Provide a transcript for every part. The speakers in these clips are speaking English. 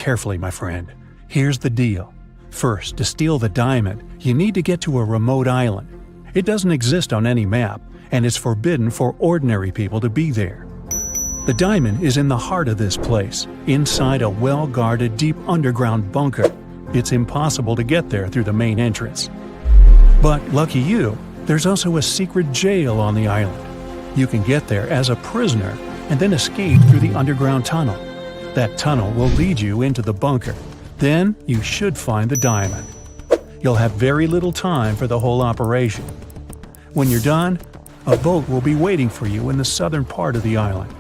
Carefully, my friend. Here's the deal. First, to steal the diamond, you need to get to a remote island. It doesn't exist on any map, and it's forbidden for ordinary people to be there. The diamond is in the heart of this place, inside a well-guarded deep underground bunker. It's impossible to get there through the main entrance. But lucky you, there's also a secret jail on the island. You can get there as a prisoner and then escape through the underground tunnel. That tunnel will lead you into the bunker. Then you should find the diamond. You'll have very little time for the whole operation. When you're done, a boat will be waiting for you in the southern part of the island.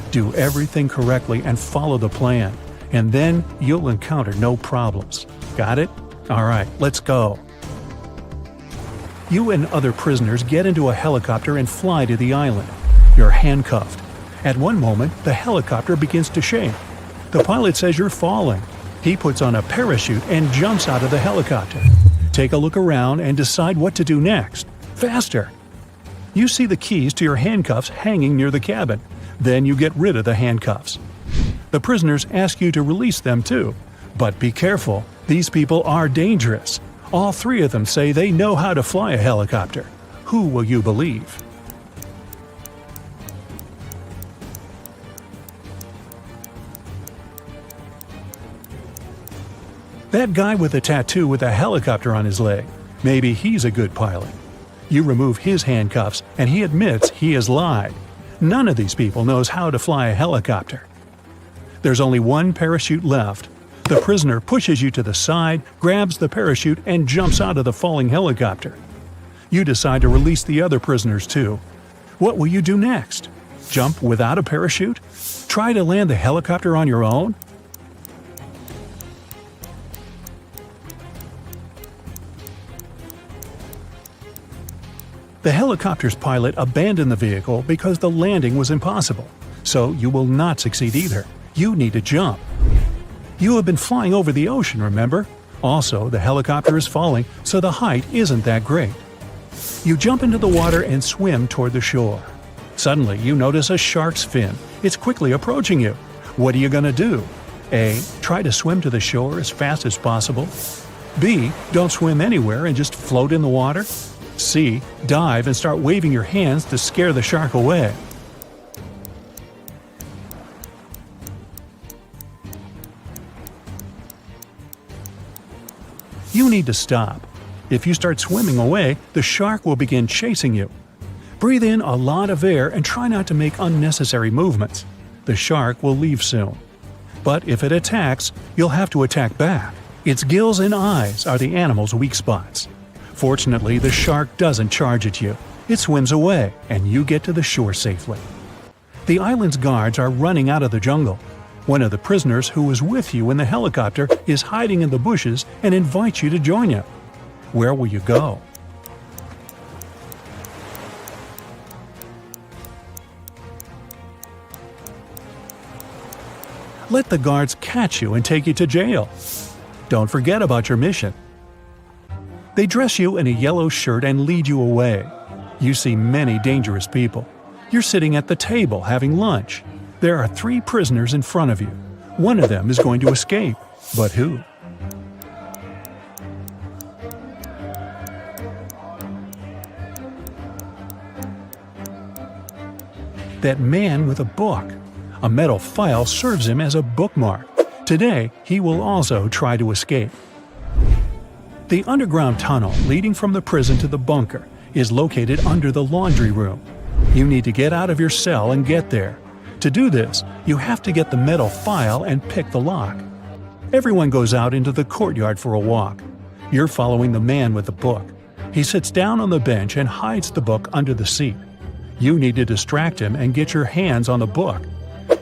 Do everything correctly and follow the plan, and then you'll encounter no problems. Got it? Alright, let's go. You and other prisoners get into a helicopter and fly to the island. You're handcuffed. At one moment, the helicopter begins to shake. The pilot says you're falling. He puts on a parachute and jumps out of the helicopter. Take a look around and decide what to do next. Faster! You see the keys to your handcuffs hanging near the cabin. Then you get rid of the handcuffs. The prisoners ask you to release them too. But be careful, these people are dangerous. All three of them say they know how to fly a helicopter. Who will you believe? That guy with a tattoo with a helicopter on his leg. Maybe he's a good pilot. You remove his handcuffs and he admits he has lied. None of these people knows how to fly a helicopter. There's only one parachute left. The prisoner pushes you to the side, grabs the parachute, and jumps out of the falling helicopter. You decide to release the other prisoners too. What will you do next? Jump without a parachute? Try to land the helicopter on your own? The helicopter's pilot abandoned the vehicle because the landing was impossible. So you will not succeed either. You need to jump. You have been flying over the ocean, remember? Also, the helicopter is falling, so the height isn't that great. You jump into the water and swim toward the shore. Suddenly, you notice a shark's fin. It's quickly approaching you. What are you going to do? A. Try to swim to the shore as fast as possible. B. Don't swim anywhere and just float in the water. C. Dive and start waving your hands to scare the shark away. You need to stop. If you start swimming away, the shark will begin chasing you. Breathe in a lot of air and try not to make unnecessary movements. The shark will leave soon. But if it attacks, you'll have to attack back. Its gills and eyes are the animal's weak spots. Fortunately, the shark doesn't charge at you. It swims away, and you get to the shore safely. The island's guards are running out of the jungle. One of the prisoners who was with you in the helicopter is hiding in the bushes and invites you to join him. Where will you go? Let the guards catch you and take you to jail. Don't forget about your mission. They dress you in a yellow shirt and lead you away. You see many dangerous people. You're sitting at the table having lunch. There are 3 prisoners in front of you. One of them is going to escape. But who? That man with a book. A metal file serves him as a bookmark. Today, he will also try to escape. The underground tunnel leading from the prison to the bunker is located under the laundry room. You need to get out of your cell and get there. To do this, you have to get the metal file and pick the lock. Everyone goes out into the courtyard for a walk. You're following the man with the book. He sits down on the bench and hides the book under the seat. You need to distract him and get your hands on the book.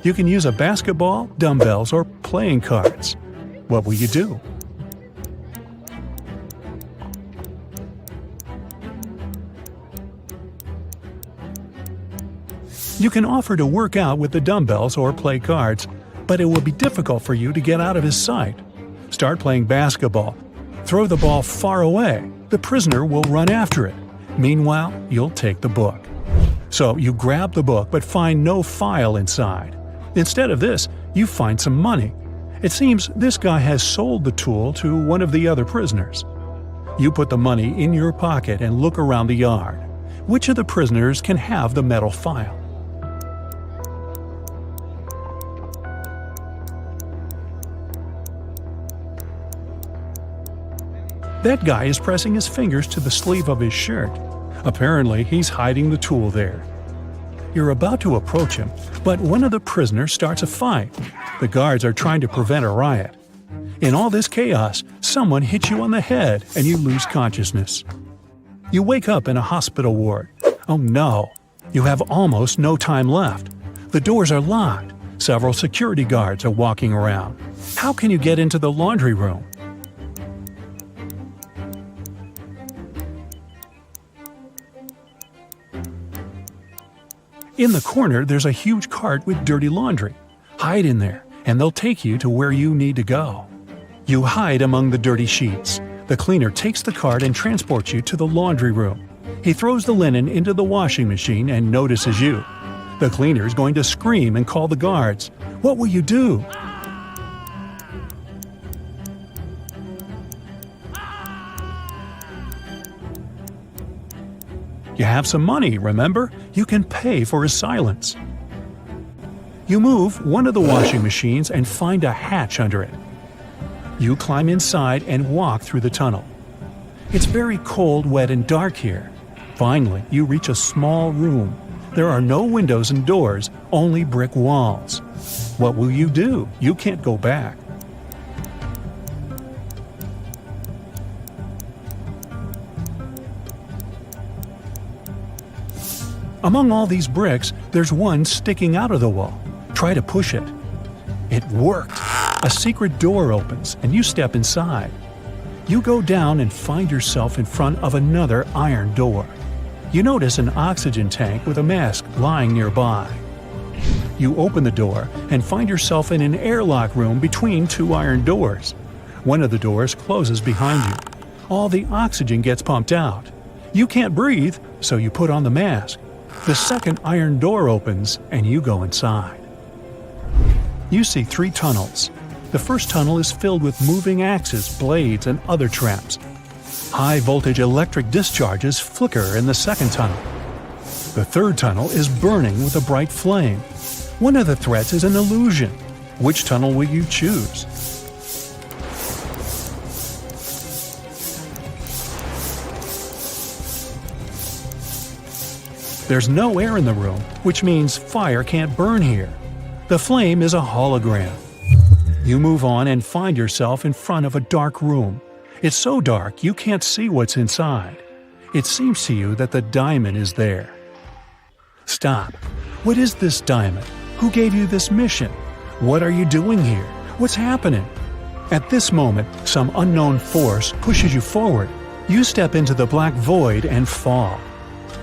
You can use a basketball, dumbbells, or playing cards. What will you do? You can offer to work out with the dumbbells or play cards, but it will be difficult for you to get out of his sight. Start playing basketball. Throw the ball far away. The prisoner will run after it. Meanwhile, you'll take the book. So you grab the book but find no file inside. Instead of this, you find some money. It seems this guy has sold the tool to one of the other prisoners. You put the money in your pocket and look around the yard. Which of the prisoners can have the metal file? That guy is pressing his fingers to the sleeve of his shirt. Apparently, he's hiding the tool there. You're about to approach him, but one of the prisoners starts a fight. The guards are trying to prevent a riot. In all this chaos, someone hits you on the head and you lose consciousness. You wake up in a hospital ward. Oh no! You have almost no time left. The doors are locked. Several security guards are walking around. How can you get into the laundry room? In the corner, there's a huge cart with dirty laundry. Hide in there, and they'll take you to where you need to go. You hide among the dirty sheets. The cleaner takes the cart and transports you to the laundry room. He throws the linen into the washing machine and notices you. The cleaner's going to scream and call the guards. What will you do? You have some money, remember? You can pay for his silence. You move one of the washing machines and find a hatch under it. You climb inside and walk through the tunnel. It's very cold, wet, and dark here. Finally, you reach a small room. There are no windows and doors, only brick walls. What will you do? You can't go back. Among all these bricks, there's one sticking out of the wall. Try to push it. It worked. A secret door opens, and you step inside. You go down and find yourself in front of another iron door. You notice an oxygen tank with a mask lying nearby. You open the door and find yourself in an airlock room between two iron doors. One of the doors closes behind you. All the oxygen gets pumped out. You can't breathe, so you put on the mask. The second iron door opens, and you go inside. You see 3 tunnels. The first tunnel is filled with moving axes, blades, and other traps. High-voltage electric discharges flicker in the second tunnel. The third tunnel is burning with a bright flame. One of the threats is an illusion. Which tunnel will you choose? There's no air in the room, which means fire can't burn here. The flame is a hologram. You move on and find yourself in front of a dark room. It's so dark you can't see what's inside. It seems to you that the diamond is there. Stop. What is this diamond? Who gave you this mission? What are you doing here? What's happening? At this moment, some unknown force pushes you forward. You step into the black void and fall.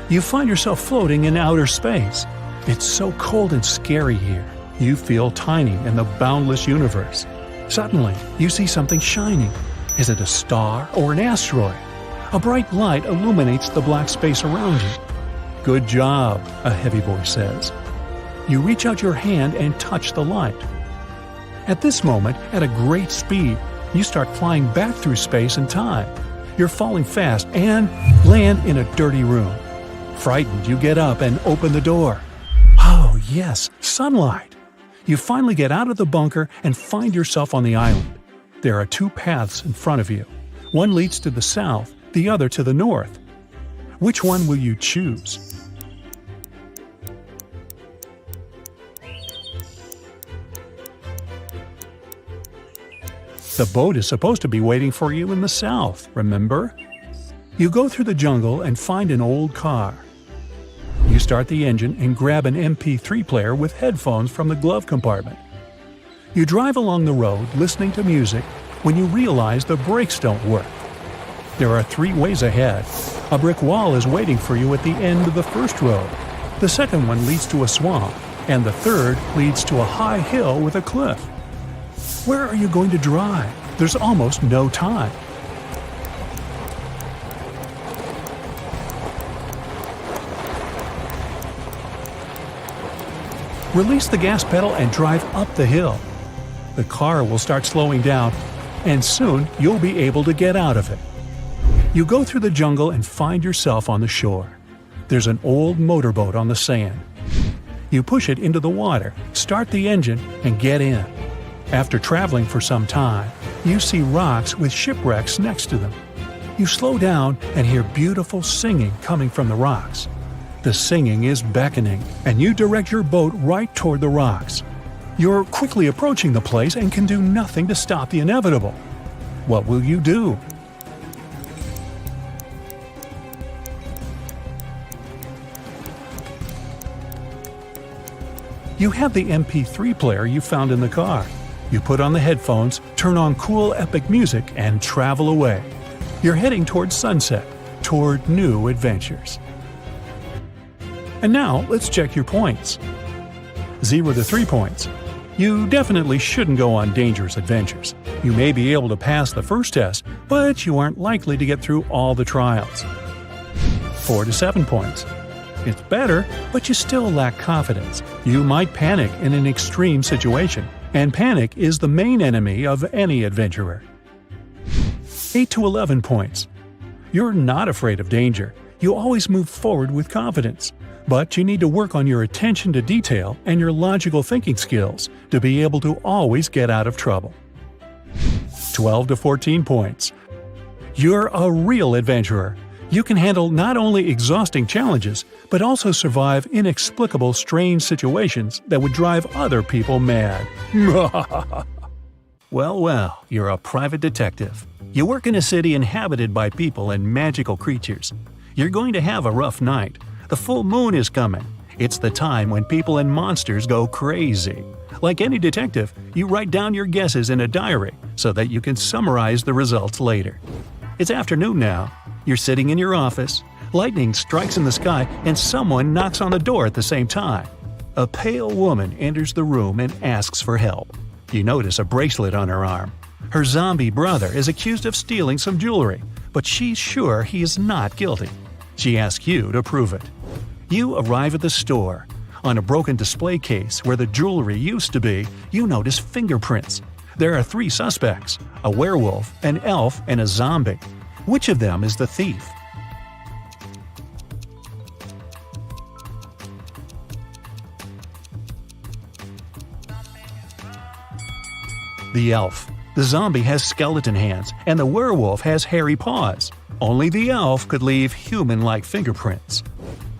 You find yourself floating in outer space. It's so cold and scary here. You feel tiny in the boundless universe. Suddenly, you see something shining. Is it a star or an asteroid? A bright light illuminates the black space around you. Good job, a heavy voice says. You reach out your hand and touch the light. At this moment, at a great speed, you start flying back through space and time. You're falling fast and land in a dirty room. Frightened, you get up and open the door. Oh, yes, sunlight! You finally get out of the bunker and find yourself on the island. There are 2 paths in front of you. One leads to the south, the other to the north. Which one will you choose? The boat is supposed to be waiting for you in the south, remember? You go through the jungle and find an old car. You start the engine and grab an MP3 player with headphones from the glove compartment. You drive along the road listening to music when you realize the brakes don't work. There are 3 ways ahead. A brick wall is waiting for you at the end of the first road. The second one leads to a swamp, and the third leads to a high hill with a cliff. Where are you going to drive? There's almost no time. Release the gas pedal and drive up the hill. the car will start slowing down, and soon you'll be able to get out of it. You go through the jungle and find yourself on the shore. There's an old motorboat on the sand. You push it into the water, start the engine, and get in. After traveling for some time, you see rocks with shipwrecks next to them. You slow down and hear beautiful singing coming from the rocks. The singing is beckoning, and you direct your boat right toward the rocks. You're quickly approaching the place and can do nothing to stop the inevitable. What will you do? You have the MP3 player you found in the car. You put on the headphones, turn on cool epic music, and travel away. You're heading toward sunset, toward new adventures. And now, let's check your points. 0 to 3 points. You definitely shouldn't go on dangerous adventures. You may be able to pass the first test, but you aren't likely to get through all the trials. 4 to 7 points. It's better, but you still lack confidence. You might panic in an extreme situation, and panic is the main enemy of any adventurer. 8 to 11 points. You're not afraid of danger. You always move forward with confidence. But you need to work on your attention to detail and your logical thinking skills to be able to always get out of trouble. 12 to 14 points. You're a real adventurer. You can handle not only exhausting challenges, but also survive inexplicable strange situations that would drive other people mad. Well, you're a private detective. You work in a city inhabited by people and magical creatures. You're going to have a rough night. The full moon is coming. It's the time when people and monsters go crazy. Like any detective, you write down your guesses in a diary so that you can summarize the results later. It's afternoon now. You're sitting in your office. Lightning strikes in the sky and someone knocks on the door at the same time. A pale woman enters the room and asks for help. You notice a bracelet on her arm. Her zombie brother is accused of stealing some jewelry, but she's sure he is not guilty. She asks you to prove it. You arrive at the store. On a broken display case where the jewelry used to be, you notice fingerprints. There are 3 suspects: a werewolf, an elf, and a zombie. Which of them is the thief? The elf. The zombie has skeleton hands, and the werewolf has hairy paws. Only the elf could leave human-like fingerprints.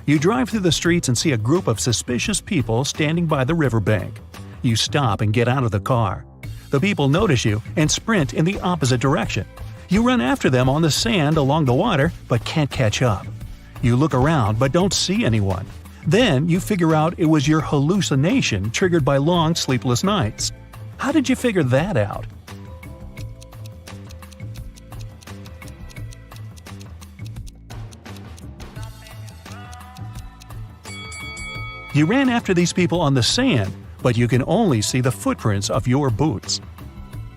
You drive through the streets and see a group of suspicious people standing by the riverbank. You stop and get out of the car. The people notice you and sprint in the opposite direction. You run after them on the sand along the water, but can't catch up. You look around but don't see anyone. Then you figure out it was your hallucination triggered by long sleepless nights. How did you figure that out? You ran after these people on the sand, but you can only see the footprints of your boots.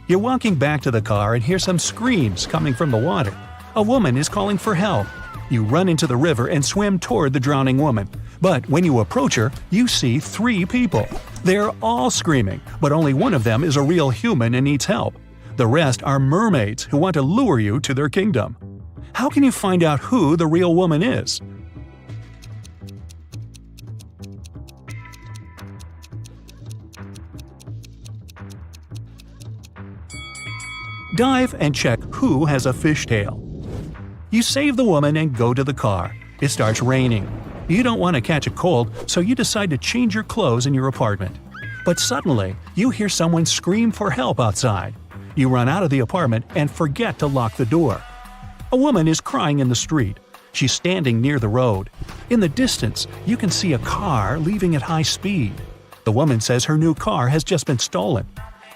You're walking back to the car and hear some screams coming from the water. A woman is calling for help. You run into the river and swim toward the drowning woman. But when you approach her, you see 3 people. They're all screaming, but only one of them is a real human and needs help. The rest are mermaids who want to lure you to their kingdom. How can you find out who the real woman is? Dive and check who has a fishtail. You save the woman and go to the car. It starts raining. You don't want to catch a cold, so you decide to change your clothes in your apartment. But suddenly, you hear someone scream for help outside. You run out of the apartment and forget to lock the door. A woman is crying in the street. She's standing near the road. In the distance, you can see a car leaving at high speed. The woman says her new car has just been stolen.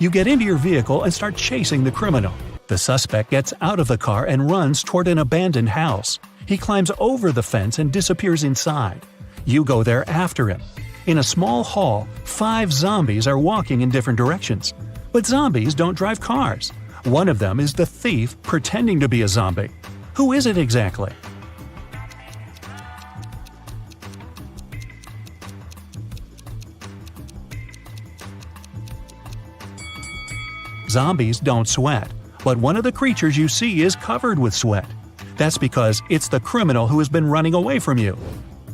You get into your vehicle and start chasing the criminal. The suspect gets out of the car and runs toward an abandoned house. He climbs over the fence and disappears inside. You go there after him. In a small hall, 5 zombies are walking in different directions. But zombies don't drive cars. One of them is the thief pretending to be a zombie. Who is it exactly? Zombies don't sweat, but one of the creatures you see is covered with sweat. That's because it's the criminal who has been running away from you.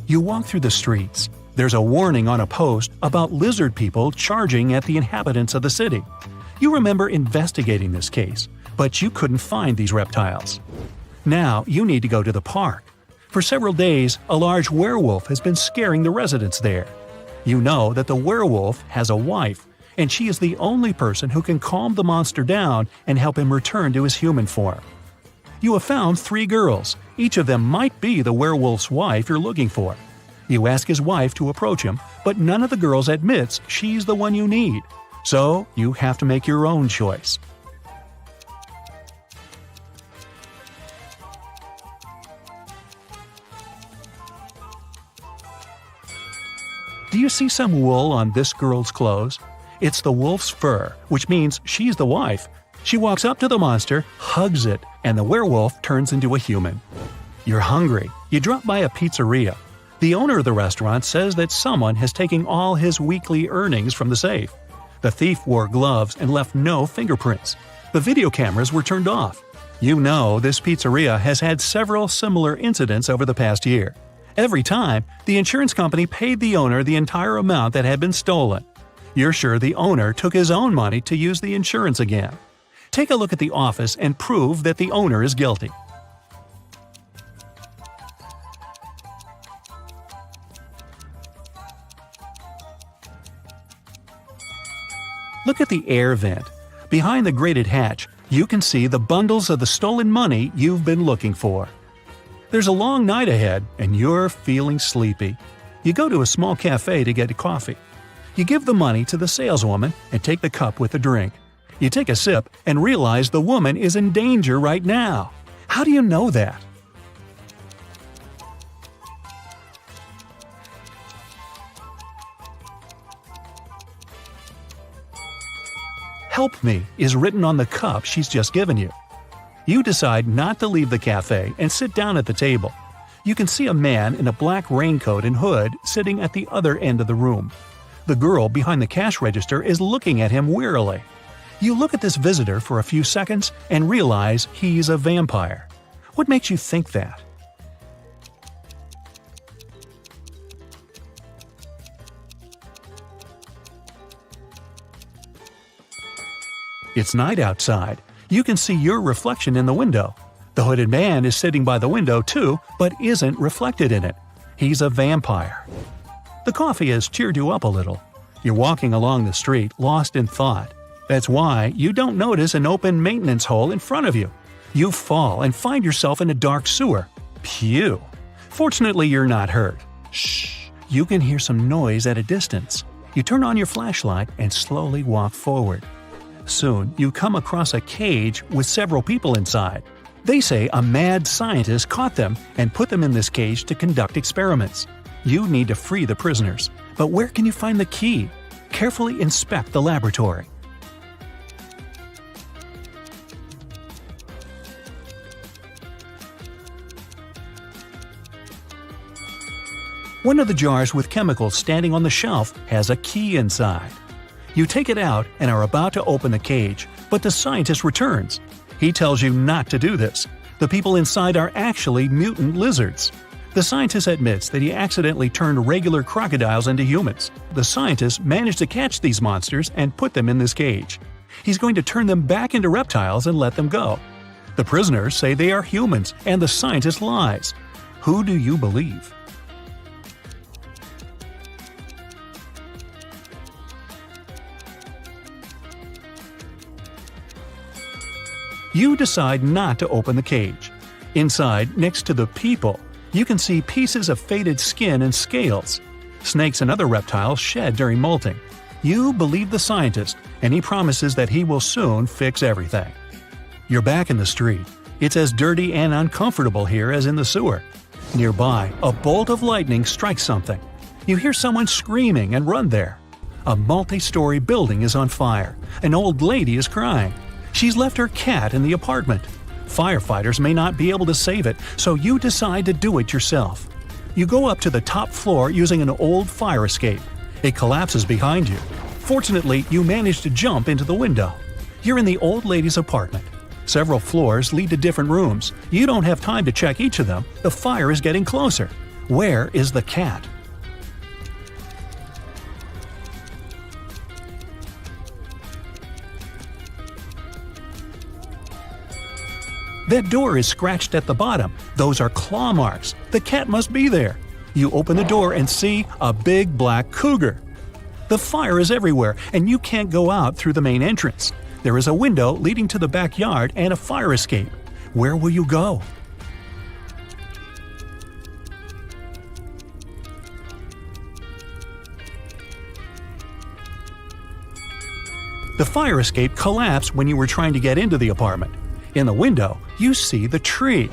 You walk through the streets. There's a warning on a post about lizard people charging at the inhabitants of the city. You remember investigating this case, but you couldn't find these reptiles. Now you need to go to the park. For several days, a large werewolf has been scaring the residents there. You know that the werewolf has a wife, and she is the only person who can calm the monster down and help him return to his human form. You have found 3 girls. Each of them might be the werewolf's wife you're looking for. You ask his wife to approach him, but none of the girls admits she's the one you need. So you have to make your own choice. Do you see some wool on this girl's clothes? It's the wolf's fur, which means she's the wife. She walks up to the monster, hugs it, and the werewolf turns into a human. You're hungry. You drop by a pizzeria. The owner of the restaurant says that someone has taken all his weekly earnings from the safe. The thief wore gloves and left no fingerprints. The video cameras were turned off. You know this pizzeria has had several similar incidents over the past year. Every time, the insurance company paid the owner the entire amount that had been stolen. You're sure the owner took his own money to use the insurance again. Take a look at the office and prove that the owner is guilty. Look at the air vent. Behind the grated hatch, you can see the bundles of the stolen money you've been looking for. There's a long night ahead, and you're feeling sleepy. You go to a small cafe to get a coffee. You give the money to the saleswoman and take the cup with the drink. You take a sip and realize the woman is in danger right now. How do you know that? "Help me" is written on the cup she's just given you. You decide not to leave the cafe and sit down at the table. You can see a man in a black raincoat and hood sitting at the other end of the room. The girl behind the cash register is looking at him wearily. You look at this visitor for a few seconds and realize he's a vampire. What makes you think that? It's night outside. You can see your reflection in the window. The hooded man is sitting by the window too, but isn't reflected in it. He's a vampire. The coffee has cheered you up a little. You're walking along the street, lost in thought. That's why you don't notice an open maintenance hole in front of you. You fall and find yourself in a dark sewer. Phew! Fortunately, you're not hurt. Shh! You can hear some noise at a distance. You turn on your flashlight and slowly walk forward. Soon, you come across a cage with several people inside. They say a mad scientist caught them and put them in this cage to conduct experiments. You need to free the prisoners. But where can you find the key? Carefully inspect the laboratory. One of the jars with chemicals standing on the shelf has a key inside. You take it out and are about to open the cage, but the scientist returns. He tells you not to do this. The people inside are actually mutant lizards. The scientist admits that he accidentally turned regular crocodiles into humans. The scientist managed to catch these monsters and put them in this cage. He's going to turn them back into reptiles and let them go. The prisoners say they are humans, and the scientist lies. Who do you believe? You decide not to open the cage. Inside, next to the people, you can see pieces of faded skin and scales. Snakes and other reptiles shed during molting. You believe the scientist, and he promises that he will soon fix everything. You're back in the street. It's as dirty and uncomfortable here as in the sewer. Nearby, a bolt of lightning strikes something. You hear someone screaming and run there. A multi-story building is on fire. An old lady is crying. She's left her cat in the apartment. Firefighters may not be able to save it, so you decide to do it yourself. You go up to the top floor using an old fire escape. It collapses behind you. Fortunately, you manage to jump into the window. You're in the old lady's apartment. Several floors lead to different rooms. You don't have time to check each of them. The fire is getting closer. Where is the cat? That door is scratched at the bottom. Those are claw marks. The cat must be there. You open the door and see a big black cougar. The fire is everywhere, and you can't go out through the main entrance. There is a window leading to the backyard and a fire escape. Where will you go? The fire escape collapsed when you were trying to get into the apartment. In the window, you see the tree.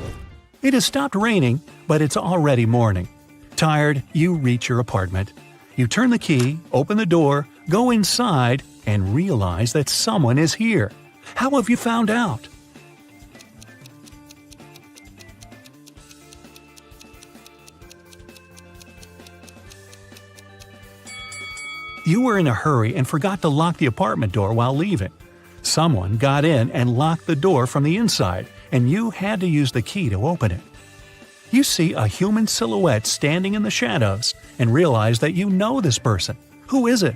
It has stopped raining, but it's already morning. Tired, you reach your apartment. You turn the key, open the door, go inside, and realize that someone is here. How have you found out? You were in a hurry and forgot to lock the apartment door while leaving. Someone got in and locked the door from the inside, and you had to use the key to open it. You see a human silhouette standing in the shadows and realize that you know this person. Who is it?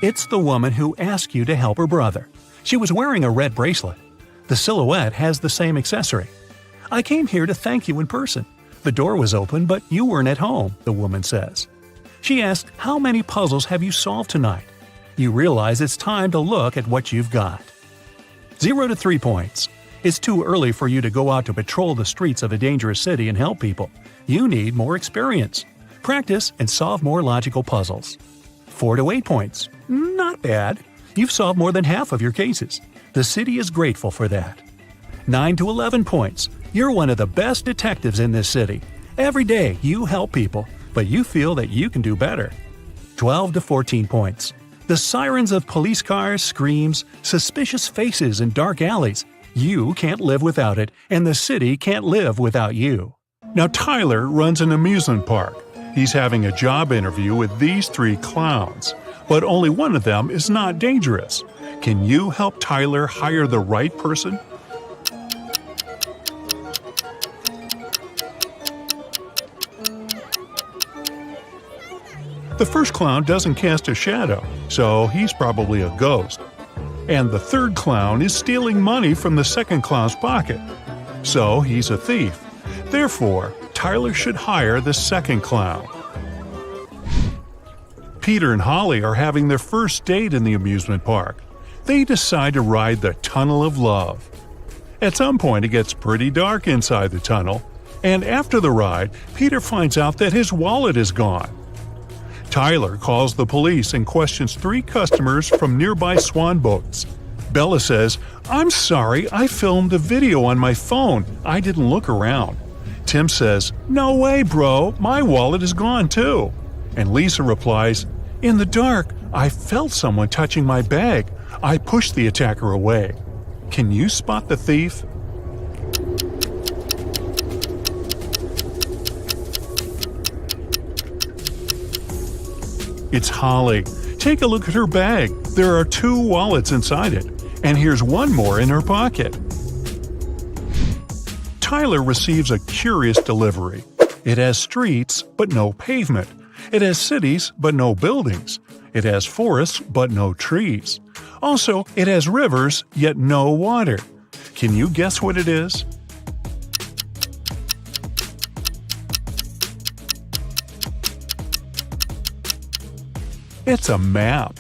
It's the woman who asked you to help her brother. She was wearing a red bracelet. The silhouette has the same accessory. I came here to thank you in person. The door was open, but you weren't at home, the woman says. She asked, how many puzzles have you solved tonight? You realize it's time to look at what you've got. 0 to 3 points. It's too early for you to go out to patrol the streets of a dangerous city and help people. You need more experience. Practice and solve more logical puzzles. 4 to 8 points. Not bad. You've solved more than half of your cases. The city is grateful for that. 9 to 11 points. You're one of the best detectives in this city. Every day you help people, but you feel that you can do better. 12 to 14 points. The sirens of police cars, screams, suspicious faces in dark alleys. You can't live without it, and the city can't live without you. Now Tyler runs an amusement park. He's having a job interview with these 3 clowns, but only one of them is not dangerous. Can you help Tyler hire the right person? The first clown doesn't cast a shadow, so he's probably a ghost. And the third clown is stealing money from the second clown's pocket, so he's a thief. Therefore, Tyler should hire the second clown. Peter and Holly are having their first date in the amusement park. They decide to ride the Tunnel of Love. At some point it gets pretty dark inside the tunnel, and after the ride, Peter finds out that his wallet is gone. Tyler calls the police and questions 3 customers from nearby swan boats. Bella says, "I'm sorry, I filmed a video on my phone. I didn't look around." Tim says, "No way, bro, my wallet is gone too." And Lisa replies, "In the dark, I felt someone touching my bag. I pushed the attacker away." Can you spot the thief? It's Holly. Take a look at her bag. There are 2 wallets inside it, and here's one more in her pocket. Tyler receives a curious delivery. It has streets, but no pavement. It has cities, but no buildings. It has forests, but no trees. Also, it has rivers, yet no water. Can you guess what it is? It's a map.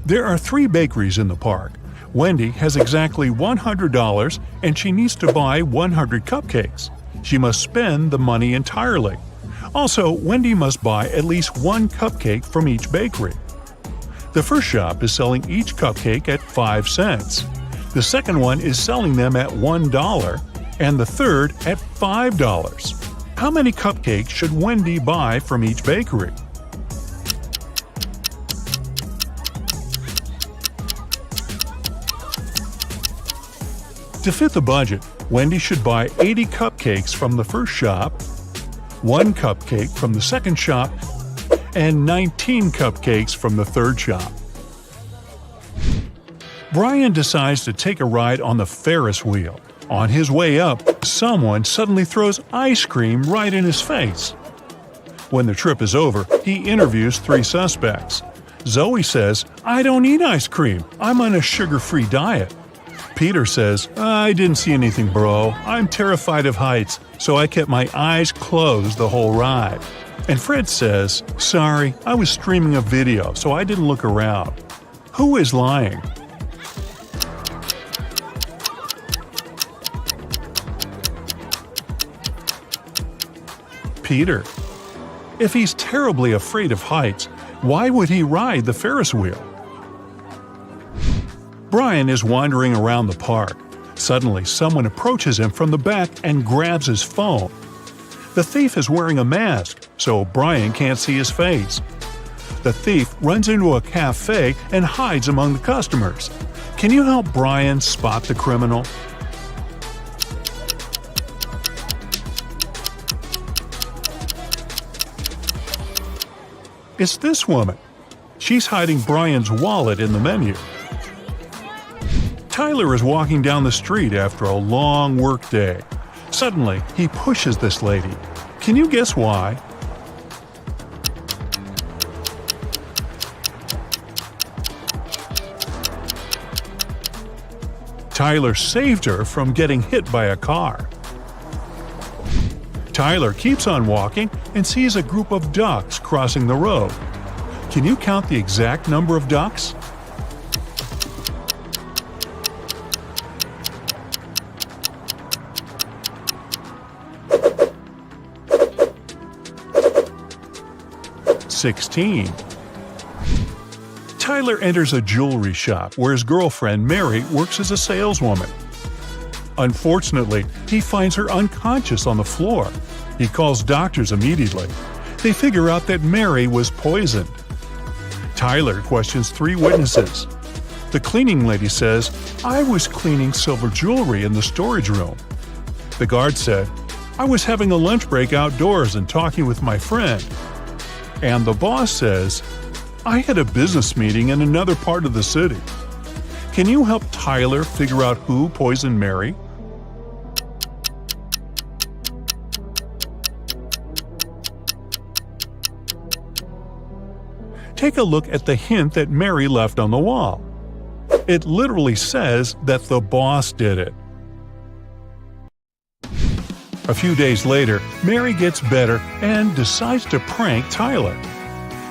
There are 3 bakeries in the park. Wendy has exactly $100 and she needs to buy 100 cupcakes. She must spend the money entirely. Also, Wendy must buy at least 1 cupcake from each bakery. The first shop is selling each cupcake at 5 cents. The second one is selling them at $1, and the third at $5. How many cupcakes should Wendy buy from each bakery? To fit the budget, Wendy should buy 80 cupcakes from the first shop, 1 cupcake from the second shop, and 19 cupcakes from the third shop. Brian decides to take a ride on the Ferris wheel. On his way up, someone suddenly throws ice cream right in his face. When the trip is over, he interviews 3 suspects. Zoe says, "I don't eat ice cream. I'm on a sugar-free diet." Peter says, "I didn't see anything, bro. I'm terrified of heights, so I kept my eyes closed the whole ride." And Fred says, "Sorry, I was streaming a video, so I didn't look around." Who is lying? Peter. If he's terribly afraid of heights, why would he ride the Ferris wheel? Brian is wandering around the park. Suddenly, someone approaches him from the back and grabs his phone. The thief is wearing a mask, so Brian can't see his face. The thief runs into a cafe and hides among the customers. Can you help Brian spot the criminal? It's this woman. She's hiding Brian's wallet in the menu. Tyler is walking down the street after a long workday. Suddenly, he pushes this lady. Can you guess why? Tyler saved her from getting hit by a car. Tyler keeps on walking and sees a group of ducks crossing the road. Can you count the exact number of ducks? $16. Tyler enters a jewelry shop where his girlfriend Mary works as a saleswoman. Unfortunately, he finds her unconscious on the floor. He calls doctors immediately. They figure out that Mary was poisoned. Tyler questions 3 witnesses. The cleaning lady says, "I was cleaning silver jewelry in the storage room." The guard said, "I was having a lunch break outdoors and talking with my friend." And the boss says, "I had a business meeting in another part of the city." Can you help Tyler figure out who poisoned Mary? Take a look at the hint that Mary left on the wall. It literally says that the boss did it. A few days later, Mary gets better and decides to prank Tyler.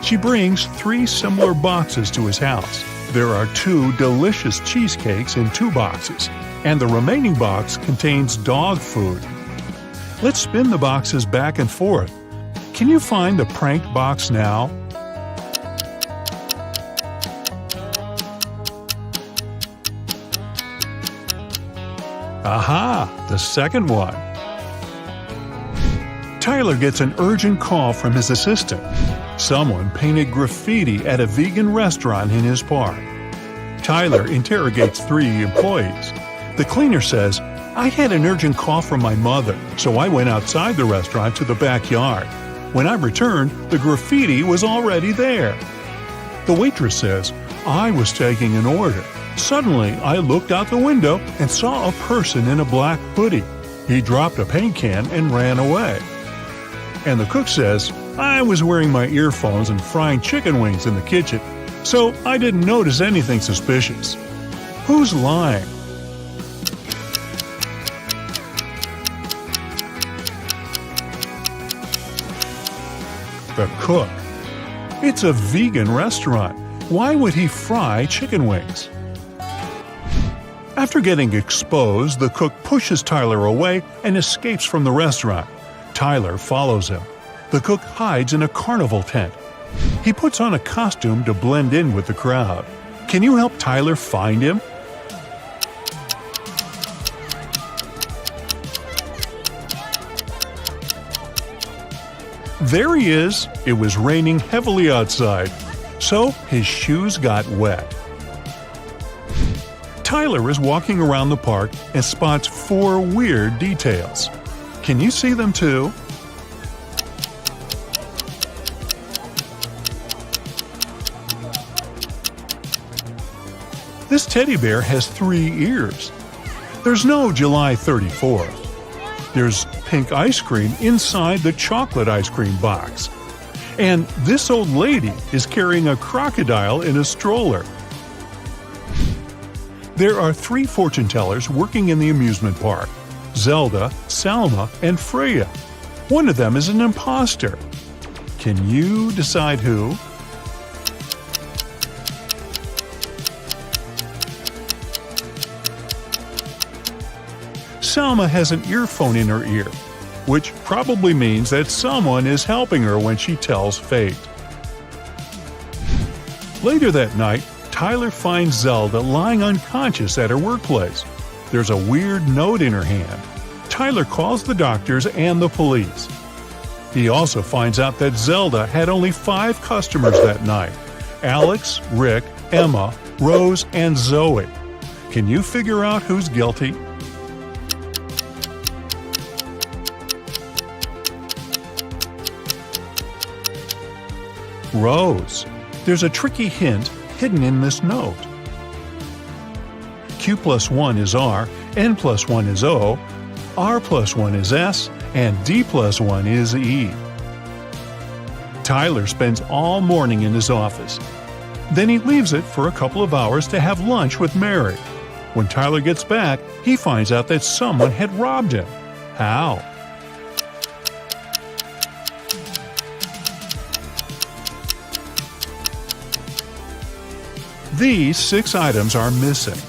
She brings 3 similar boxes to his house. There are 2 delicious cheesecakes in 2 boxes, and the remaining box contains dog food. Let's spin the boxes back and forth. Can you find the pranked box now? Aha! The second one. Tyler gets an urgent call from his assistant. Someone painted graffiti at a vegan restaurant in his park. Tyler interrogates 3 employees. The cleaner says, "I had an urgent call from my mother, so I went outside the restaurant to the backyard. When I returned, the graffiti was already there." The waitress says, "I was taking an order. Suddenly, I looked out the window and saw a person in a black hoodie. He dropped a paint can and ran away." And the cook says, "I was wearing my earphones and frying chicken wings in the kitchen, so I didn't notice anything suspicious." Who's lying? The cook. It's a vegan restaurant. Why would he fry chicken wings? After getting exposed, the cook pushes Tyler away and escapes from the restaurant. Tyler follows him. The cook hides in a carnival tent. He puts on a costume to blend in with the crowd. Can you help Tyler find him? There he is. It was raining heavily outside, so his shoes got wet. Tyler is walking around the park and spots 4 weird details. Can you see them too? This teddy bear has 3 ears. There's no July 34th. There's pink ice cream inside the chocolate ice cream box. And this old lady is carrying a crocodile in a stroller. There are 3 fortune tellers working in the amusement park: Zelda, Salma, and Freya. One of them is an imposter. Can you decide who? Salma has an earphone in her ear, which probably means that someone is helping her when she tells fate. Later that night, Tyler finds Zelda lying unconscious at her workplace. There's a weird note in her hand. Tyler calls the doctors and the police. He also finds out that Zelda had only 5 customers that night: Alex, Rick, Emma, Rose, and Zoe. Can you figure out who's guilty? Rose. There's a tricky hint hidden in this note. Q plus 1 is R, N plus 1 is O, R plus 1 is S, and D plus 1 is E. Tyler spends all morning in his office. Then he leaves it for a couple of hours to have lunch with Mary. When Tyler gets back, he finds out that someone had robbed him. How? These 6 items are missing.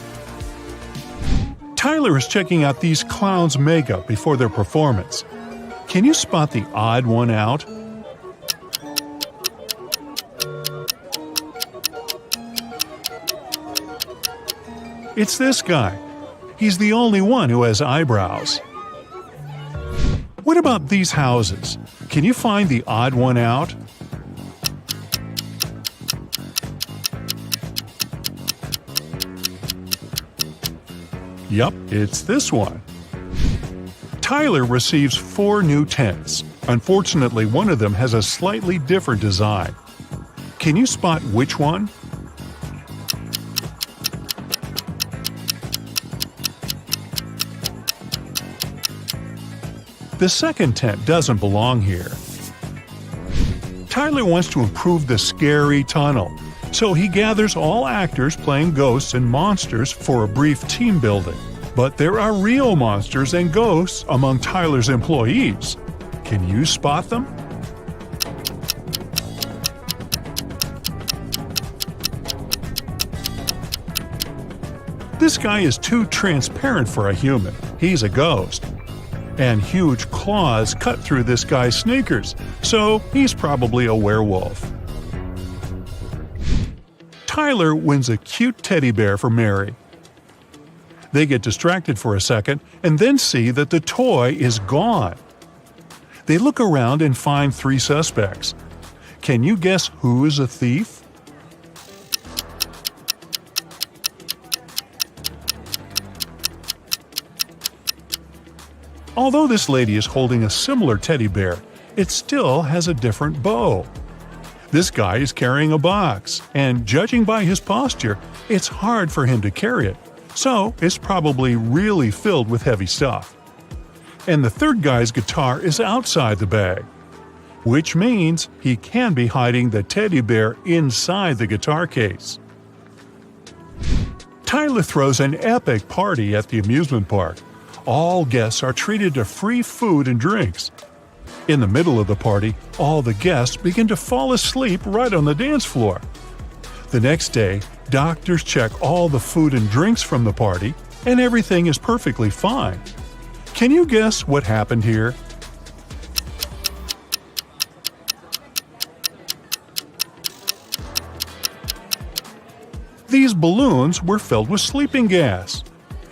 Tyler is checking out these clowns' makeup before their performance. Can you spot the odd one out? It's this guy. He's the only one who has eyebrows. What about these houses? Can you find the odd one out? Yup, it's this one. Tyler receives 4 new tents. Unfortunately, one of them has a slightly different design. Can you spot which one? The second tent doesn't belong here. Tyler wants to improve the scary tunnel, so he gathers all actors playing ghosts and monsters for a brief team building. But there are real monsters and ghosts among Tyler's employees. Can you spot them? This guy is too transparent for a human. He's a ghost. And huge claws cut through this guy's sneakers, so he's probably a werewolf. Tyler wins a cute teddy bear for Mary. They get distracted for a second and then see that the toy is gone. They look around and find 3 suspects. Can you guess who is a thief? Although this lady is holding a similar teddy bear, it still has a different bow. This guy is carrying a box, and judging by his posture, it's hard for him to carry it, so it's probably really filled with heavy stuff. And the third guy's guitar is outside the bag, which means he can be hiding the teddy bear inside the guitar case. Tyler throws an epic party at the amusement park. All guests are treated to free food and drinks. In the middle of the party, all the guests begin to fall asleep right on the dance floor. The next day, doctors check all the food and drinks from the party, and everything is perfectly fine. Can you guess what happened here? These balloons were filled with sleeping gas.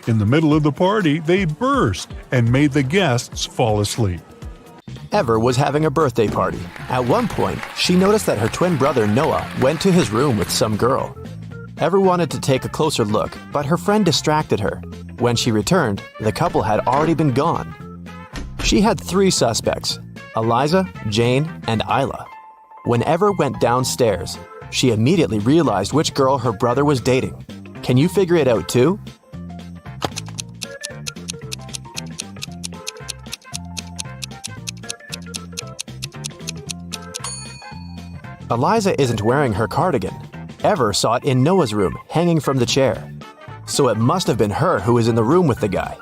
In the middle of the party, they burst and made the guests fall asleep. Ever was having a birthday party. At one point, she noticed that her twin brother Noah went to his room with some girl. Ever wanted to take a closer look, but her friend distracted her. When she returned, the couple had already been gone. She had 3 suspects: Eliza, Jane, and Isla. When Ever went downstairs, she immediately realized which girl her brother was dating. Can you figure it out too? Eliza isn't wearing her cardigan. Ever saw it in Noah's room, hanging from the chair. So it must have been her who was in the room with the guy.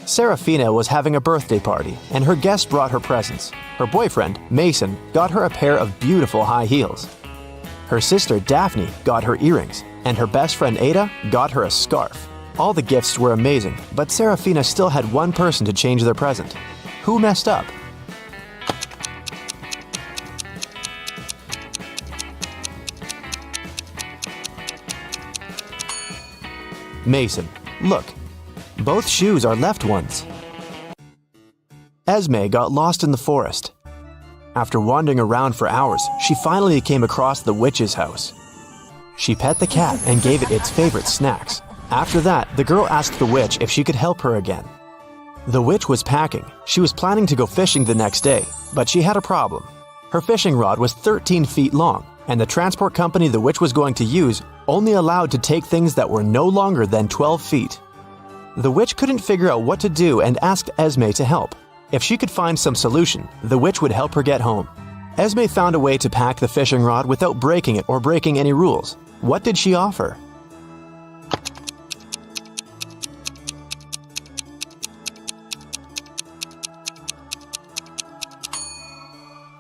Serafina was having a birthday party, and her guests brought her presents. Her boyfriend, Mason, got her a pair of beautiful high heels. Her sister, Daphne, got her earrings, and her best friend, Ada, got her a scarf. All the gifts were amazing, but Serafina still had one person to change their present. Who messed up? Mason. Look, both shoes are left ones. Esme got lost in the forest. After wandering around for hours, she finally came across the witch's house. She pet the cat and gave it its favorite snacks. After that, the girl asked the witch if she could help her again. The witch was packing. She was planning to go fishing the next day, but she had a problem. Her fishing rod was 13 feet long, and the transport company the witch was going to use only allowed to take things that were no longer than 12 feet. The witch couldn't figure out what to do and asked Esme to help. If she could find some solution, the witch would help her get home. Esme found a way to pack the fishing rod without breaking it or breaking any rules. What did she offer?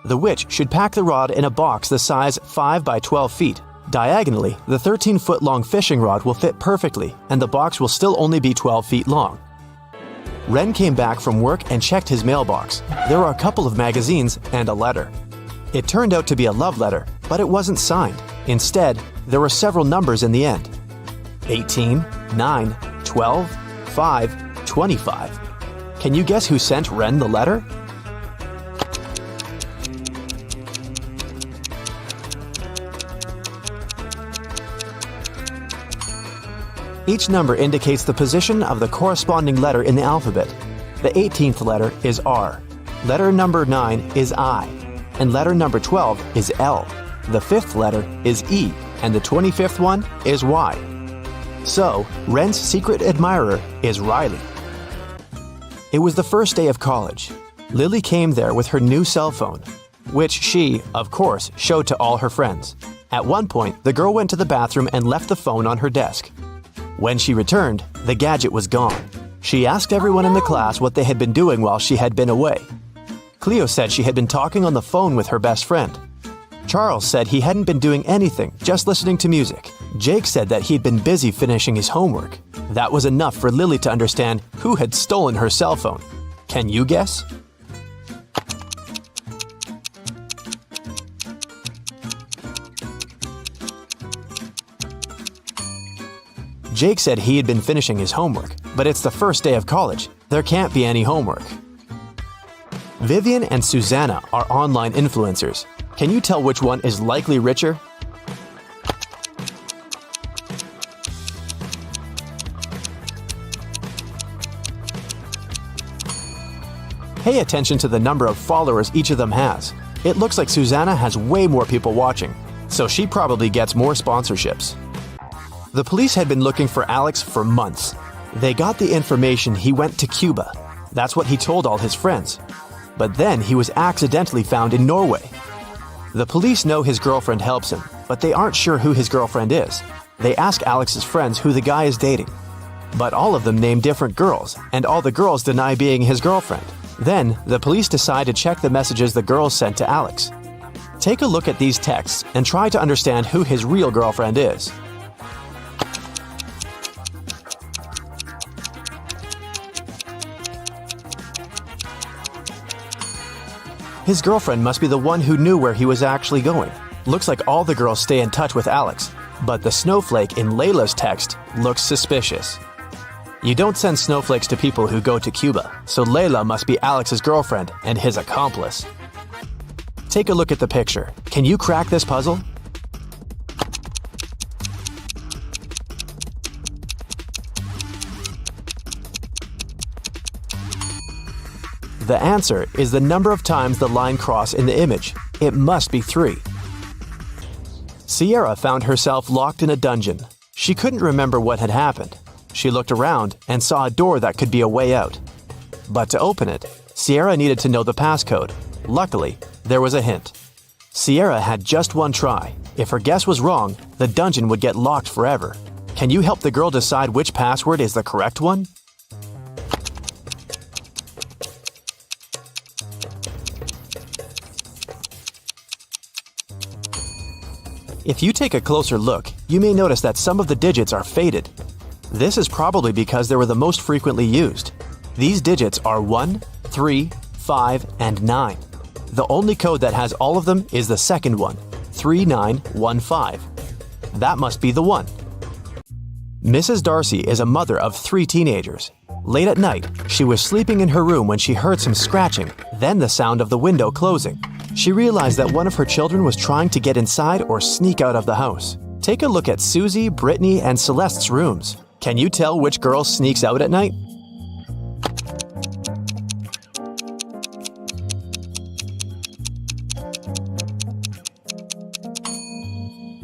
The witch should pack the rod in a box the size 5 by 12 feet. Diagonally, the 13-foot-long fishing rod will fit perfectly, and the box will still only be 12 feet long. Ren came back from work and checked his mailbox. There were a couple of magazines and a letter. It turned out to be a love letter, but it wasn't signed. Instead, there were several numbers in the end. 18, 9, 12, 5, 25. Can you guess who sent Ren the letter? Each number indicates the position of the corresponding letter in the alphabet. The 18th letter is R. Letter number 9 is I. And letter number 12 is L. The 5th letter is E. And the 25th one is Y. So, Ren's secret admirer is Riley. It was the first day of college. Lily came there with her new cell phone, which she, of course, showed to all her friends. At one point, the girl went to the bathroom and left the phone on her desk. When she returned, the gadget was gone. She asked everyone in the class what they had been doing while she had been away. Cleo said she had been talking on the phone with her best friend. Charles said he hadn't been doing anything, just listening to music. Jake said that he'd been busy finishing his homework. That was enough for Lily to understand who had stolen her cell phone. Can you guess? Jake said he had been finishing his homework, but it's the first day of college. There can't be any homework. Vivian and Susanna are online influencers. Can you tell which one is likely richer? Pay attention to the number of followers each of them has. It looks like Susanna has way more people watching, so she probably gets more sponsorships. The police had been looking for Alex for months. They got the information he went to Cuba. That's what he told all his friends. But then he was accidentally found in Norway. The police know his girlfriend helps him, but they aren't sure who his girlfriend is. They ask Alex's friends who the guy is dating. But all of them name different girls, and all the girls deny being his girlfriend. Then, the police decide to check the messages the girls sent to Alex. Take a look at these texts and try to understand who his real girlfriend is. His girlfriend must be the one who knew where he was actually going. Looks like all the girls stay in touch with Alex, but the snowflake in Layla's text looks suspicious. You don't send snowflakes to people who go to Cuba, so Layla must be Alex's girlfriend and his accomplice. Take a look at the picture. Can you crack this puzzle? The answer is the number of times the line crossed in the image. It must be 3. Sierra found herself locked in a dungeon. She couldn't remember what had happened. She looked around and saw a door that could be a way out. But to open it, Sierra needed to know the passcode. Luckily, there was a hint. Sierra had just one try. If her guess was wrong, the dungeon would get locked forever. Can you help the girl decide which password is the correct one? If you take a closer look, you may notice that some of the digits are faded. This is probably because they were the most frequently used. These digits are 1, 3, 5, and 9. The only code that has all of them is the second one, 3915. That must be the one. Mrs. Darcy is a mother of 3 teenagers. Late at night, she was sleeping in her room when she heard some scratching, then the sound of the window closing. She realized that one of her children was trying to get inside or sneak out of the house. Take a look at Susie, Brittany, and Celeste's rooms. Can you tell which girl sneaks out at night?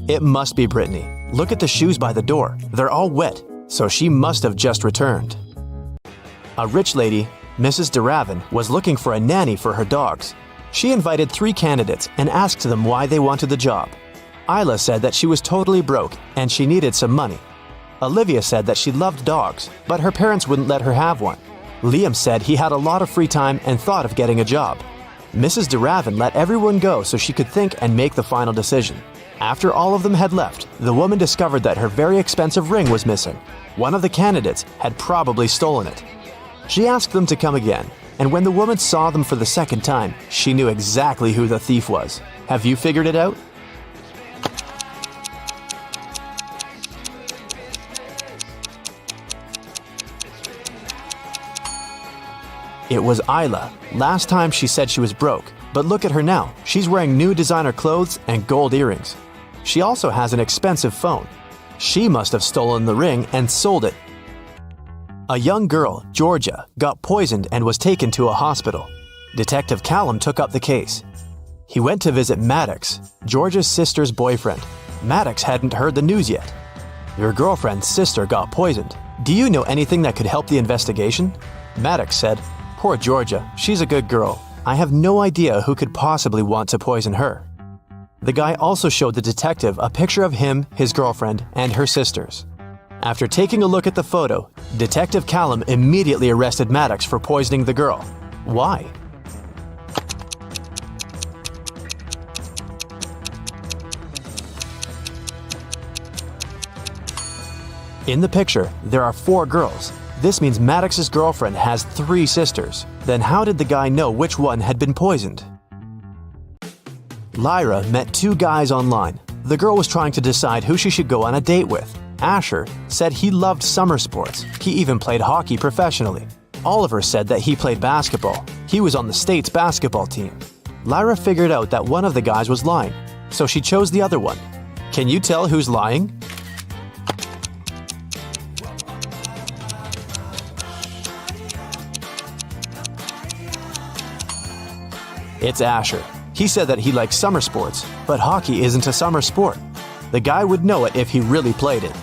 It must be Brittany. Look at the shoes by the door. They're all wet, so she must have just returned. A rich lady, Mrs. DeRavin, was looking for a nanny for her dogs. She invited 3 candidates and asked them why they wanted the job. Isla said that she was totally broke and she needed some money. Olivia said that she loved dogs, but her parents wouldn't let her have one. Liam said he had a lot of free time and thought of getting a job. Mrs. DeRavin let everyone go so she could think and make the final decision. After all of them had left, the woman discovered that her very expensive ring was missing. One of the candidates had probably stolen it. She asked them to come again, and when the woman saw them for the second time, she knew exactly who the thief was. Have you figured it out? It was Isla. Last time she said she was broke, but look at her now. She's wearing new designer clothes and gold earrings. She also has an expensive phone. She must have stolen the ring and sold it. A young girl, Georgia, got poisoned and was taken to a hospital. Detective Callum took up the case. He went to visit Maddox, Georgia's sister's boyfriend. Maddox hadn't heard the news yet. Your girlfriend's sister got poisoned. Do you know anything that could help the investigation? Maddox said, "Poor Georgia, she's a good girl. I have no idea who could possibly want to poison her." The guy also showed the detective a picture of him, his girlfriend, and her sisters. After taking a look at the photo, Detective Callum immediately arrested Maddox for poisoning the girl. Why? In the picture, there are 4 girls. This means Maddox's girlfriend has 3 sisters. Then how did the guy know which one had been poisoned? Lyra met 2 guys online. The girl was trying to decide who she should go on a date with. Asher said he loved summer sports. He even played hockey professionally. Oliver said that he played basketball. He was on the state's basketball team. Lyra figured out that one of the guys was lying, so she chose the other one. Can you tell who's lying? It's Asher. He said that he likes summer sports, but hockey isn't a summer sport. The guy would know it if he really played it.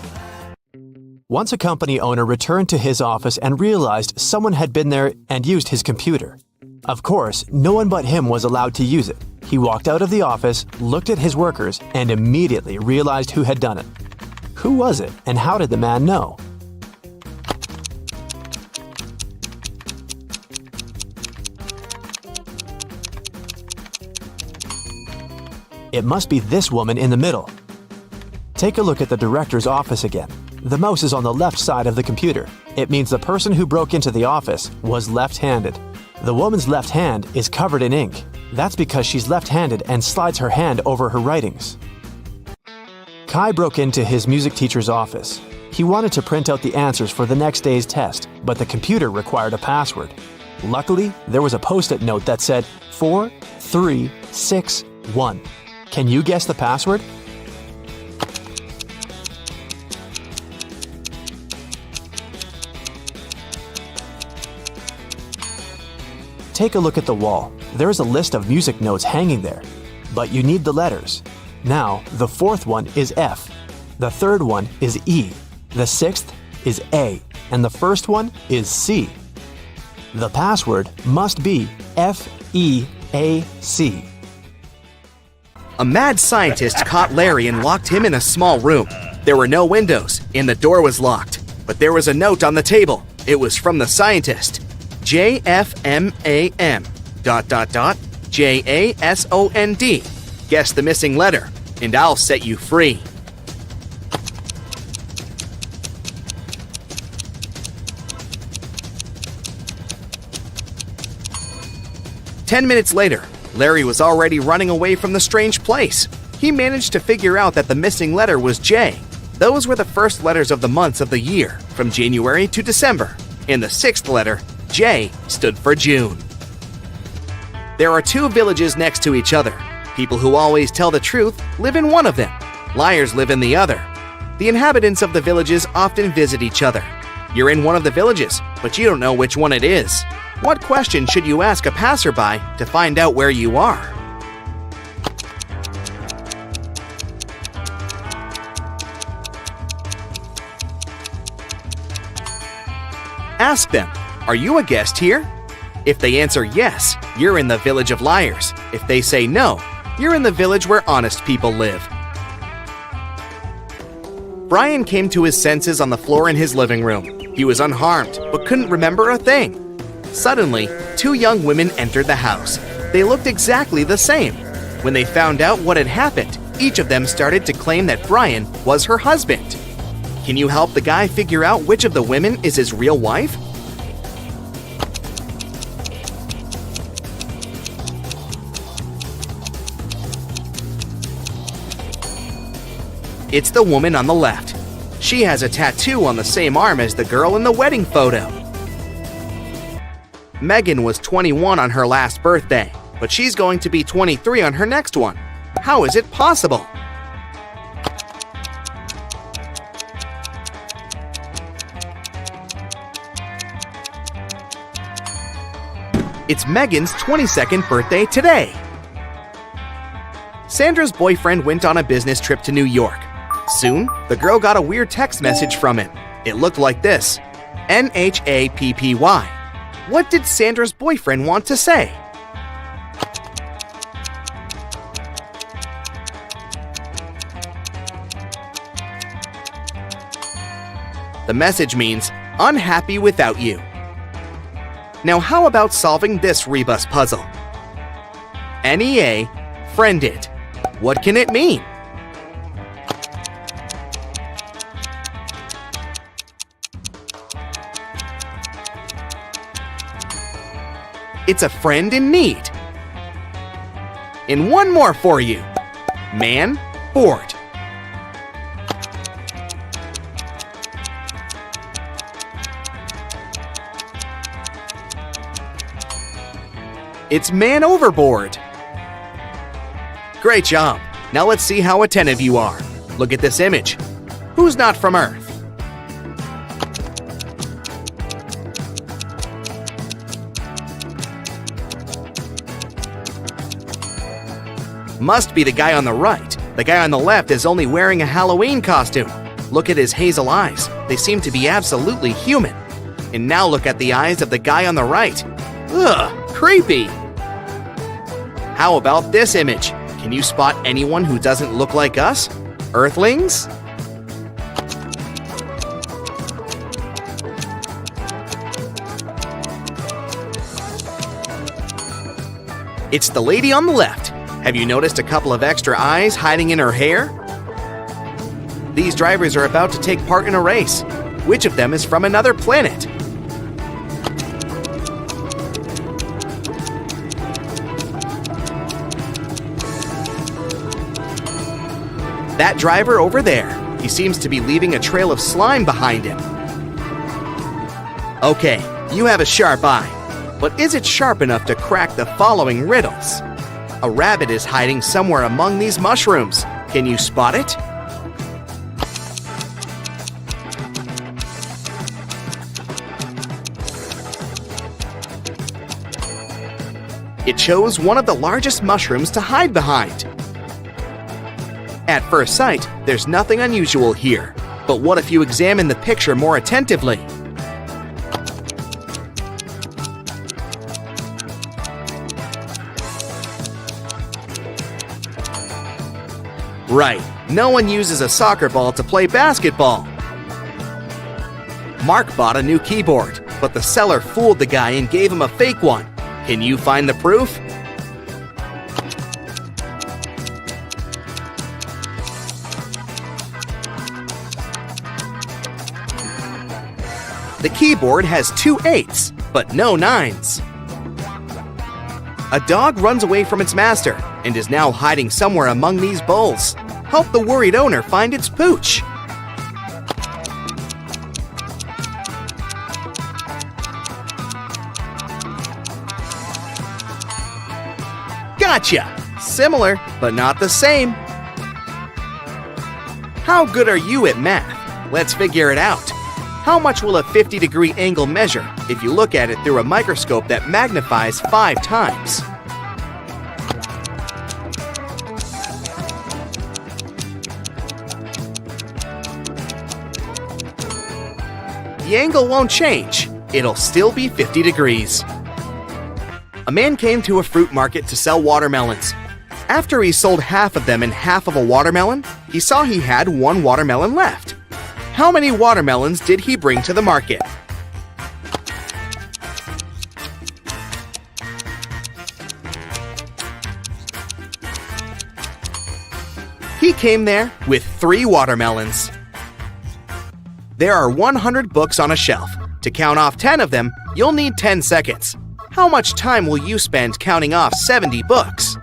Once a company owner returned to his office and realized someone had been there and used his computer. Of course, no one but him was allowed to use it. He walked out of the office, looked at his workers, and immediately realized who had done it. Who was it, and how did the man know? It must be this woman in the middle. Take a look at the director's office again. The mouse is on the left side of the computer. It means the person who broke into the office was left-handed. The woman's left hand is covered in ink. That's because she's left-handed and slides her hand over her writings. Kai broke into his music teacher's office. He wanted to print out the answers for the next day's test, but the computer required a password. Luckily, there was a post-it note that said 4361. Can you guess the password? Take a look at the wall. There is a list of music notes hanging there, but you need the letters. Now, the fourth one is F. The third one is E. The sixth is A. And the first one is C. The password must be FEAC. A mad scientist caught Larry and locked him in a small room. There were no windows, and the door was locked. But there was a note on the table. It was from the scientist. JFMAM ... JASOND. Guess the missing letter, and I'll set you free. "10 minutes later, Larry was already running away from the strange place. He managed to figure out that the missing letter was J. Those were the first letters of the months of the year, from January to December. And the sixth letter, J, stood for June. There are two villages next to each other. People who always tell the truth live in one of them. Liars live in the other. The inhabitants of the villages often visit each other. You're in one of the villages, but you don't know which one it is. What question should you ask a passerby to find out where you are? Ask them, "Are you a guest here?" If they answer yes, you're in the village of liars. If they say no, you're in the village where honest people live. Brian came to his senses on the floor in his living room. He was unharmed, but couldn't remember a thing. Suddenly, two young women entered the house. They looked exactly the same. When they found out what had happened, each of them started to claim that Brian was her husband. Can you help the guy figure out which of the women is his real wife? It's the woman on the left. She has a tattoo on the same arm as the girl in the wedding photo. Megan was 21 on her last birthday, but she's going to be 23 on her next one. How is it possible? It's Megan's 22nd birthday today. Sandra's boyfriend went on a business trip to New York. Soon, the girl got a weird text message from him. It looked like this: NHAPPY. What did Sandra's boyfriend want to say? The message means, "Unhappy without you." Now how about solving this rebus puzzle? NEA, friended. What can it mean? It's a friend in need. And one more for you. Man, bored. It's man overboard. Great job. Now let's see how attentive you are. Look at this image. Who's not from Earth? Must be the guy on the right. The guy on the left is only wearing a Halloween costume. Look at his hazel eyes. They seem to be absolutely human. And now look at the eyes of the guy on the right. Ugh, creepy. How about this image? Can you spot anyone who doesn't look like us? Earthlings? It's the lady on the left. Have you noticed a couple of extra eyes hiding in her hair? These drivers are about to take part in a race. Which of them is from another planet? That driver over there. He seems to be leaving a trail of slime behind him. Okay, you have a sharp eye. But is it sharp enough to crack the following riddles? A rabbit is hiding somewhere among these mushrooms. Can you spot it? It chose one of the largest mushrooms to hide behind. At first sight, there's nothing unusual here. But what if you examine the picture more attentively? Right, no one uses a soccer ball to play basketball. Mark bought a new keyboard, but the seller fooled the guy and gave him a fake one. Can you find the proof? The keyboard has 2 8s, but no 9s. A dog runs away from its master and is now hiding somewhere among these bowls. Help the worried owner find its pooch. Gotcha! Similar, but not the same. How good are you at math? Let's figure it out. How much will a 50-degree angle measure if you look at it through a microscope that magnifies 5 times? The angle won't change. It'll still be 50 degrees. A man came to a fruit market to sell watermelons. After he sold half of them and half of a watermelon, he saw he had 1 watermelon left. How many watermelons did he bring to the market? He came there with 3 watermelons. There are 100 books on a shelf. To count off 10 of them, you'll need 10 seconds. How much time will you spend counting off 70 books?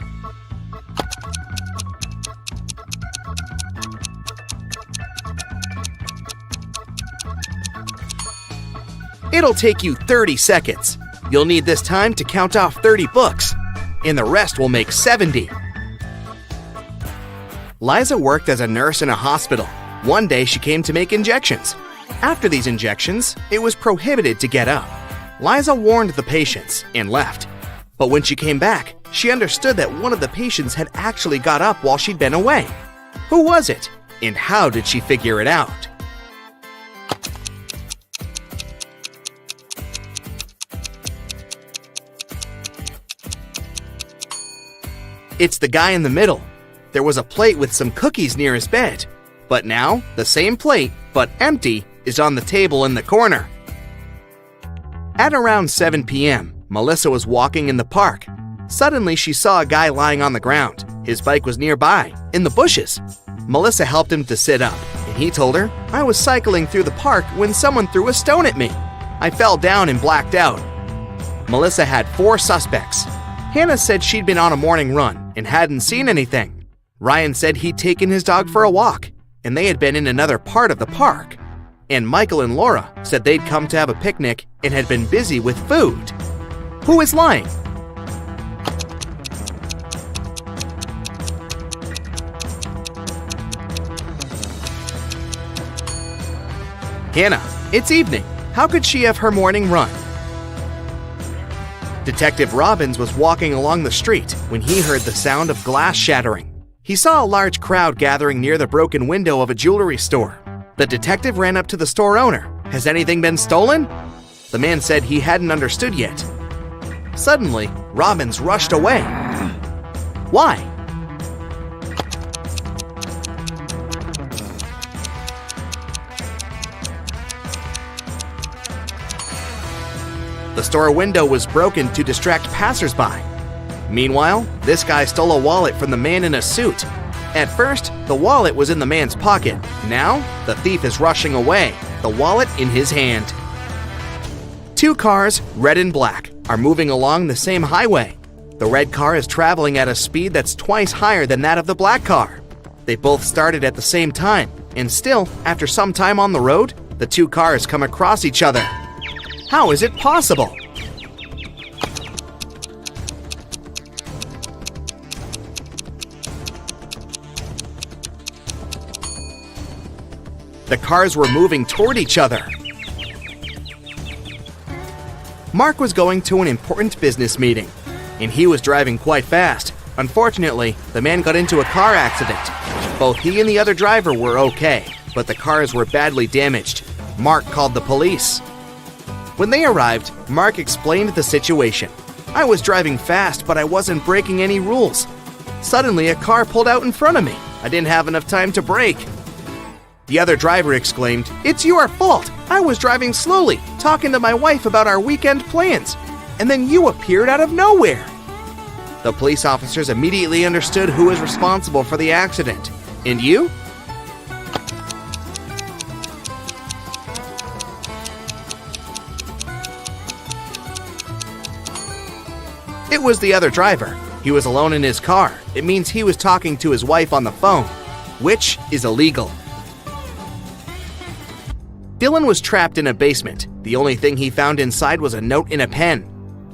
It'll take you 30 seconds. You'll need this time to count off 30 books, and the rest will make 70. Liza worked as a nurse in a hospital. One day she came to make injections. After these injections, it was prohibited to get up. Liza warned the patients and left. But when she came back, she understood that one of the patients had actually got up while she'd been away. Who was it? And how did she figure it out? It's the guy in the middle. There was a plate with some cookies near his bed. But now, the same plate, but empty, is on the table in the corner. At around 7 p.m., Melissa was walking in the park. Suddenly, she saw a guy lying on the ground. His bike was nearby, in the bushes. Melissa helped him to sit up, and he told her, "I was cycling through the park when someone threw a stone at me. I fell down and blacked out." Melissa had 4 suspects. Hannah said she'd been on a morning run and hadn't seen anything. Ryan said he'd taken his dog for a walk, and they had been in another part of the park. And Michael and Laura said they'd come to have a picnic and had been busy with food. Who is lying? Hannah, it's evening. How could she have her morning run? Detective Robbins was walking along the street when he heard the sound of glass shattering. He saw a large crowd gathering near the broken window of a jewelry store. The detective ran up to the store owner. "Has anything been stolen?" The man said he hadn't understood yet. Suddenly, Robbins rushed away. Why? The store window was broken to distract passersby. Meanwhile, this guy stole a wallet from the man in a suit. At first, the wallet was in the man's pocket. Now, the thief is rushing away, the wallet in his hand. 2 cars, red and black, are moving along the same highway. The red car is traveling at a speed that's twice higher than that of the black car. They both started at the same time, and still, after some time on the road, the 2 cars come across each other. How is it possible? The cars were moving toward each other. Mark was going to an important business meeting, and he was driving quite fast. Unfortunately, the man got into a car accident. Both he and the other driver were okay, but the cars were badly damaged. Mark called the police. When they arrived, Mark explained the situation. I was driving fast, but I wasn't breaking any rules. Suddenly, a car pulled out in front of me. I didn't have enough time to brake. The other driver exclaimed, "It's your fault! I was driving slowly, talking to my wife about our weekend plans, and then you appeared out of nowhere." The police officers immediately understood who was responsible for the accident. And you? It was the other driver. He was alone in his car. It means he was talking to his wife on the phone, which is illegal. Dylan was trapped in a basement. The only thing he found inside was a note in a pen.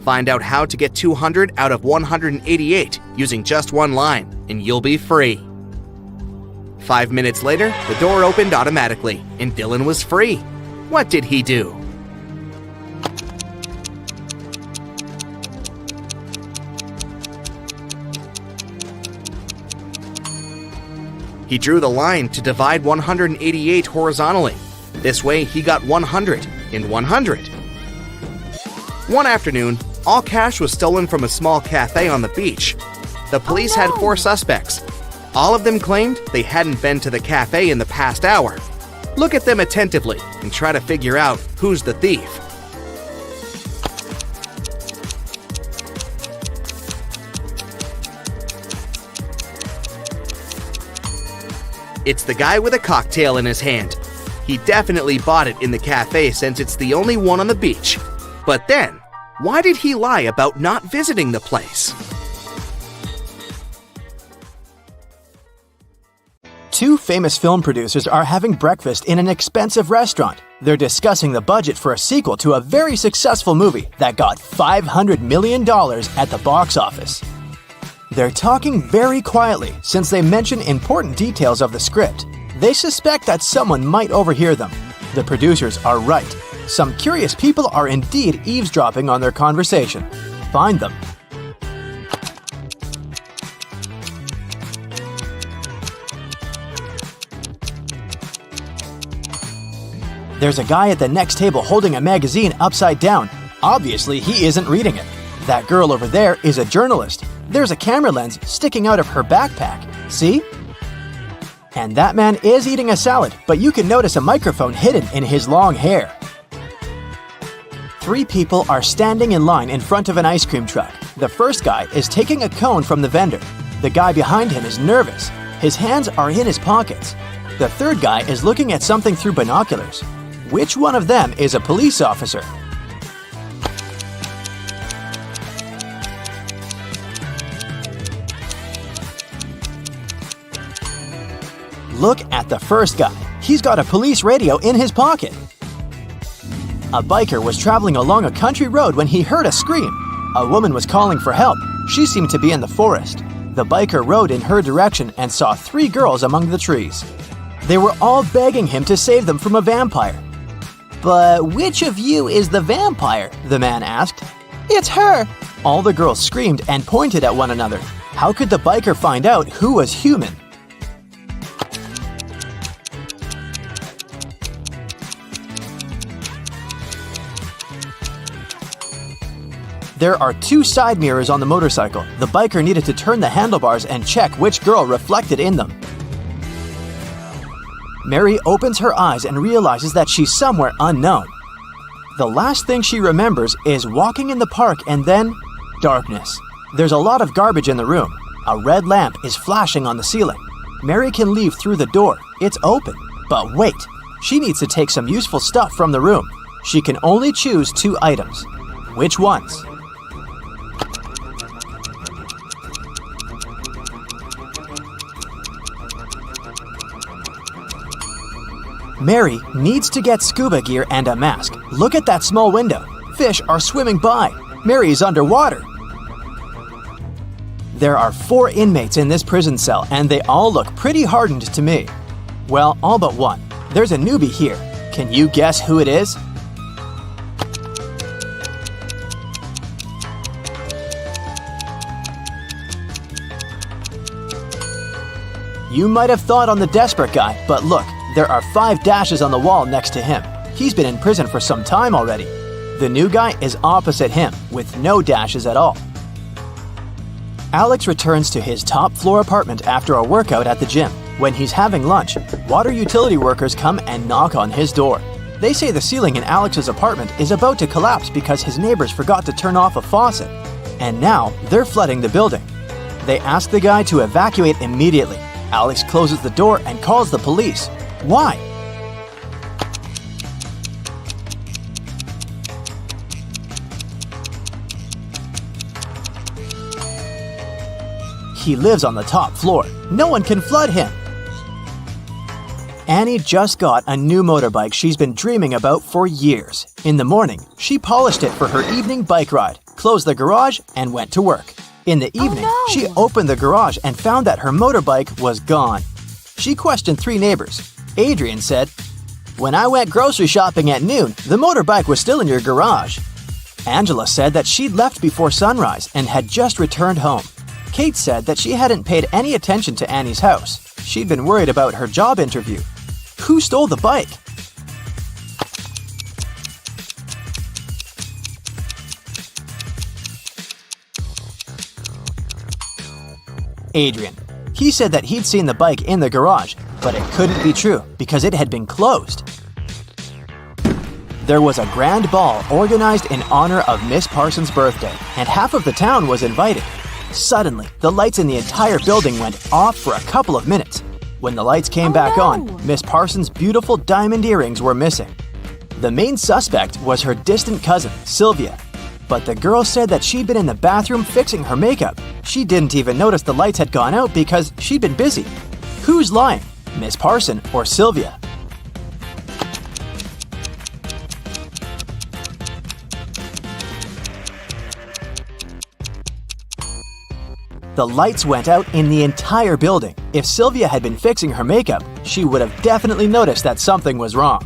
Find out how to get 200 out of 188 using just one line, and you'll be free. 5 minutes later, the door opened automatically, and Dylan was free. What did he do? He drew the line to divide 188 horizontally. This way, he got 100 and 100. One afternoon, all cash was stolen from a small cafe on the beach. The police had 4 suspects. All of them claimed they hadn't been to the cafe in the past hour. Look at them attentively and try to figure out who's the thief. It's the guy with a cocktail in his hand. He definitely bought it in the cafe since it's the only one on the beach. But then, why did he lie about not visiting the place? Two famous film producers are having breakfast in an expensive restaurant. They're discussing the budget for a sequel to a very successful movie that got $500 million at the box office. They're talking very quietly since they mention important details of the script. They suspect that someone might overhear them. The producers are right. Some curious people are indeed eavesdropping on their conversation. Find them. There's a guy at the next table holding a magazine upside down. Obviously, he isn't reading it. That girl over there is a journalist. There's a camera lens sticking out of her backpack. See? And that man is eating a salad, but you can notice a microphone hidden in his long hair. 3 people are standing in line in front of an ice cream truck. The first guy is taking a cone from the vendor. The guy behind him is nervous. His hands are in his pockets. The third guy is looking at something through binoculars. Which one of them is a police officer? Look at the first guy. He's got a police radio in his pocket. A biker was traveling along a country road when he heard a scream. A woman was calling for help. She seemed to be in the forest. The biker rode in her direction and saw 3 girls among the trees. They were all begging him to save them from a vampire. "But which of you is the vampire?" the man asked. "It's her!" All the girls screamed and pointed at one another. How could the biker find out who was human? There are 2 side mirrors on the motorcycle. The biker needed to turn the handlebars and check which girl reflected in them. Mary opens her eyes and realizes that she's somewhere unknown. The last thing she remembers is walking in the park and then darkness. There's a lot of garbage in the room. A red lamp is flashing on the ceiling. Mary can leave through the door. It's open. But wait, she needs to take some useful stuff from the room. She can only choose 2 items. Which ones? Mary needs to get scuba gear and a mask. Look at that small window. Fish are swimming by. Mary is underwater. There are 4 inmates in this prison cell, and they all look pretty hardened to me. Well, all but one. There's a newbie here. Can you guess who it is? You might have thought on the desperate guy, but look, there are 5 dashes on the wall next to him. He's been in prison for some time already. The new guy is opposite him, with no dashes at all. Alex returns to his top-floor apartment after a workout at the gym. When he's having lunch, water utility workers come and knock on his door. They say the ceiling in Alex's apartment is about to collapse because his neighbors forgot to turn off a faucet. And now, they're flooding the building. They ask the guy to evacuate immediately. Alex closes the door and calls the police. Why? He lives on the top floor. No one can flood him. Annie just got a new motorbike she's been dreaming about for years. In the morning, she polished it for her evening bike ride, closed the garage, and went to work. In the evening, she opened the garage and found that her motorbike was gone. She questioned 3 neighbors. Adrian said, "When I went grocery shopping at noon, the motorbike was still in your garage." Angela said that she'd left before sunrise and had just returned home. Kate said that she hadn't paid any attention to Annie's house. She'd been worried about her job interview. Who stole the bike? Adrian. He said that he'd seen the bike in the garage, but it couldn't be true because it had been closed. There was a grand ball organized in honor of Miss Parsons' birthday, and half of the town was invited. Suddenly, the lights in the entire building went off for a couple of minutes. When the lights came back on, Miss Parsons' beautiful diamond earrings were missing. The main suspect was her distant cousin, Sylvia. But the girl said that she'd been in the bathroom fixing her makeup. She didn't even notice the lights had gone out because she'd been busy. Who's lying, Miss Parson or Sylvia? The lights went out in the entire building. If Sylvia had been fixing her makeup, she would have definitely noticed that something was wrong.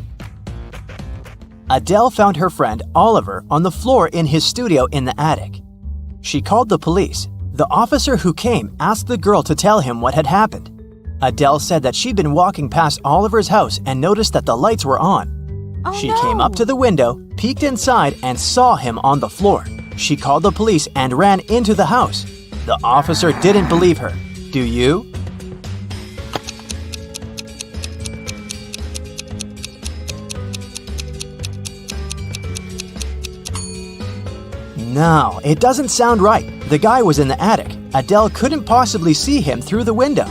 Adele found her friend Oliver on the floor in his studio in the attic. She called the police. The officer who came asked the girl to tell him what had happened. Adele said that she'd been walking past Oliver's house and noticed that the lights were on. She came up to the window, peeked inside, and saw him on the floor. She called the police and ran into the house. The officer didn't believe her. Do you? No, it doesn't sound right. The guy was in the attic. Adele couldn't possibly see him through the window.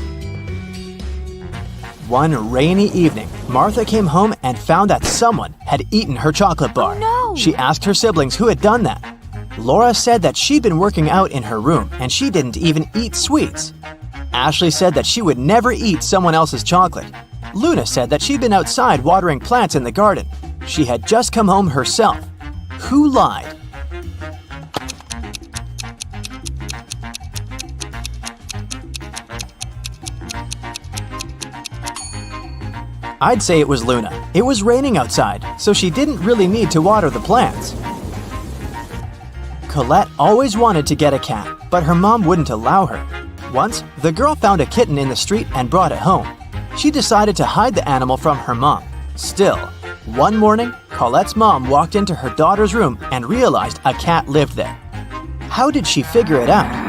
One rainy evening, Martha came home and found that someone had eaten her chocolate bar. She asked her siblings who had done that. Laura said that she'd been working out in her room and she didn't even eat sweets. Ashley said that she would never eat someone else's chocolate. Luna said that she'd been outside watering plants in the garden. She had just come home herself. Who lied? I'd say it was Luna. It was raining outside, so she didn't really need to water the plants. Colette always wanted to get a cat, but her mom wouldn't allow her. Once, the girl found a kitten in the street and brought it home. She decided to hide the animal from her mom. Still, one morning, Colette's mom walked into her daughter's room and realized a cat lived there. How did she figure it out?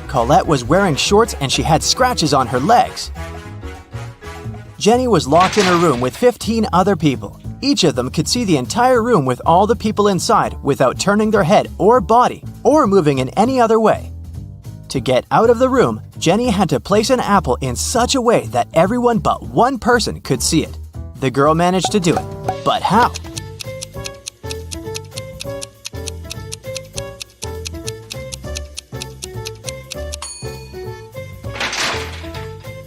Colette was wearing shorts and she had scratches on her legs. Jenny was locked in her room with 15 other people. Each of them could see the entire room with all the people inside without turning their head or body or moving in any other way. To get out of the room, Jenny had to place an apple in such a way that everyone but one person could see it. The girl managed to do it, but how?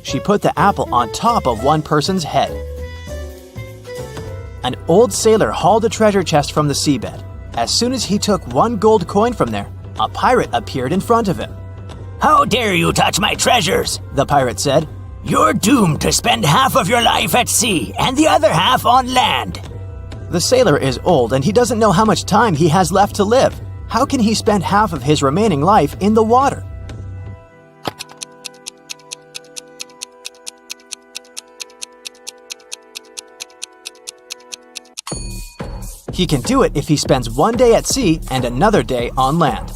She put the apple on top of one person's head. An old sailor hauled a treasure chest from the seabed. As soon as he took one gold coin from there, a pirate appeared in front of him. "How dare you touch my treasures?" the pirate said. "You're doomed to spend half of your life at sea and the other half on land." The sailor is old and he doesn't know how much time he has left to live. How can he spend half of his remaining life in the water? He can do it if he spends one day at sea and another day on land.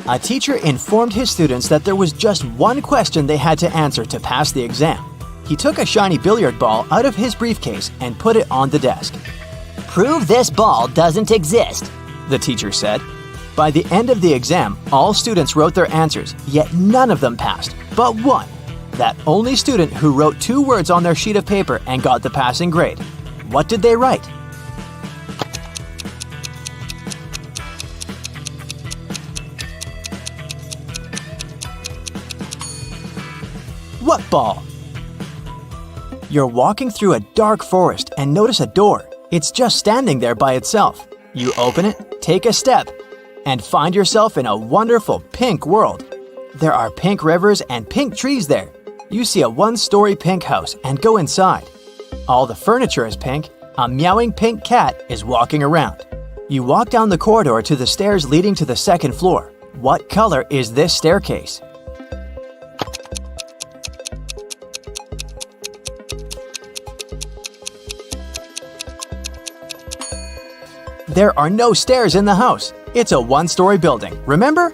A teacher informed his students that there was just one question they had to answer to pass the exam. He took a shiny billiard ball out of his briefcase and put it on the desk. Prove this ball doesn't exist, The teacher said. By the end of the exam, all students wrote their answers, yet none of them passed, but one. That only student who wrote 2 words on their sheet of paper and got the passing grade. What did they write? What ball? You're walking through a dark forest and notice a door. It's just standing there by itself. You open it, take a step, and find yourself in a wonderful pink world. There are pink rivers and pink trees there. You see a 1-story pink house and go inside. All the furniture is pink. A meowing pink cat is walking around. You walk down the corridor to the stairs leading to the 2nd floor. What color is this staircase? There are no stairs in the house. It's a 1-story building, remember?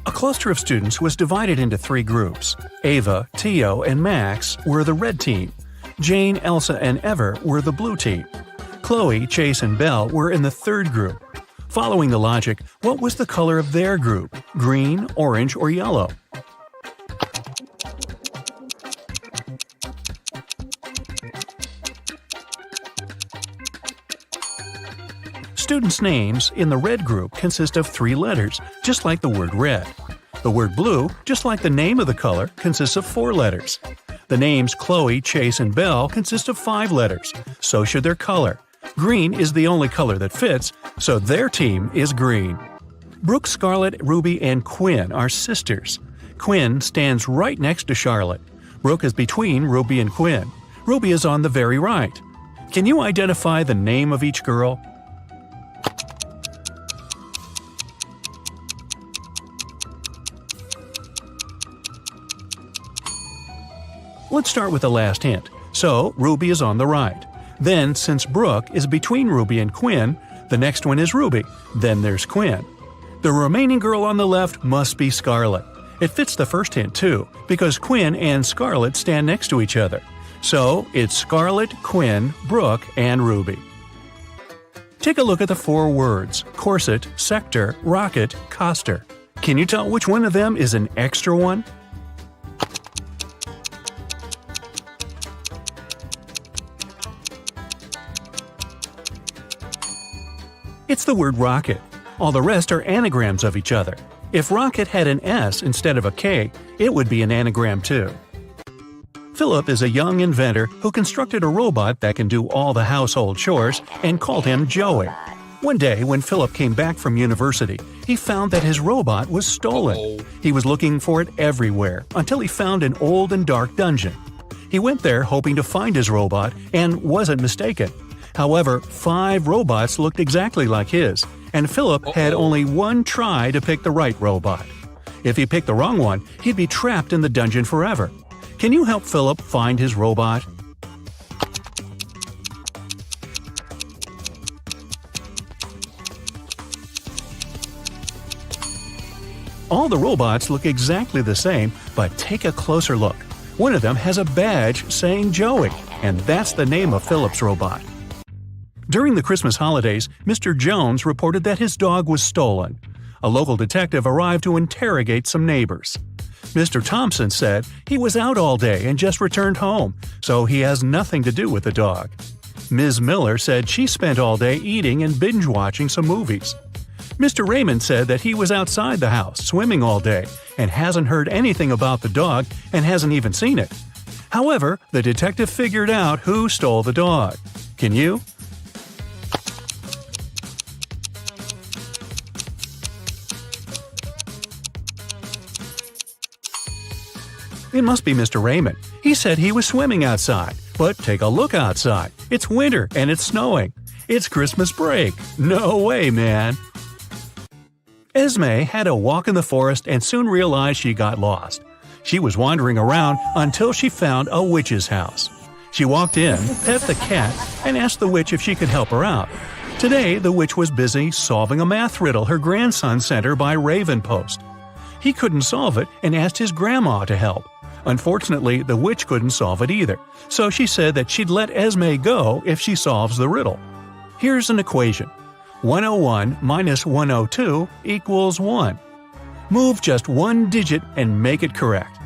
A cluster of students was divided into 3 groups. Ava, Tio, and Max were the red team. Jane, Elsa, and Ever were the blue team. Chloe, Chase, and Belle were in the 3rd group. Following the logic, what was the color of their group? Green, orange, or yellow? Students' names in the red group consist of 3 letters, just like the word red. The word blue, just like the name of the color, consists of 4 letters. The names Chloe, Chase, and Belle consist of 5 letters. So should their color. Green is the only color that fits, so their team is green. Brooke, Scarlett, Ruby, and Quinn are sisters. Quinn stands right next to Charlotte. Brooke is between Ruby and Quinn. Ruby is on the very right. Can you identify the name of each girl? Let's start with the last hint. So, Ruby is on the right. Then, since Brooke is between Ruby and Quinn, the next one is Ruby. Then there's Quinn. The remaining girl on the left must be Scarlett. It fits the first hint too, because Quinn and Scarlett stand next to each other. So, it's Scarlett, Quinn, Brooke, and Ruby. Take a look at the 4 words: corset, sector, rocket, coster. Can you tell which one of them is an extra one? It's the word rocket. All the rest are anagrams of each other. If rocket had an S instead of a K, it would be an anagram too. Philip is a young inventor who constructed a robot that can do all the household chores and called him Joey. One day, when Philip came back from university, he found that his robot was stolen. He was looking for it everywhere until he found an old and dark dungeon. He went there hoping to find his robot and wasn't mistaken. However, 5 robots looked exactly like his, and Philip had only one try to pick the right robot. If he picked the wrong one, he'd be trapped in the dungeon forever. Can you help Philip find his robot? All the robots look exactly the same, but take a closer look. One of them has a badge saying Joey, and that's the name of Philip's robot. During the Christmas holidays, Mr. Jones reported that his dog was stolen. A local detective arrived to interrogate some neighbors. Mr. Thompson said he was out all day and just returned home, so he has nothing to do with the dog. Ms. Miller said she spent all day eating and binge-watching some movies. Mr. Raymond said that he was outside the house swimming all day and hasn't heard anything about the dog and hasn't even seen it. However, the detective figured out who stole the dog. Can you? It must be Mr. Raymond. He said he was swimming outside. But take a look outside. It's winter and it's snowing. It's Christmas break. No way, man. Esme had a walk in the forest and soon realized she got lost. She was wandering around until she found a witch's house. She walked in, pet the cat, and asked the witch if she could help her out. Today, the witch was busy solving a math riddle her grandson sent her by Raven Post. He couldn't solve it and asked his grandma to help. Unfortunately, the witch couldn't solve it either, so she said that she'd let Esme go if she solves the riddle. Here's an equation. 101 minus 102 equals 1. Move just one digit and make it correct.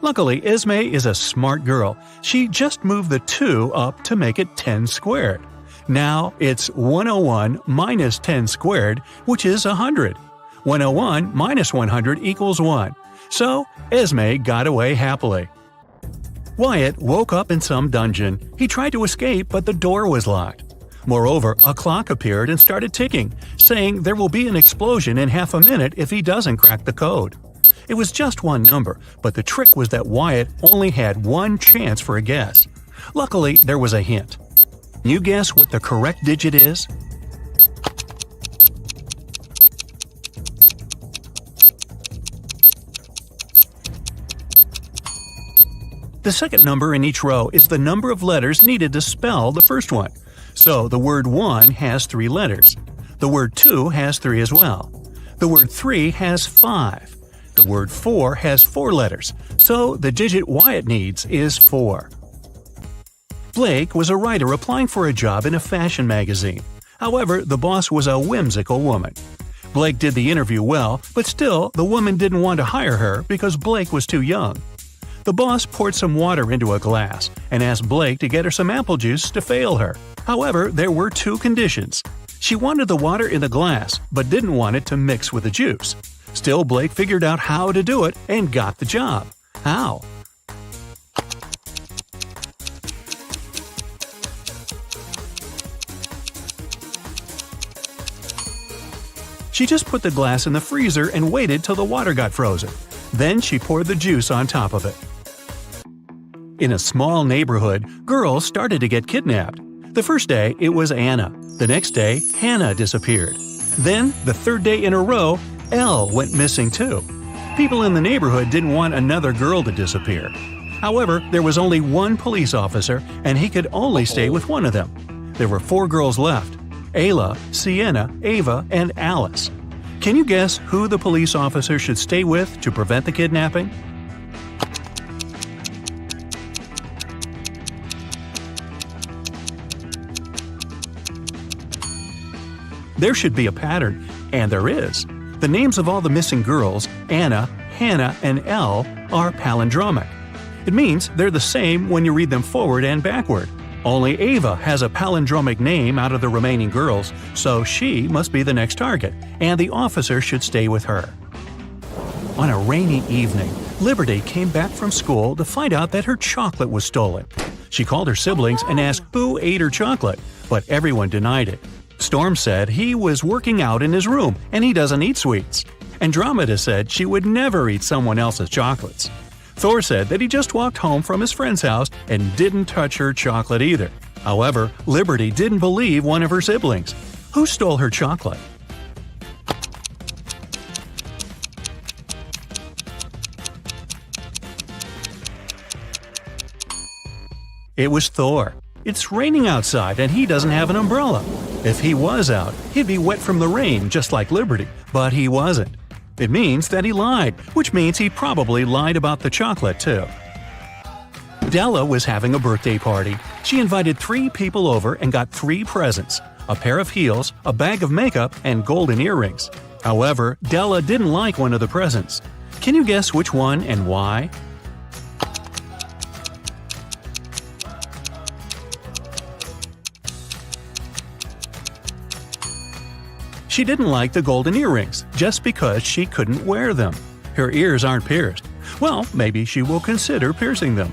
Luckily, Esme is a smart girl. She just moved the 2 up to make it 10 squared. Now it's 101 minus 10 squared, which is 100. 101 minus 100 equals 1. So, Esme got away happily. Wyatt woke up in some dungeon. He tried to escape, but the door was locked. Moreover, a clock appeared and started ticking, saying there will be an explosion in half a minute if he doesn't crack the code. It was just one number, but the trick was that Wyatt only had one chance for a guess. Luckily, there was a hint. You guess what the correct digit is? The second number in each row is the number of letters needed to spell the first one. So the word 1 has 3 letters. The word 2 has 3 as well. The word 3 has 5. The word 4 has 4 letters, so the digit Wyatt needs is 4. Blake was a writer applying for a job in a fashion magazine. However, the boss was a whimsical woman. Blake did the interview well, but still, the woman didn't want to hire her because Blake was too young. The boss poured some water into a glass and asked Blake to get her some apple juice to fail her. However, there were 2 conditions. She wanted the water in the glass, but didn't want it to mix with the juice. Still, Blake figured out how to do it and got the job. How? She just put the glass in the freezer and waited till the water got frozen. Then she poured the juice on top of it. In a small neighborhood, girls started to get kidnapped. The first day, it was Anna. The next day, Hannah disappeared. Then, the third day in a row, Elle went missing too. People in the neighborhood didn't want another girl to disappear. However, there was only one police officer, and he could only stay with one of them. There were 4 girls left: Ayla, Sienna, Ava, and Alice. Can you guess who the police officer should stay with to prevent the kidnapping? There should be a pattern, and there is. The names of all the missing girls, Anna, Hannah, and Elle, are palindromic. It means they're the same when you read them forward and backward. Only Ava has a palindromic name out of the remaining girls, so she must be the next target, and the officer should stay with her. On a rainy evening, Liberty came back from school to find out that her chocolate was stolen. She called her siblings and asked who ate her chocolate, but everyone denied it. Storm said he was working out in his room and he doesn't eat sweets. Andromeda said she would never eat someone else's chocolates. Thor said that he just walked home from his friend's house and didn't touch her chocolate either. However, Liberty didn't believe one of her siblings. Who stole her chocolate? It was Thor. It's raining outside and he doesn't have an umbrella. If he was out, he'd be wet from the rain just like Liberty, but he wasn't. It means that he lied, which means he probably lied about the chocolate too. Della was having a birthday party. She invited 3 people over and got 3 presents: a pair of heels, a bag of makeup, and golden earrings. However, Della didn't like one of the presents. Can you guess which one and why? She didn't like the golden earrings just because she couldn't wear them. Her ears aren't pierced. Well, maybe she will consider piercing them.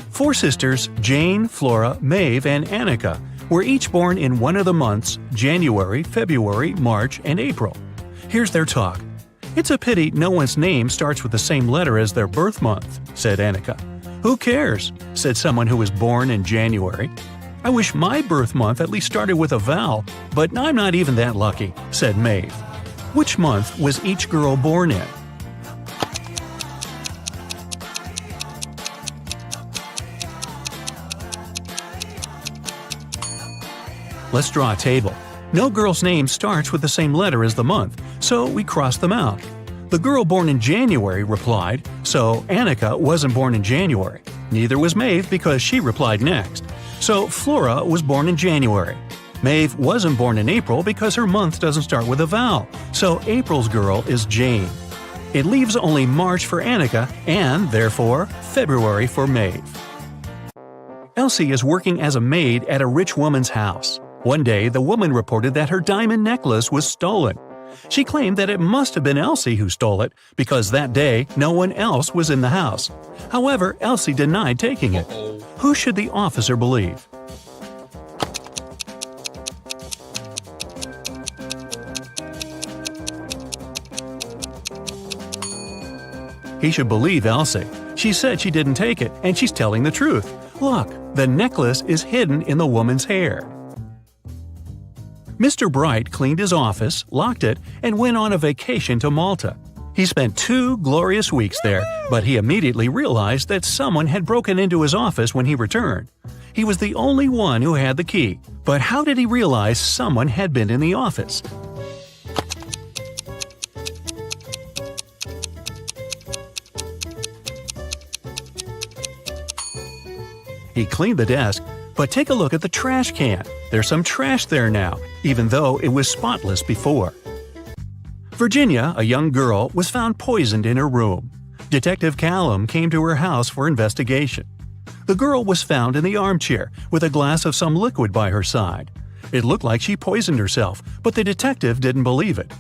4 sisters, Jane, Flora, Maeve, and Annika, were each born in one of the months January, February, March, and April. Here's their talk. "It's a pity no one's name starts with the same letter as their birth month," said Annika. "Who cares?" said someone who was born in January. "I wish my birth month at least started with a vowel, but I'm not even that lucky," said Maeve. Which month was each girl born in? Let's draw a table. No girl's name starts with the same letter as the month, so we cross them out. The girl born in January replied, so Annika wasn't born in January. Neither was Maeve because she replied next. So Flora was born in January. Maeve wasn't born in April because her month doesn't start with a vowel, so April's girl is Jane. It leaves only March for Annika and, therefore, February for Maeve. Elsie is working as a maid at a rich woman's house. One day, the woman reported that her diamond necklace was stolen. She claimed that it must have been Elsie who stole it because that day no one else was in the house. However, Elsie denied taking it. Who should the officer believe? He should believe Elsie. She said she didn't take it, and she's telling the truth. Look, the necklace is hidden in the woman's hair. Mr. Bright cleaned his office, locked it, and went on a vacation to Malta. He spent 2 glorious weeks there, but he immediately realized that someone had broken into his office when he returned. He was the only one who had the key, but how did he realize someone had been in the office? He cleaned the desk, but take a look at the trash can. There's some trash there now, even though it was spotless before. Virginia, a young girl, was found poisoned in her room. Detective Callum came to her house for investigation. The girl was found in the armchair with a glass of some liquid by her side. It looked like she poisoned herself, but the detective didn't believe it.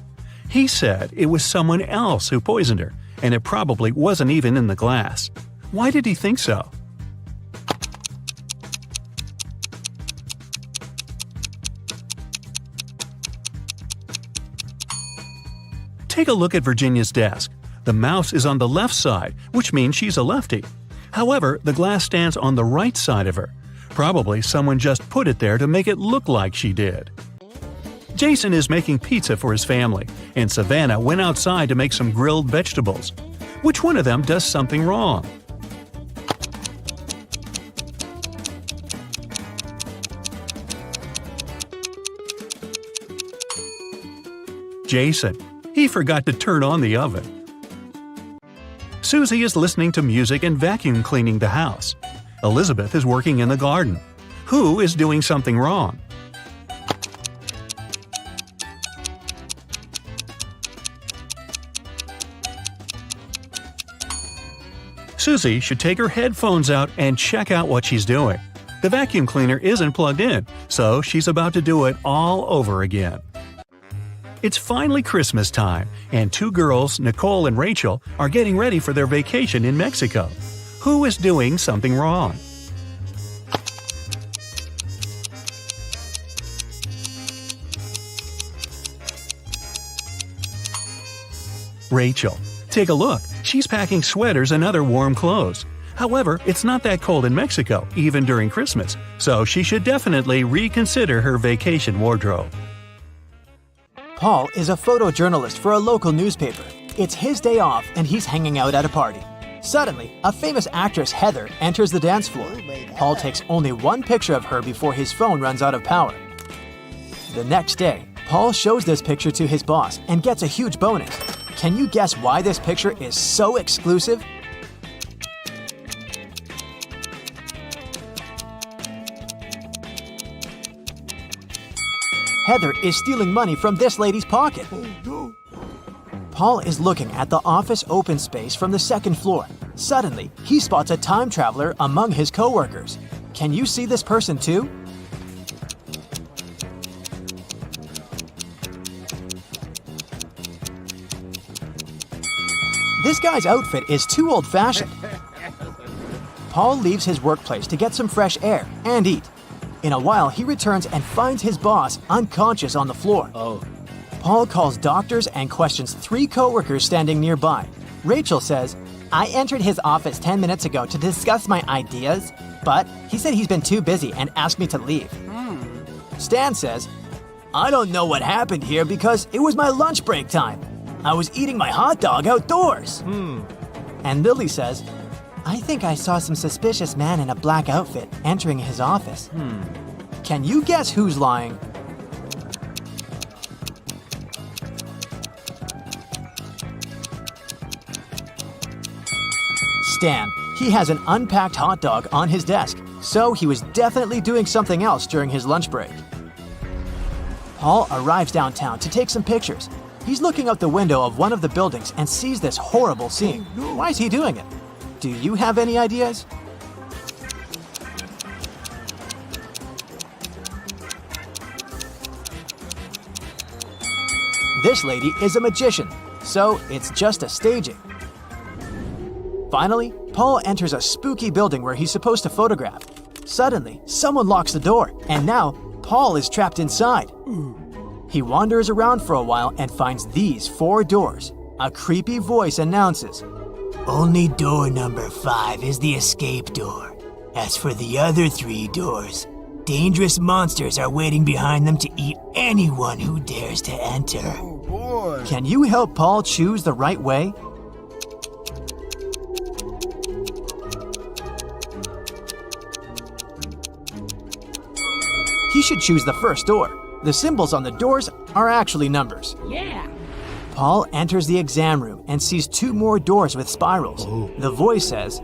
He said it was someone else who poisoned her, and it probably wasn't even in the glass. Why did he think so? Take a look at Virginia's desk. The mouse is on the left side, which means she's a lefty. However, the glass stands on the right side of her. Probably someone just put it there to make it look like she did. Jason is making pizza for his family, and Savannah went outside to make some grilled vegetables. Which one of them does something wrong? Jason. He forgot to turn on the oven. Susie is listening to music and vacuum cleaning the house. Elizabeth is working in the garden. Who is doing something wrong? Susie should take her headphones out and check out what she's doing. The vacuum cleaner isn't plugged in, so she's about to do it all over again. It's finally Christmas time, and 2 girls, Nicole and Rachel, are getting ready for their vacation in Mexico. Who is doing something wrong? Rachel. Take a look. She's packing sweaters and other warm clothes. However, it's not that cold in Mexico, even during Christmas, so she should definitely reconsider her vacation wardrobe. Paul is a photojournalist for a local newspaper. It's his day off and he's hanging out at a party. Suddenly, a famous actress, Heather, enters the dance floor. Paul takes only one picture of her before his phone runs out of power. The next day, Paul shows this picture to his boss and gets a huge bonus. Can you guess why this picture is so exclusive? Heather is stealing money from this lady's pocket. Paul is looking at the office open space from the second floor. Suddenly, he spots a time traveler among his coworkers. Can you see this person too? This guy's outfit is too old-fashioned. Paul leaves his workplace to get some fresh air and eat. In a while, he returns and finds his boss unconscious on the floor. Paul calls doctors and questions 3 coworkers standing nearby. Rachel says, "I entered his office 10 minutes ago to discuss my ideas, but he said he's been too busy and asked me to leave." Stan says, "I don't know what happened here because it was my lunch break time. I was eating my hot dog outdoors." And Lily says, "I think I saw some suspicious man in a black outfit entering his office." Can you guess who's lying? Stan. He has an unpacked hot dog on his desk, so he was definitely doing something else during his lunch break. Paul arrives downtown to take some pictures. He's looking out the window of one of the buildings and sees this horrible scene. Why is he doing it? Do you have any ideas? This lady is a magician, so it's just a staging. Finally, Paul enters a spooky building where he's supposed to photograph. Suddenly, someone locks the door, and now Paul is trapped inside. He wanders around for a while and finds these 4 doors. A creepy voice announces, Only door number 5 is the escape door. As for the other 3 doors, dangerous monsters are waiting behind them to eat anyone who dares to enter. "Can you help Paul choose the right way?" He should choose the first door. The symbols on the doors are actually numbers. Paul enters the exam room and sees 2 more doors with spirals. The voice says,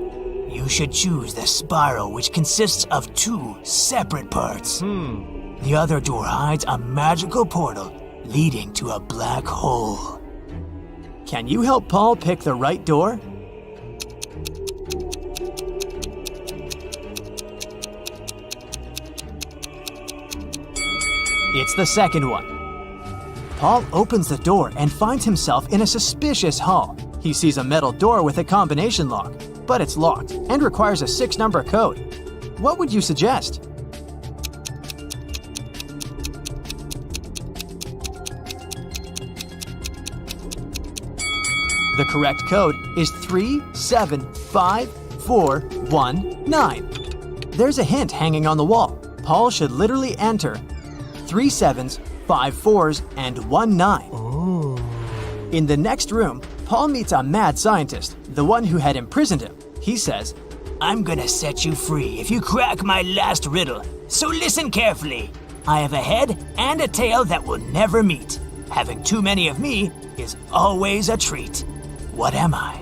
You should choose the spiral, which consists of 2 separate parts. The other door hides a magical portal leading to a black hole. "Can you help Paul pick the right door?" It's the second one. Paul opens the door and finds himself in a suspicious hall. He sees a metal door with a combination lock, but it's locked and requires a 6-number code. What would you suggest? The correct code is 375419. There's a hint hanging on the wall. Paul should literally enter 3 7s, 5 4s, and 1 9. In the next room, Paul meets a mad scientist, the one who had imprisoned him. He says, I'm gonna set you free if you crack my last riddle. So listen carefully. I have a head and a tail that will never meet. Having too many of me is always a treat. What am I?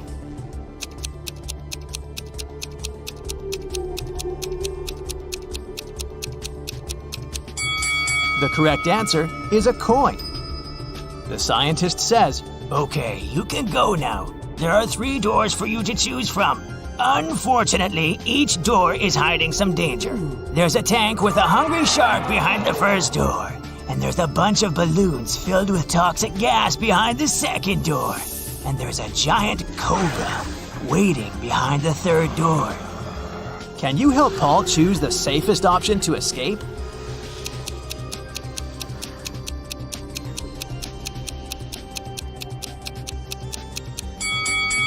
The correct answer is a coin. The scientist says, Okay, you can go now. There are 3 doors for you to choose from. Unfortunately, each door is hiding some danger. There's a tank with a hungry shark behind the first door. And there's a bunch of balloons filled with toxic gas behind the second door. And there's a giant cobra waiting behind the third door. Can you help Paul choose the safest option to escape?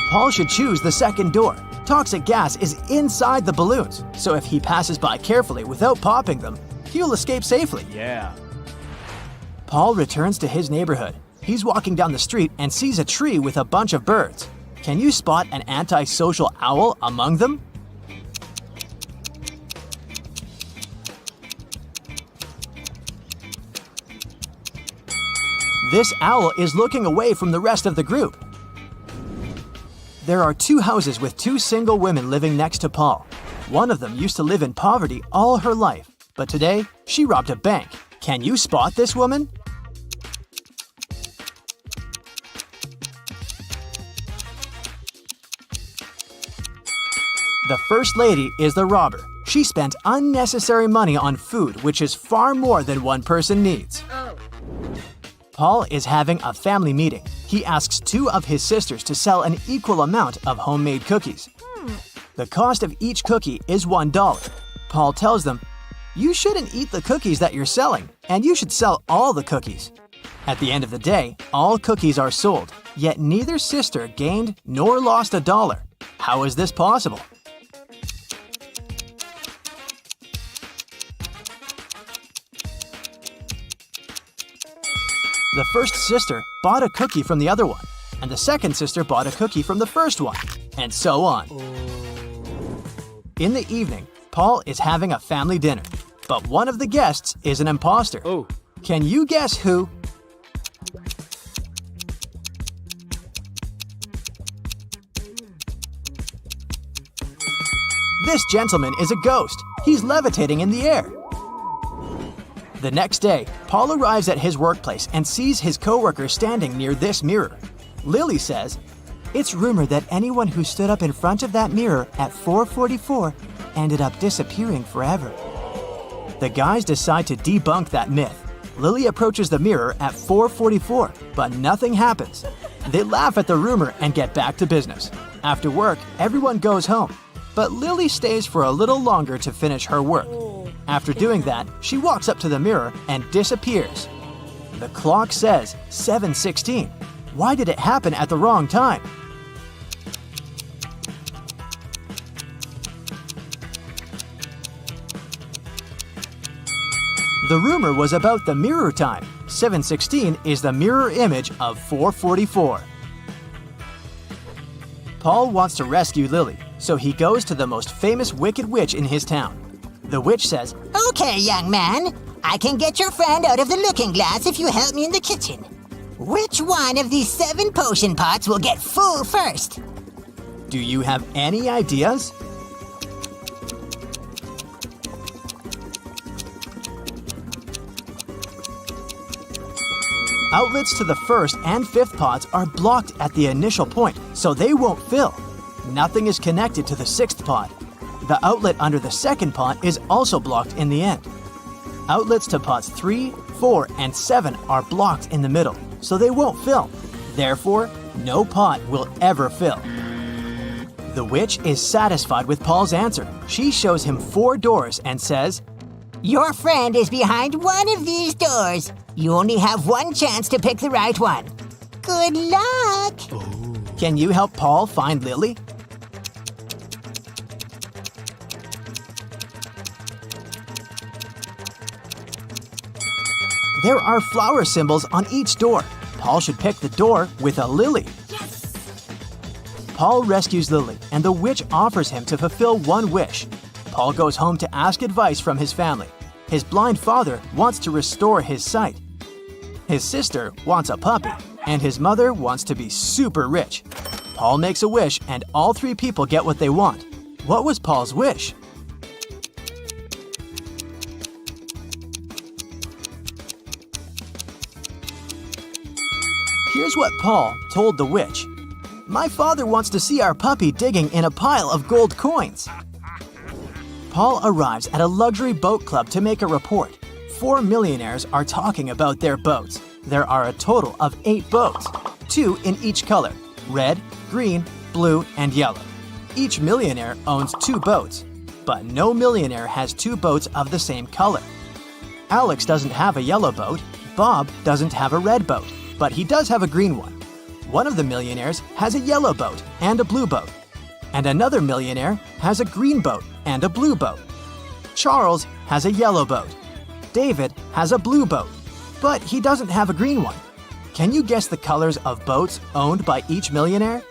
Paul should choose the second door. Toxic gas is inside the balloons, so if he passes by carefully without popping them, he'll escape safely. Paul returns to his neighborhood. He's walking down the street and sees a tree with a bunch of birds. Can you spot an antisocial owl among them? This owl is looking away from the rest of the group. There are 2 houses with 2 single women living next to Paul. One of them used to live in poverty all her life, but today she robbed a bank. Can you spot this woman? The first lady is the robber. She spent unnecessary money on food, which is far more than one person needs. Paul is having a family meeting. He asks 2 of his sisters to sell an equal amount of homemade cookies. The cost of each cookie is $1. Paul tells them, You shouldn't eat the cookies that you're selling, and you should sell all the cookies. At the end of the day, all cookies are sold, yet neither sister gained nor lost a dollar. How is this possible? The first sister bought a cookie from the other one, and the second sister bought a cookie from the first one, and so on. In the evening, Paul is having a family dinner, but one of the guests is an imposter. Can you guess who? This gentleman is a ghost. He's levitating in the air. The next day, Paul arrives at his workplace and sees his coworker standing near this mirror. Lily says, "It's rumored that anyone who stood up in front of that mirror at 4:44 ended up disappearing forever." The guys decide to debunk that myth. Lily approaches the mirror at 4:44, but nothing happens. They laugh at the rumor and get back to business. After work, everyone goes home, but Lily stays for a little longer to finish her work. After doing that, she walks up to the mirror and disappears. The clock says 7:16. Why did it happen at the wrong time? The rumor was about the mirror time. 7:16 is the mirror image of 4:44. Paul wants to rescue Lily, so he goes to the most famous wicked witch in his town. The witch says, Okay, young man. I can get your friend out of the looking glass if you help me in the kitchen. Which one of these 7 potion pots will get full first? "Do you have any ideas?" Outlets to the first and fifth pots are blocked at the initial point, so they won't fill. Nothing is connected to the sixth pot. The outlet under the second pot is also blocked in the end. Outlets to pots 3, 4, and 7 are blocked in the middle, so they won't fill. Therefore, no pot will ever fill. The witch is satisfied with Paul's answer. She shows him 4 doors and says, Your friend is behind one of these doors. You only have one chance to pick the right one. Good luck! "Can you help Paul find Lily?" There are flower symbols on each door. Paul should pick the door with a lily. Yes! Paul rescues Lily, and the witch offers him to fulfill one wish. Paul goes home to ask advice from his family. His blind father wants to restore his sight. His sister wants a puppy, and his mother wants to be super rich. Paul makes a wish, and all 3 people get what they want. What was Paul's wish? Here's what Paul told the witch. "My father wants to see our puppy digging in a pile of gold coins." Paul arrives at a luxury boat club to make a report. 4 millionaires are talking about their boats. There are a total of 8 boats, 2 in each color: red, green, blue, and yellow. Each millionaire owns 2 boats, but no millionaire has 2 boats of the same color. Alex doesn't have a yellow boat. Bob doesn't have a red boat, but he does have a green one. One of the millionaires has a yellow boat and a blue boat, and another millionaire has a green boat and a blue boat. Charles has a yellow boat. David has a blue boat, but he doesn't have a green one. Can you guess the colors of boats owned by each millionaire?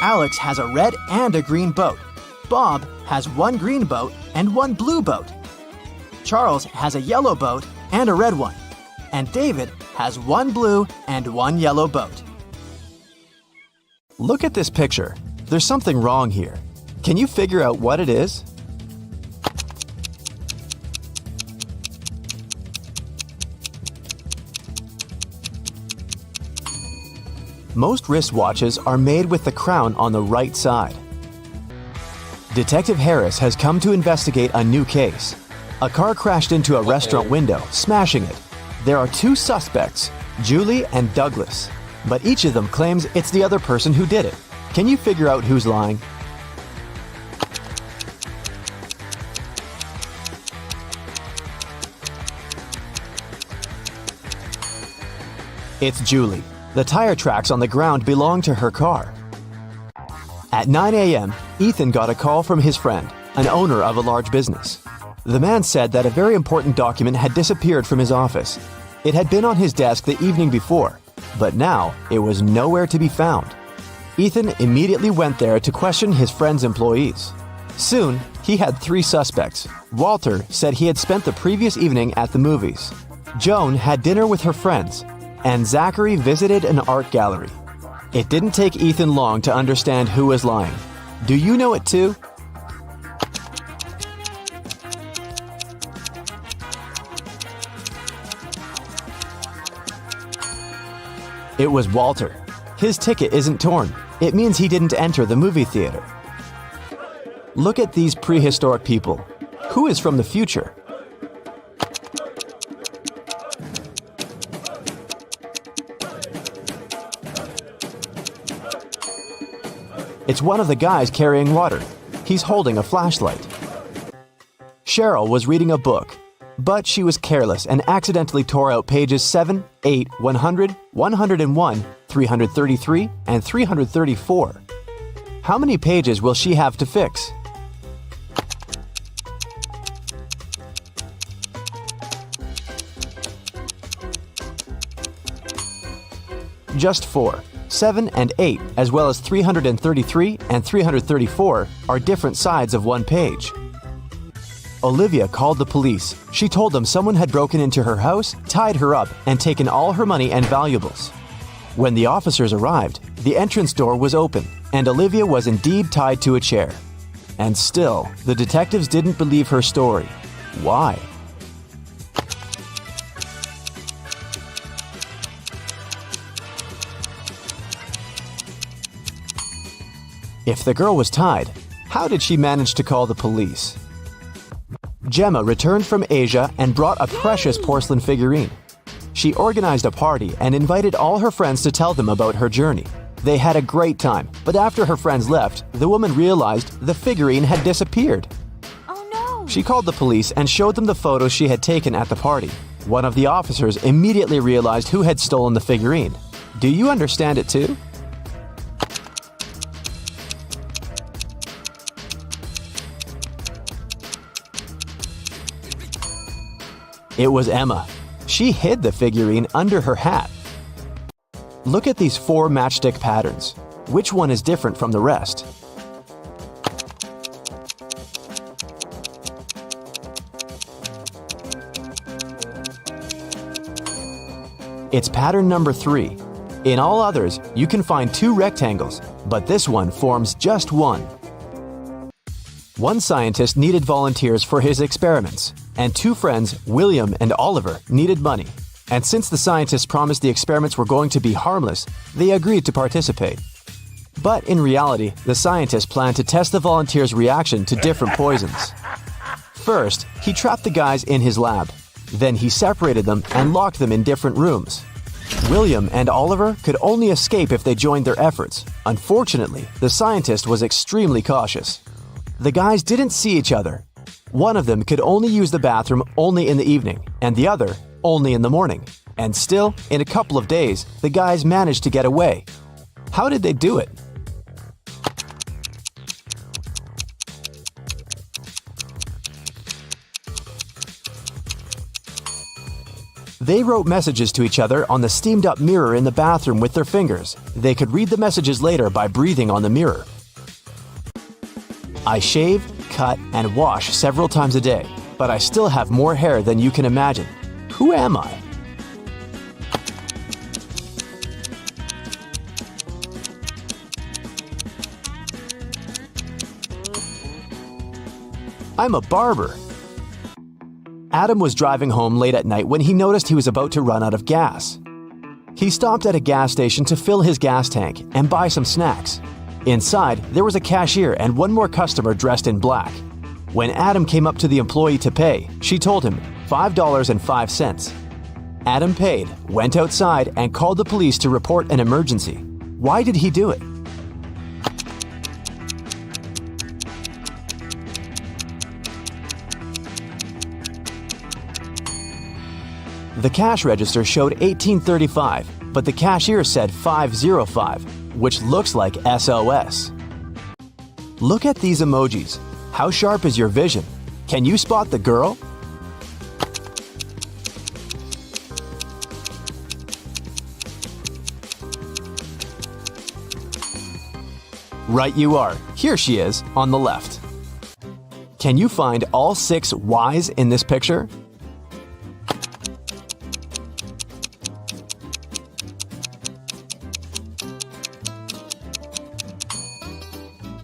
Alex has a red and a green boat. Bob has 1 green boat and 1 blue boat. Charles has a yellow boat and a red one. And David has 1 blue and 1 yellow boat. Look at this picture. There's something wrong here. Can you figure out what it is? Most wristwatches are made with the crown on the right side. Detective Harris has come to investigate a new case. A car crashed into a restaurant window, smashing it. There are 2 suspects, Julie and Douglas. but each of them claims it's the other person who did it. Can you figure out who's lying? It's Julie. The tire tracks on the ground belong to her car. At 9 a.m., Ethan got a call from his friend, an owner of a large business. The man said that a very important document had disappeared from his office. It had been on his desk the evening before, but now it was nowhere to be found. Ethan immediately went there to question his friend's employees. Soon, he had 3 suspects. Walter said he had spent the previous evening at the movies. Joan had dinner with her friends, and Zachary visited an art gallery. It didn't take Ethan long to understand who was lying. Do you know it too? It was Walter. His ticket isn't torn. It means he didn't enter the movie theater. Look at these prehistoric people. Who is from the future? It's one of the guys carrying water. He's holding a flashlight. Cheryl was reading a book, but she was careless and accidentally tore out pages 7, 8, 100, 101, 333, and 334. How many pages will she have to fix? Just 4. 7 and 8, as well as 333 and 334, are different sides of one page. Olivia called the police. She told them someone had broken into her house, tied her up, and taken all her money and valuables. When the officers arrived, the entrance door was open, and Olivia was indeed tied to a chair. And still, the detectives didn't believe her story. Why? If the girl was tied, how did she manage to call the police? Gemma returned from Asia and brought a precious porcelain figurine. She organized a party and invited all her friends to tell them about her journey. They had a great time, but after her friends left, the woman realized the figurine had disappeared. Oh no! She called the police and showed them the photos she had taken at the party. One of the officers immediately realized who had stolen the figurine. Do you understand it too? It was Emma. She hid the figurine under her hat. Look at these 4 matchstick patterns. Which one is different from the rest? It's pattern number 3. In all others, you can find 2 rectangles, but this one forms just one. One scientist needed volunteers for his experiments, and 2 friends, William and Oliver, needed money. And since the scientists promised the experiments were going to be harmless, they agreed to participate. But in reality, the scientists planned to test the volunteers' reaction to different poisons. First, he trapped the guys in his lab. Then he separated them and locked them in different rooms. William and Oliver could only escape if they joined their efforts. Unfortunately, the scientist was extremely cautious. The guys didn't see each other. One of them could only use the bathroom only in the evening, and the other only in the morning. And still, in a couple of days, the guys managed to get away. How did they do it? They wrote messages to each other on the steamed-up mirror in the bathroom with their fingers. They could read the messages later by breathing on the mirror. I shave, cut, and wash several times a day, but I still have more hair than you can imagine. Who am I? I'm a barber. Adam was driving home late at night when he noticed he was about to run out of gas. He stopped at a gas station to fill his gas tank and buy some snacks. Inside, there was a cashier and one more customer dressed in black. When Adam came up to the employee to pay, she told him $5.05. Adam paid, went outside, and called the police to report an emergency. Why did he do it? The cash register showed 1835, but the cashier said 505, which looks like SOS. Look at these emojis. How sharp is your vision? Can you spot the girl? Right you are. Here she is, on the left. Can you find all 6 Ys in this picture?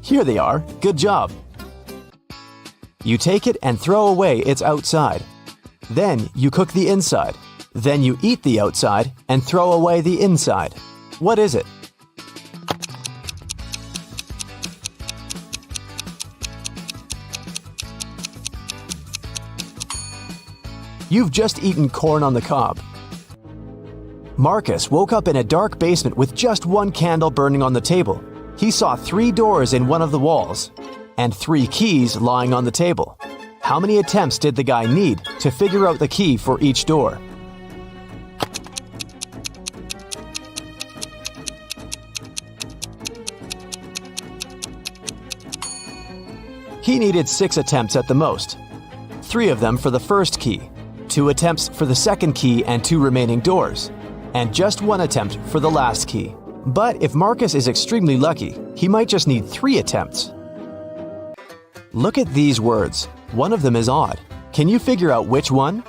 Here they are. Good job. You take it and throw away its outside. Then you cook the inside. Then you eat the outside and throw away the inside. What is it? You've just eaten corn on the cob. Marcus woke up in a dark basement with just one candle burning on the table. He saw 3 doors in one of the walls and 3 keys lying on the table. How many attempts did the guy need to figure out the key for each door? He needed 6 attempts at the most. 3 of them for the first key, 2 attempts for the second key and 2 remaining doors, and just 1 attempt for the last key. But if Marcus is extremely lucky, he might just need 3 attempts. Look at these words. One of them is odd. Can you figure out which one?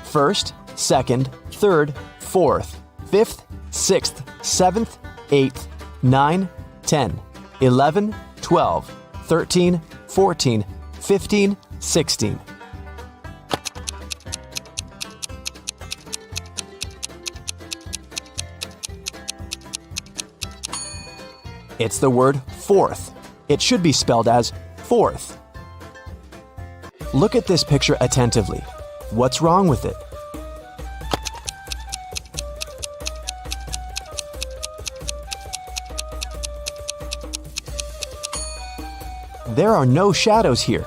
First, second, third, fourth, fifth, sixth, 7th, 8th, 9, 10, 11, 12, 13, 14, 15, 16. It's the word fourth. It should be spelled as fourth. Look at this picture attentively. What's wrong with it? There are no shadows here.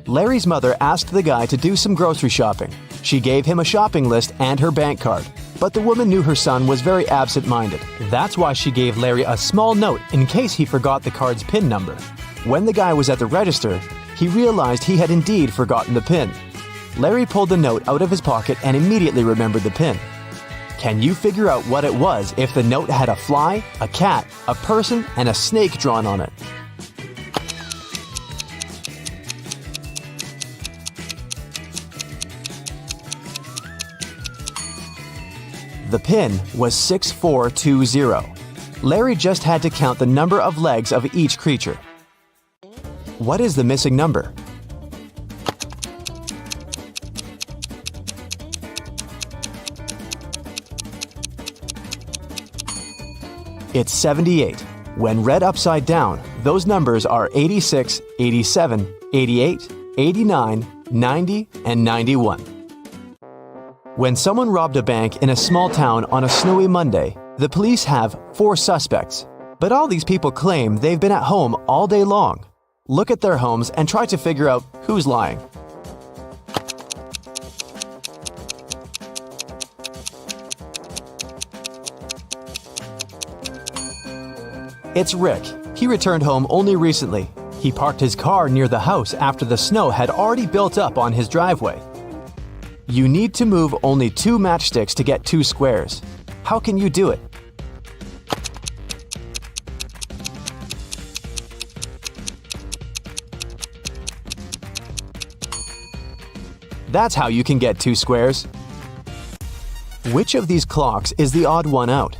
Larry's mother asked the guy to do some grocery shopping. She gave him a shopping list and her bank card. But the woman knew her son was very absent-minded. That's why she gave Larry a small note in case he forgot the card's PIN number. When the guy was at the register, he realized he had indeed forgotten the PIN. Larry pulled the note out of his pocket and immediately remembered the PIN. Can you figure out what it was if the note had a fly, a cat, a person, and a snake drawn on it? The PIN was 6420. Larry just had to count the number of legs of each creature. What is the missing number? It's 78. When read upside down, those numbers are 86, 87, 88, 89, 90, and 91. When someone robbed a bank in a small town on a snowy Monday, the police have 4 suspects. But all these people claim they've been at home all day long. Look at their homes and try to figure out who's lying. It's Rick. He returned home only recently. He parked his car near the house after the snow had already built up on his driveway. You need to move only 2 matchsticks to get 2 squares. How can you do it? That's how you can get 2 squares. Which of these clocks is the odd one out?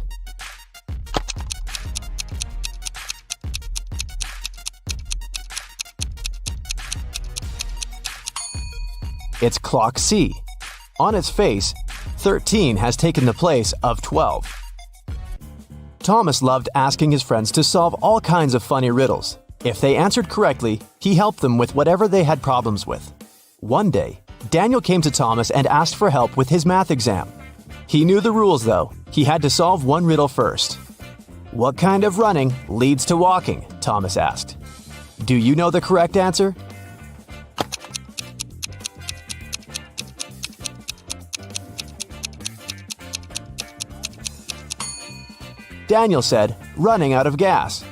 It's clock C. On its face, 13 has taken the place of 12. Thomas loved asking his friends to solve all kinds of funny riddles. If they answered correctly, he helped them with whatever they had problems with. One day, Daniel came to Thomas and asked for help with his math exam. He knew the rules though. He had to solve one riddle first. "What kind of running leads to walking?" Thomas asked. Do you know the correct answer? Daniel said, "Running out of gas."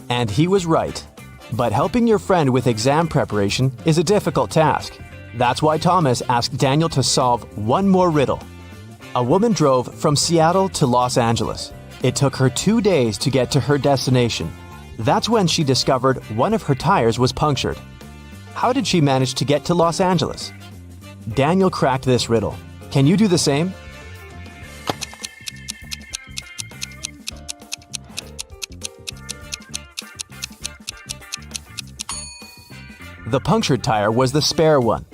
And he was right. But helping your friend with exam preparation is a difficult task. That's why Thomas asked Daniel to solve one more riddle. A woman drove from Seattle to Los Angeles. It took her 2 days to get to her destination. That's when she discovered one of her tires was punctured. How did she manage to get to Los Angeles? Daniel cracked this riddle. Can you do the same? The punctured tire was the spare one.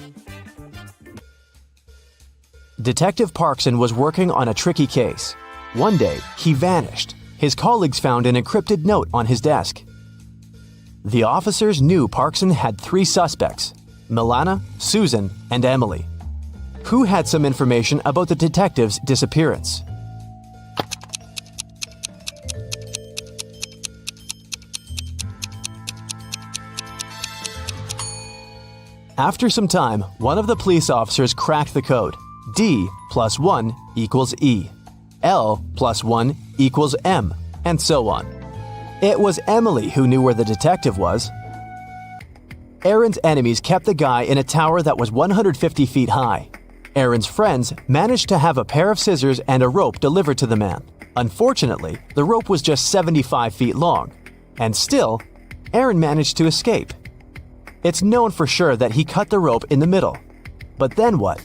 Detective Parkson was working on a tricky case. One day, he vanished. His colleagues found an encrypted note on his desk. The officers knew Parkson had 3 suspects: Milana, Susan, and Emily. Who had some information about the detective's disappearance? After some time, one of the police officers cracked the code. D plus 1 equals E. L plus 1 equals M, and so on. It was Emily who knew where the detective was. Aaron's enemies kept the guy in a tower that was 150 feet high. Aaron's friends managed to have a pair of scissors and a rope delivered to the man. Unfortunately, the rope was just 75 feet long. And still, Aaron managed to escape. It's known for sure that he cut the rope in the middle. But then what?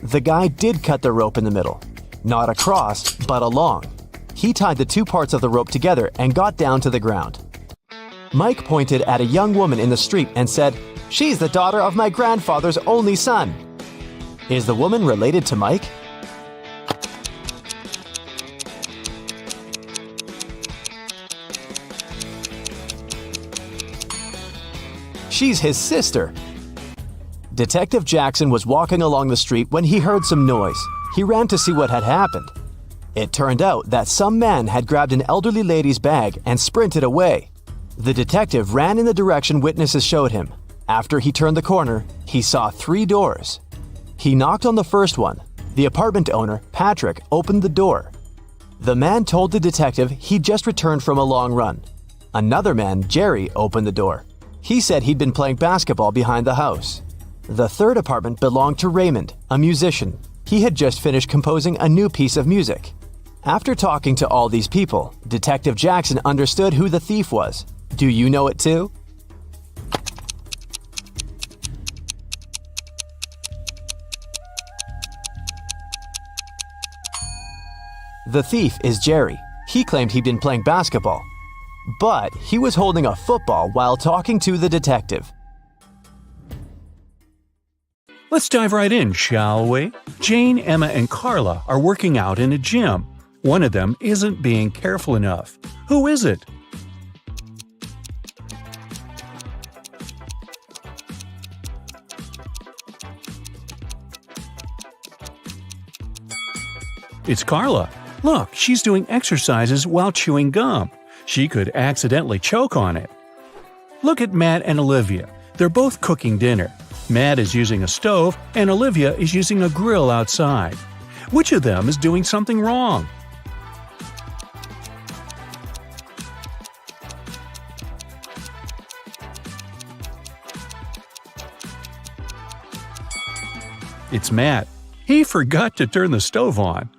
The guy did cut the rope in the middle. Not across, but along. He tied the 2 parts of the rope together and got down to the ground. Mike pointed at a young woman in the street and said, "She's the daughter of my grandfather's only son." Is the woman related to Mike? She's his sister. Detective Jackson was walking along the street when he heard some noise. He ran to see what had happened. It turned out that some man had grabbed an elderly lady's bag and sprinted away. The detective ran in the direction witnesses showed him. After he turned the corner, he saw 3 doors. He knocked on the first one. The apartment owner, Patrick, opened the door. The man told the detective he'd just returned from a long run. Another man, Jerry, opened the door. He said he'd been playing basketball behind the house. The third apartment belonged to Raymond, a musician. He had just finished composing a new piece of music. After talking to all these people, Detective Jackson understood who the thief was. Do you know it too? The thief is Jerry. He claimed he'd been playing basketball. But he was holding a football while talking to the detective. Let's dive right in, shall we? Jane, Emma, and Carla are working out in a gym. One of them isn't being careful enough. Who is it? It's Carla. Look, she's doing exercises while chewing gum. She could accidentally choke on it. Look at Matt and Olivia. They're both cooking dinner. Matt is using a stove and Olivia is using a grill outside. Which of them is doing something wrong? It's Matt. He forgot to turn the stove on.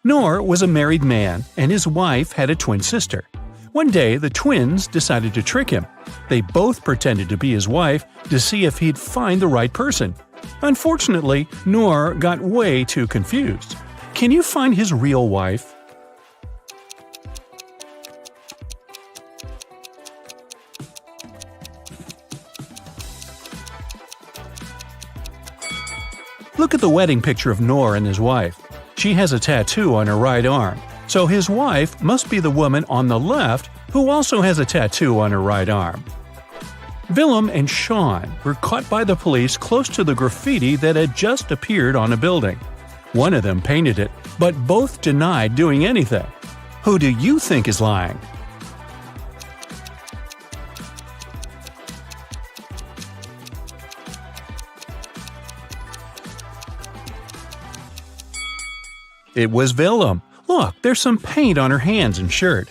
Noor was a married man, and his wife had a twin sister. One day, the twins decided to trick him. They both pretended to be his wife to see if he'd find the right person. Unfortunately, Noor got way too confused. Can you find his real wife? Look at the wedding picture of Noor and his wife. She has a tattoo on her right arm. So his wife must be the woman on the left who also has a tattoo on her right arm. Willem and Sean were caught by the police close to the graffiti that had just appeared on a building. One of them painted it, but both denied doing anything. Who do you think is lying? It was Willem. Look, there's some paint on her hands and shirt.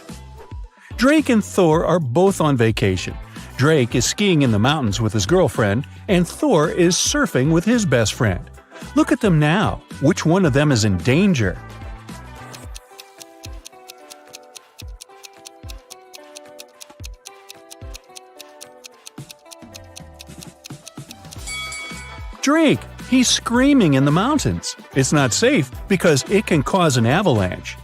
Drake and Thor are both on vacation. Drake is skiing in the mountains with his girlfriend, and Thor is surfing with his best friend. Look at them now. Which one of them is in danger? Drake! He's screaming in the mountains. It's not safe because it can cause an avalanche.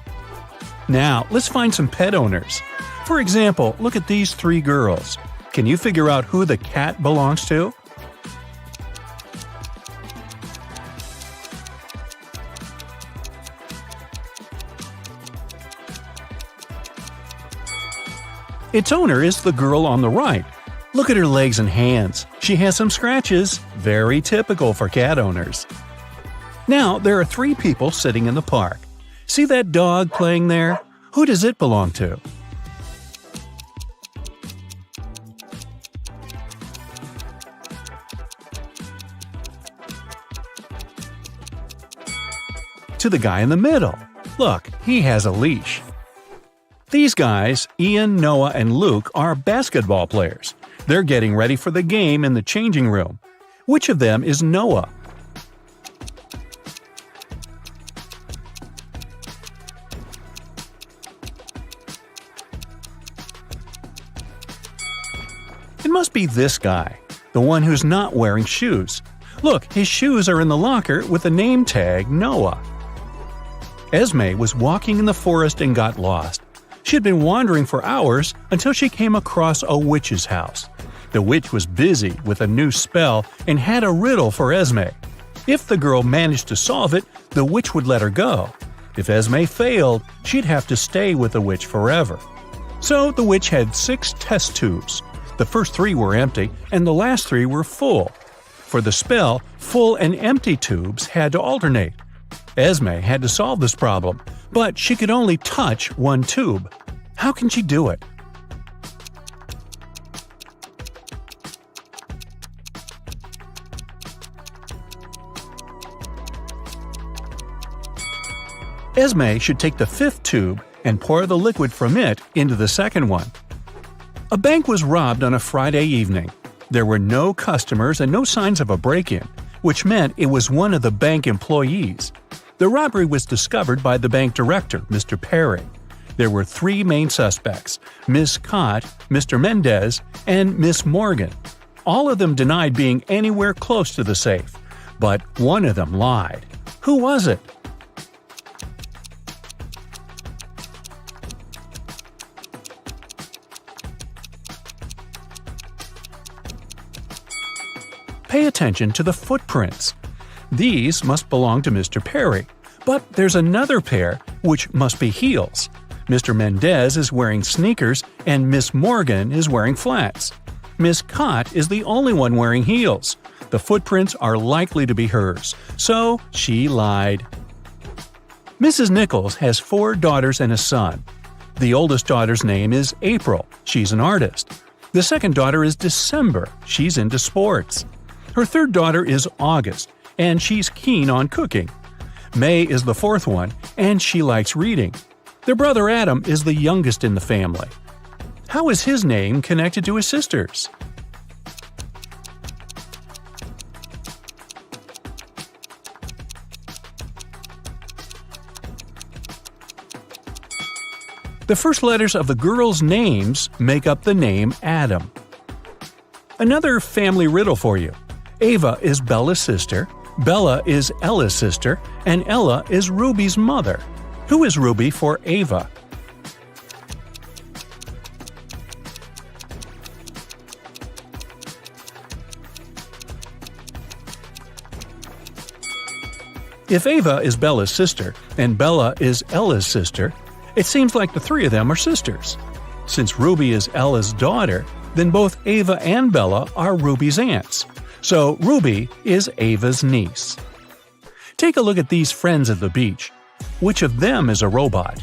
Now, let's find some pet owners. For example, look at these three girls. Can you figure out who the cat belongs to? Its owner is the girl on the right. Look at her legs and hands. She has some scratches, very typical for cat owners. Now, there are three people sitting in the park. See that dog playing there? Who does it belong to? To the guy in the middle. Look, he has a leash. These guys, Ian, Noah, and Luke, are basketball players. They're getting ready for the game in the changing room. Which of them is Noah? It must be this guy, the one who's not wearing shoes. Look, his shoes are in the locker with the name tag Noah. Esme was walking in the forest and got lost. She had been wandering for hours until she came across a witch's house. The witch was busy with a new spell and had a riddle for Esme. If the girl managed to solve it, the witch would let her go. If Esme failed, she'd have to stay with the witch forever. So the witch had 6 test tubes. The first 3 were empty, and the last 3 were full. For the spell, full and empty tubes had to alternate. Esme had to solve this problem, but she could only touch one tube. How can she do it? Esme should take the 5th tube and pour the liquid from it into the second one. A bank was robbed on a Friday evening. There were no customers and no signs of a break-in, which meant it was one of the bank employees. The robbery was discovered by the bank director, Mr. Perry. There were 3 main suspects, Miss Cott, Mr. Mendez, and Miss Morgan. All of them denied being anywhere close to the safe, but one of them lied. Who was it? Pay attention to the footprints. These must belong to Mr. Perry, but there's another pair which must be heels. Mr. Mendez is wearing sneakers and Miss Morgan is wearing flats. Miss Cott is the only one wearing heels. The footprints are likely to be hers, so she lied. Mrs. Nichols has 4 daughters and a son. The oldest daughter's name is April. She's an artist. The second daughter is December. She's into sports. Her third daughter is August, and she's keen on cooking. May is the 4th one, and she likes reading. Their brother Adam is the youngest in the family. How is his name connected to his sisters? The first letters of the girls' names make up the name Adam. Another family riddle for you. Ava is Bella's sister, Bella is Ella's sister, and Ella is Ruby's mother. Who is Ruby for Ava? If Ava is Bella's sister and Bella is Ella's sister, It seems like the three of them are sisters. Since Ruby is Ella's daughter, then both Ava and Bella are Ruby's aunts. So Ruby is Ava's niece. Take a look at these friends at the beach. Which of them is a robot?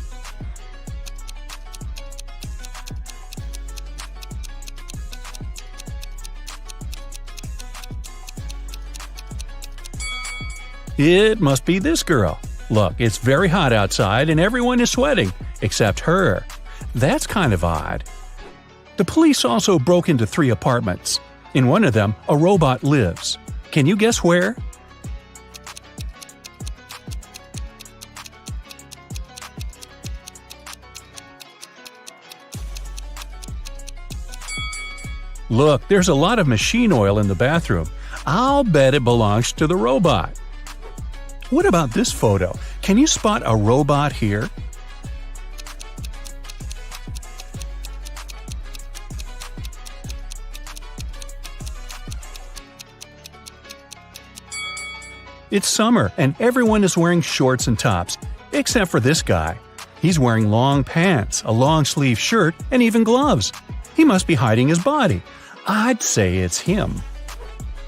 It must be this girl. Look, it's very hot outside and everyone is sweating, except her. That's kind of odd. The police also broke into 3 apartments. In one of them, a robot lives. Can you guess where? Look, there's a lot of machine oil in the bathroom. I'll bet it belongs to the robot. What about this photo? Can you spot a robot here? It's summer and everyone is wearing shorts and tops, except for this guy. He's wearing long pants, a long-sleeve shirt, and even gloves. He must be hiding his body. I'd say it's him.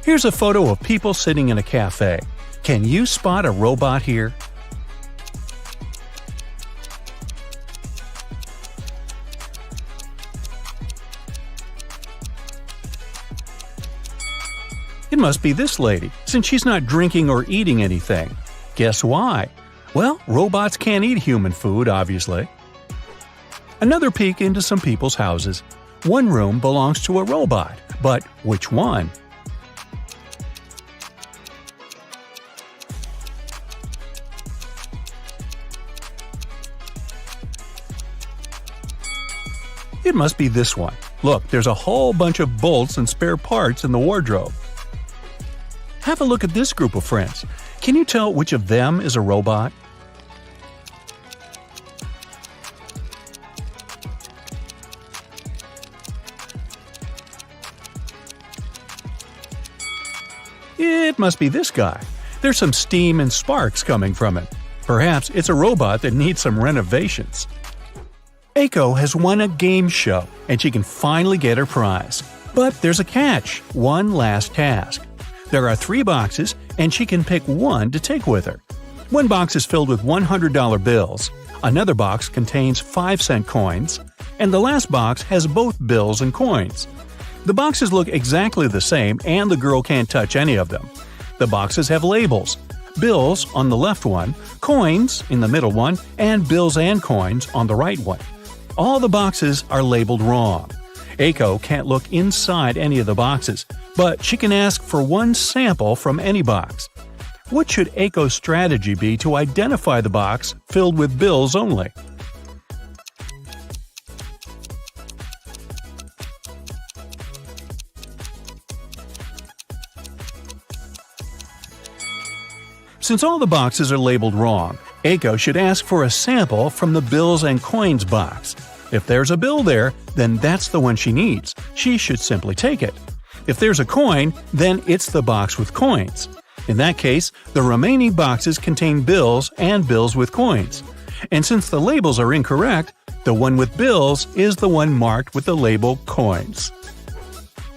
Here's a photo of people sitting in a cafe. Can you spot a robot here? It must be this lady, since she's not drinking or eating anything. Guess why? Well, robots can't eat human food, obviously. Another peek into some people's houses. One room belongs to a robot, but which one? It must be this one. Look, there's a whole bunch of bolts and spare parts in the wardrobe. Have a look at this group of friends. Can you tell which of them is a robot? It must be this guy. There's some steam and sparks coming from it. Perhaps it's a robot that needs some renovations. Aiko has won a game show, and she can finally get her prize. But there's a catch, one last task. There are 3 boxes, and she can pick one to take with her. One box is filled with $100 bills, another box contains 5-cent coins, and the last box has both bills and coins. The boxes look exactly the same, and the girl can't touch any of them. The boxes have labels. Bills on the left one, coins in the middle one, and bills and coins on the right one. All the boxes are labeled wrong. Aiko can't look inside any of the boxes, but she can ask for one sample from any box. What should Aiko's strategy be to identify the box filled with bills only? Since all the boxes are labeled wrong, Aiko should ask for a sample from the bills and coins box. If there's a bill there, then that's the one she needs. She should simply take it. If there's a coin, then it's the box with coins. In that case, the remaining boxes contain bills and bills with coins. And since the labels are incorrect, the one with bills is the one marked with the label coins.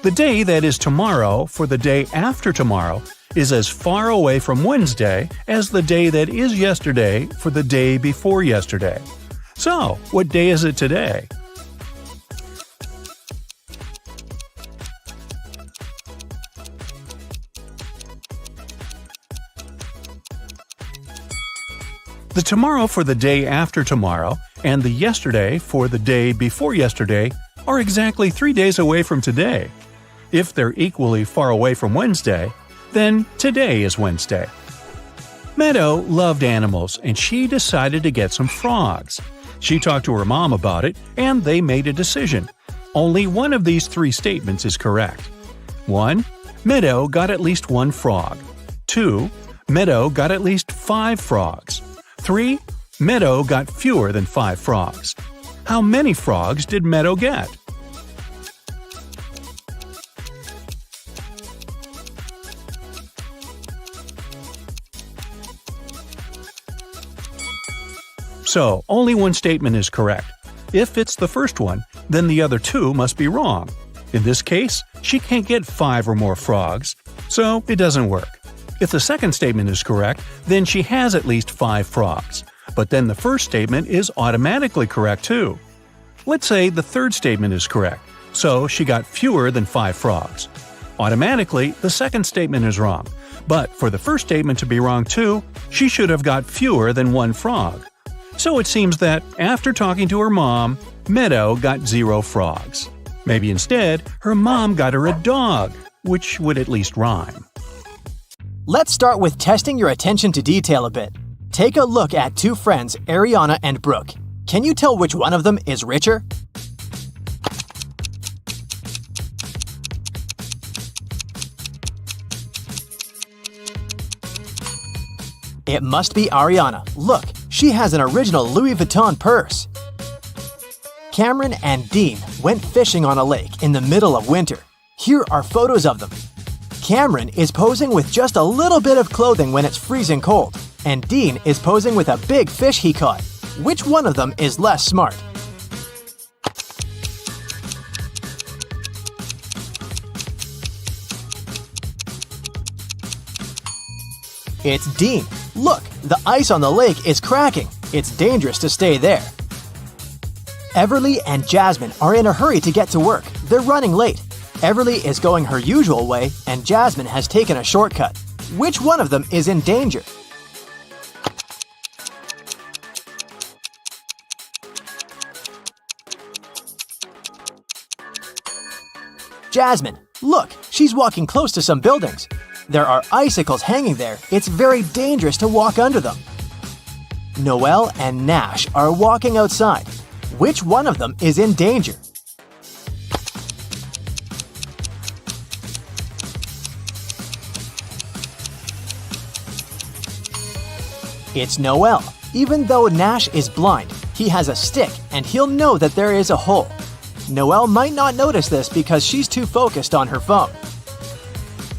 The day that is tomorrow for the day after tomorrow is as far away from Wednesday as the day that is yesterday for the day before yesterday. So, what day is it today? The tomorrow for the day after tomorrow and the yesterday for the day before yesterday are exactly 3 days away from today. If they're equally far away from Wednesday, then today is Wednesday. Meadow loved animals and she decided to get some frogs. She talked to her mom about it and they made a decision. Only one of these 3 statements is correct. 1. Meadow got at least 1 frog. 2. Meadow got at least 5 frogs. 3. Meadow got fewer than 5 frogs. How many frogs did Meadow get? So, only one statement is correct. If it's the first one, then the other two must be wrong. In this case, she can't get 5 or more frogs, so it doesn't work. If the second statement is correct, then she has at least 5 frogs. But then the first statement is automatically correct too. Let's say the third statement is correct, so she got fewer than 5 frogs. Automatically, the second statement is wrong, but for the first statement to be wrong too, she should have got fewer than 1 frog. So it seems that, after talking to her mom, Meadow got 0 frogs. Maybe instead, her mom got her a dog, which would at least rhyme. Let's start with testing your attention to detail a bit. Take a look at 2 friends, Ariana and Brooke. Can you tell which one of them is richer? It must be Ariana. Look, she has an original Louis Vuitton purse. Cameron and Dean went fishing on a lake in the middle of winter. Here are photos of them. Cameron is posing with just a little bit of clothing when it's freezing cold, and Dean is posing with a big fish he caught. Which one of them is less smart? It's Dean. Look, the ice on the lake is cracking. It's dangerous to stay there. Everly and Jasmine are in a hurry to get to work. They're running late. Everly is going her usual way, and Jasmine has taken a shortcut. Which one of them is in danger? Jasmine, look, she's walking close to some buildings. There are icicles hanging there. It's very dangerous to walk under them. Noelle and Nash are walking outside. Which one of them is in danger? It's Noelle. Even though Nash is blind, he has a stick and he'll know that there is a hole. Noelle might not notice this because she's too focused on her phone.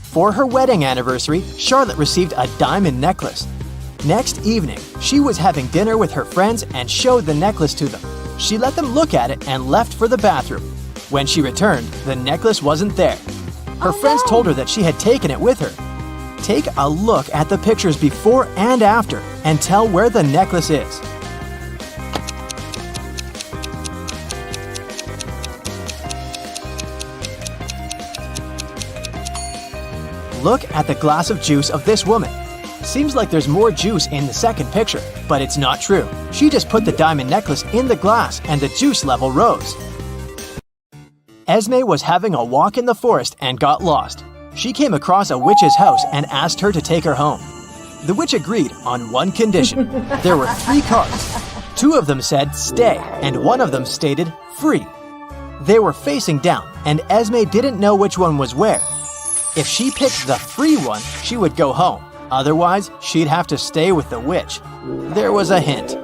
For her wedding anniversary, Charlotte received a diamond necklace. Next evening, she was having dinner with her friends and showed the necklace to them. She let them look at it and left for the bathroom. When she returned, the necklace wasn't there. Her friends told her that she had taken it with her. Take a look at the pictures before and after and tell where the necklace is. Look at the glass of juice of this woman. Seems like there's more juice in the second picture, but it's not true. She just put the diamond necklace in the glass and the juice level rose. Esme was having a walk in the forest and got lost. She came across a witch's house and asked her to take her home. The witch agreed on one condition. There were 3 cards. 2 of them said stay and 1 of them stated free. They were facing down and Esme didn't know which one was where. If she picked the free one, she would go home. Otherwise, she'd have to stay with the witch. There was a hint.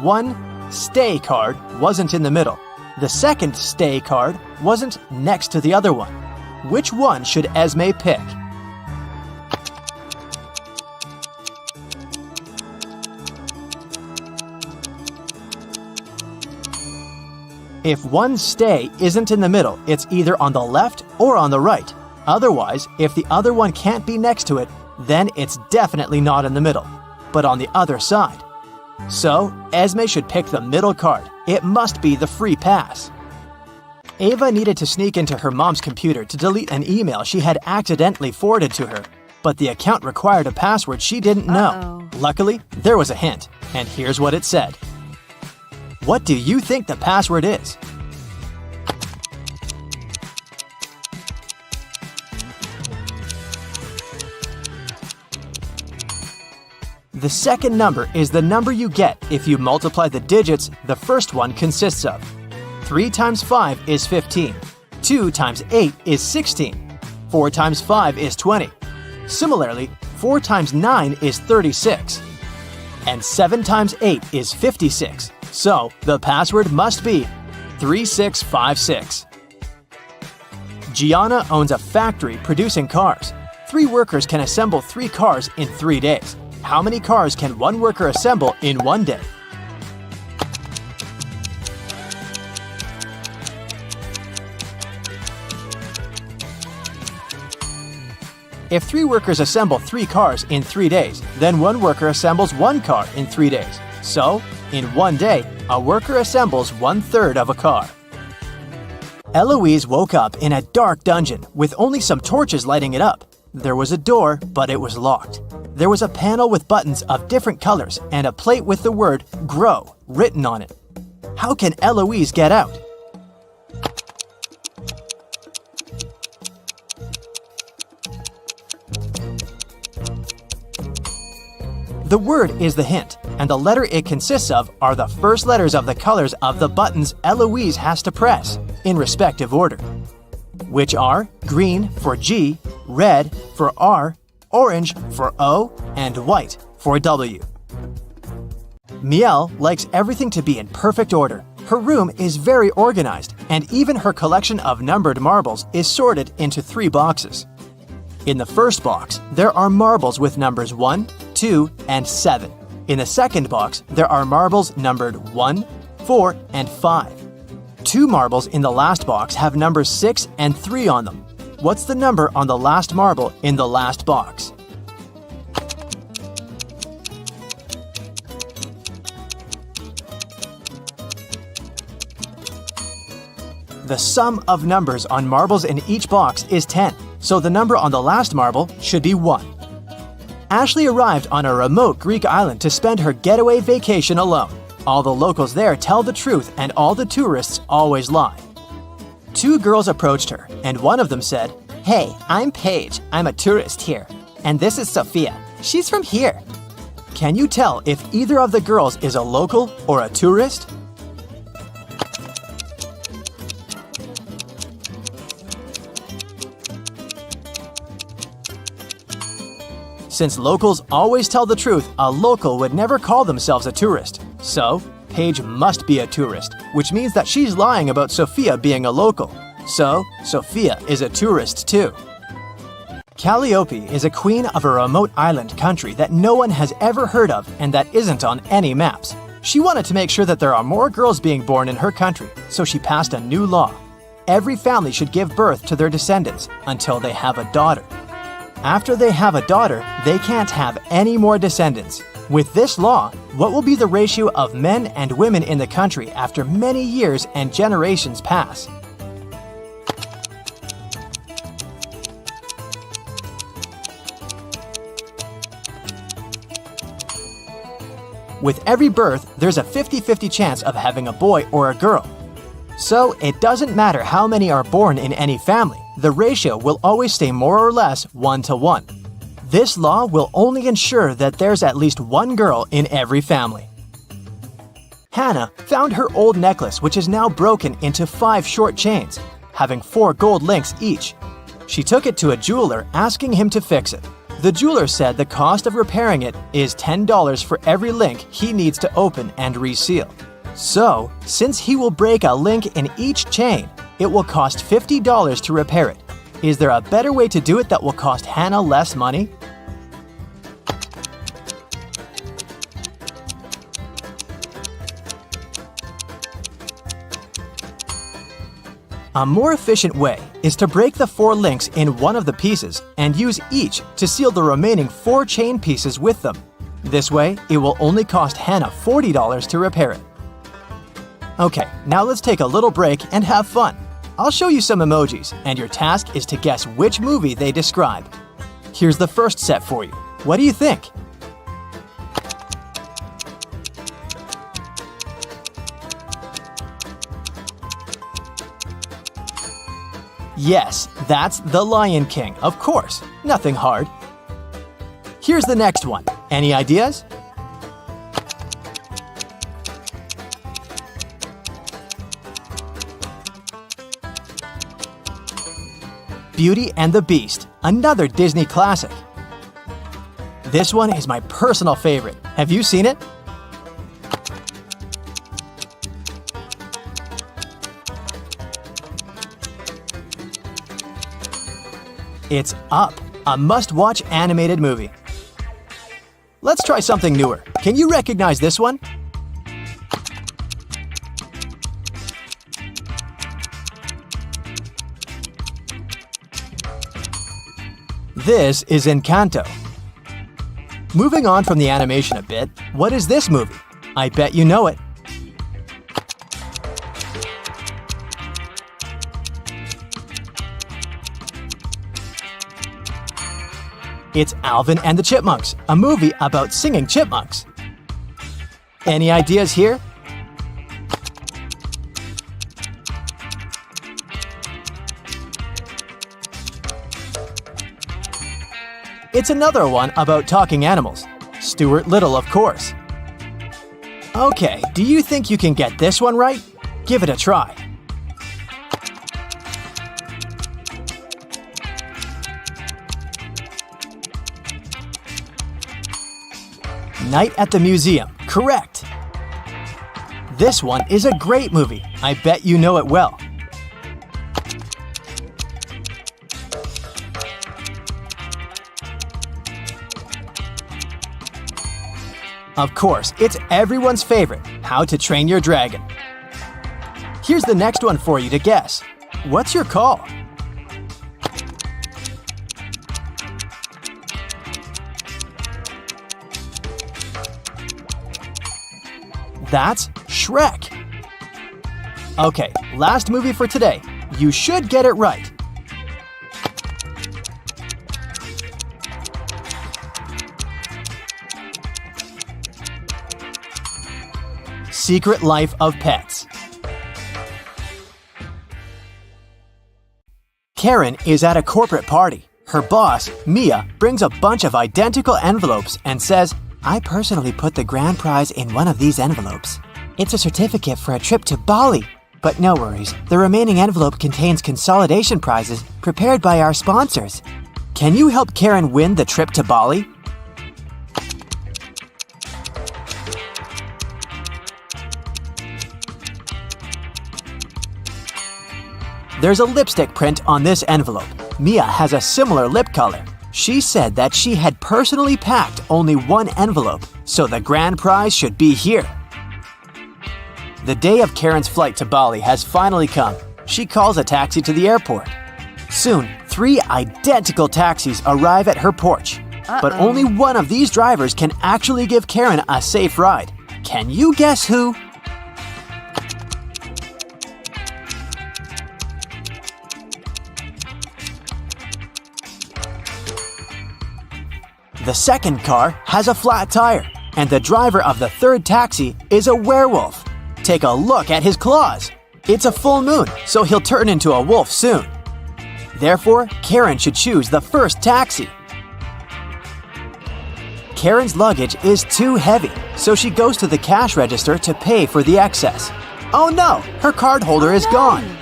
1 stay card wasn't in the middle. The second stay card wasn't next to the other one. Which one should Esme pick? If 1 stay isn't in the middle, it's either on the left or on the right. Otherwise, if the other one can't be next to it, then it's definitely not in the middle, but on the other side. So, Esme should pick the middle card. It must be the free pass. Ava needed to sneak into her mom's computer to delete an email she had accidentally forwarded to her, but the account required a password she didn't know. Luckily, there was a hint, and here's what it said. What do you think the password is? The second number is the number you get if you multiply the digits the first one consists of. 3 times 5 is 15. 2 times 8 is 16. 4 times 5 is 20. Similarly, 4 times 9 is 36. And 7 times 8 is 56. So, the password must be 3656. Gianna owns a factory producing cars. 3 workers can assemble 3 cars in 3 days. How many cars can 1 worker assemble in 1 day? If 3 workers assemble 3 cars in 3 days, then 1 worker assembles 1 car in 3 days. So, in 1 day, a worker assembles 1/3 of a car. Eloise woke up in a dark dungeon with only some torches lighting it up. There was a door, but it was locked. There was a panel with buttons of different colors and a plate with the word "Grow" written on it. How can Eloise get out? The word is the hint, and the letter it consists of are the first letters of the colors of the buttons Eloise has to press, in respective order, which are green for G, red for R, orange for O, and white for W. Miel likes everything to be in perfect order. Her room is very organized, and even her collection of numbered marbles is sorted into 3 boxes. In the first box, there are marbles with numbers 1, 2, and 7. In the second box, there are marbles numbered 1, 4, and 5. 2 marbles in the last box have numbers 6 and 3 on them. What's the number on the last marble in the last box? The sum of numbers on marbles in each box is 10, so the number on the last marble should be 1. Ashley arrived on a remote Greek island to spend her getaway vacation alone. All the locals there tell the truth and all the tourists always lie. 2 girls approached her, and one of them said, "Hey, I'm Paige. I'm a tourist here. And this is Sophia. She's from here." Can you tell if either of the girls is a local or a tourist? Since locals always tell the truth, a local would never call themselves a tourist. So, Paige must be a tourist, which means that she's lying about Sophia being a local. So, Sophia is a tourist too. Calliope is a queen of a remote island country that no one has ever heard of and that isn't on any maps. She wanted to make sure that there are more girls being born in her country, so she passed a new law. Every family should give birth to their descendants until they have a daughter. After they have a daughter, they can't have any more descendants. With this law, what will be the ratio of men and women in the country after many years and generations pass? With every birth, there's a 50-50 chance of having a boy or a girl. So, it doesn't matter how many are born in any family, the ratio will always stay more or less 1-to-1. This law will only ensure that there's at least 1 girl in every family. Hannah found her old necklace, which is now broken into 5 short chains, having 4 gold links each. She took it to a jeweler, asking him to fix it. The jeweler said the cost of repairing it is $10 for every link he needs to open and reseal. So, since he will break a link in each chain, it will cost $50 to repair it. Is there a better way to do it that will cost Hannah less money? A more efficient way is to break the 4 links in one of the pieces and use each to seal the remaining 4 chain pieces with them. This way, it will only cost Hannah $40 to repair it. Okay, now let's take a little break and have fun. I'll show you some emojis, and your task is to guess which movie they describe. Here's the first set for you. What do you think? Yes, that's The Lion King, of course. Nothing hard. Here's the next one. Any ideas? Beauty and the Beast, another Disney classic. This one is my personal favorite. Have you seen it? It's Up, a must-watch animated movie. Let's try something newer. Can you recognize this one? This is Encanto. Moving on from the animation a bit, what is this movie? I bet you know it. It's Alvin and the Chipmunks, a movie about singing chipmunks. Any ideas here? It's another one about talking animals. Stuart Little, of course. Okay, do you think you can get this one right? Give it a try. Night at the Museum, correct. This one is a great movie. I bet you know it well. Of course, it's everyone's favorite, How to Train Your Dragon. Here's the next one for you to guess. What's your call? That's Shrek. Okay, last movie for today. You should get it right. Secret Life of Pets. Karen is at a corporate party. Her boss, Mia, brings a bunch of identical envelopes and says, "I personally put the grand prize in one of these envelopes. It's a certificate for a trip to Bali. But no worries, the remaining envelope contains consolidation prizes prepared by our sponsors. Can you help Karen win the trip to Bali?" There's a lipstick print on this envelope. Mia has a similar lip color. She said that she had personally packed only one envelope, so the grand prize should be here. The day of Karen's flight to Bali has finally come. She calls a taxi to the airport. Soon, 3 identical taxis arrive at her porch. But only one of these drivers can actually give Karen a safe ride. Can you guess who? The second car has a flat tire, and the driver of the third taxi is a werewolf. Take a look at his claws. It's a full moon, so he'll turn into a wolf soon. Therefore, Karen should choose the first taxi. Karen's luggage is too heavy, so she goes to the cash register to pay for the excess. Oh no, her card holder is gone.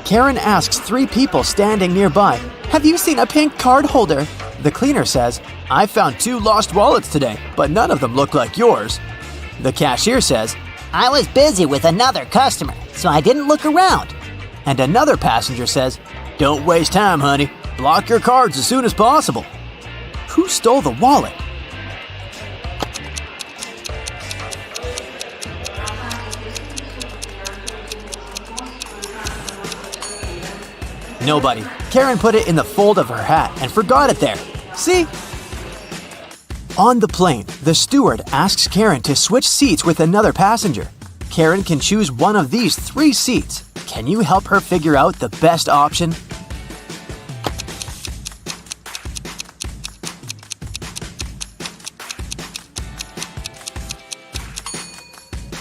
Karen asks 3 people standing nearby, "Have you seen a pink card holder?" The cleaner says, "I found 2 lost wallets today, but none of them look like yours." The cashier says, I was busy with another customer, so I didn't look around. and another passenger says, "Don't waste time, honey. Block your cards as soon as possible." Who stole the wallet? Nobody. Karen put it in the fold of her hat and forgot it there. See? On the plane, the steward asks Karen to switch seats with another passenger. Karen can choose one of these 3 seats. Can you help her figure out the best option?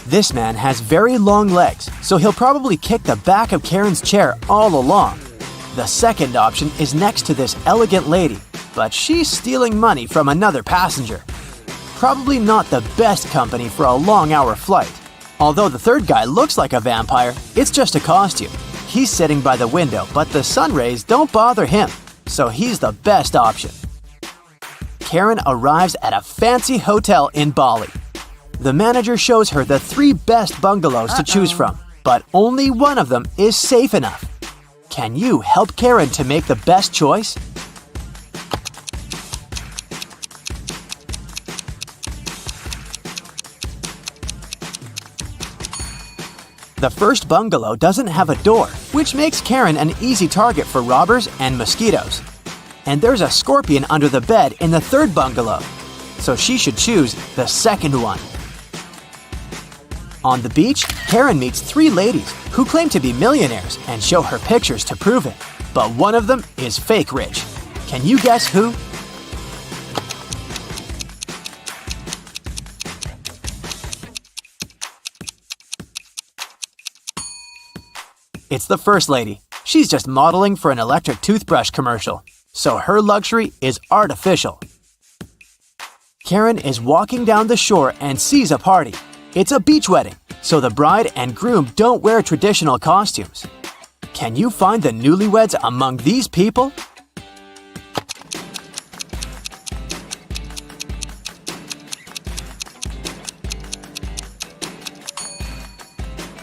This man has very long legs, so he'll probably kick the back of Karen's chair all along. The second option is next to this elegant lady, but she's stealing money from another passenger. Probably not the best company for a long-hour flight. Although the third guy looks like a vampire, it's just a costume. He's sitting by the window, but the sun rays don't bother him, so he's the best option. Karen arrives at a fancy hotel in Bali. The manager shows her the 3 best bungalows to choose from, but only one of them is safe enough. Can you help Karen to make the best choice? The first bungalow doesn't have a door, which makes Karen an easy target for robbers and mosquitoes. and there's a scorpion under the bed in the third bungalow, so she should choose the second one. On the beach, Karen meets 3 ladies who claim to be millionaires and show her pictures to prove it, but one of them is fake rich. Can you guess who? It's the first lady. She's just modeling for an electric toothbrush commercial, so her luxury is artificial. Karen is walking down the shore and sees a party. It's a beach wedding, so the bride and groom don't wear traditional costumes. Can you find the newlyweds among these people?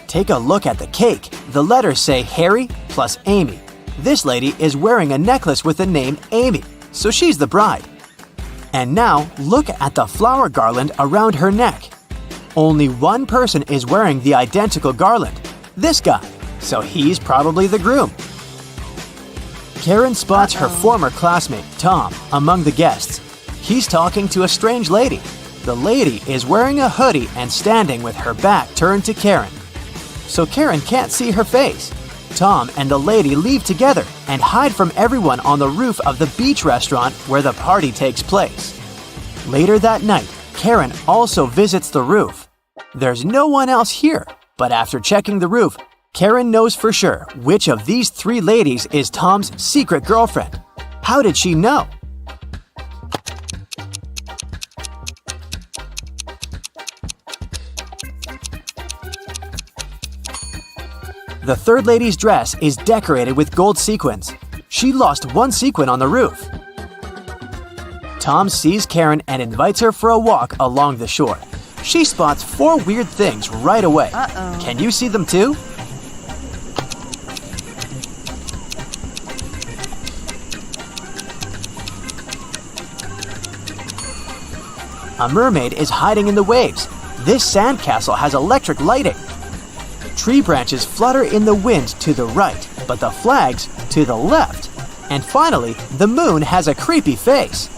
Take a look at the cake. The letters say Harry plus Amy. This lady is wearing a necklace with the name Amy, so she's the bride. And now look at the flower garland around her neck. Only one person is wearing the identical garland, this guy, so he's probably the groom. Karen spots her former classmate, Tom, among the guests. He's talking to a strange lady. The lady is wearing a hoodie and standing with her back turned to Karen, so Karen can't see her face. Tom and the lady leave together and hide from everyone on the roof of the beach restaurant where the party takes place. Later that night, Karen also visits the roof. There's no one else here, but after checking the roof, Karen knows for sure which of these 3 ladies is Tom's secret girlfriend. How did she know? The third lady's dress is decorated with gold sequins. She lost one sequin on the roof. Tom sees Karen and invites her for a walk along the shore. She spots 4 weird things right away. Can you see them too? A mermaid is hiding in the waves. This sandcastle has electric lighting. Tree branches flutter in the wind to the right, but the flags to the left. And finally, the moon has a creepy face.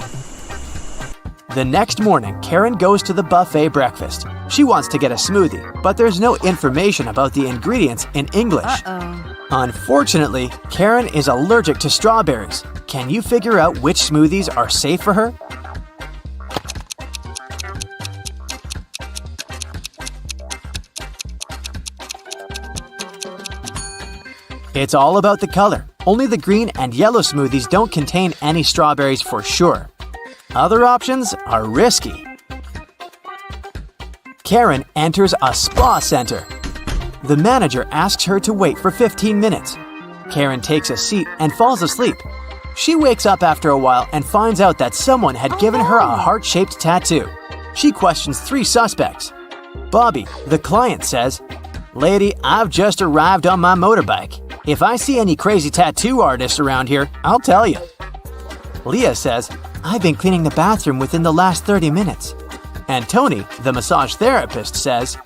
The next morning, Karen goes to the buffet breakfast. She wants to get a smoothie, but there's no information about the ingredients in English. Unfortunately, Karen is allergic to strawberries. Can you figure out which smoothies are safe for her? It's all about the color. Only the green and yellow smoothies don't contain any strawberries for sure. Other options are risky. Karen enters a spa center. The manager asks her to wait for 15 minutes. Karen takes a seat and falls asleep. She wakes up after a while and finds out that someone had given her a heart-shaped tattoo. She questions 3 suspects. Bobby, the client, says, "Lady, I've just arrived on my motorbike. If I see any crazy tattoo artists around here, I'll tell you." Leah says, "I've been cleaning the bathroom within the last 30 minutes. And Tony, the massage therapist, says,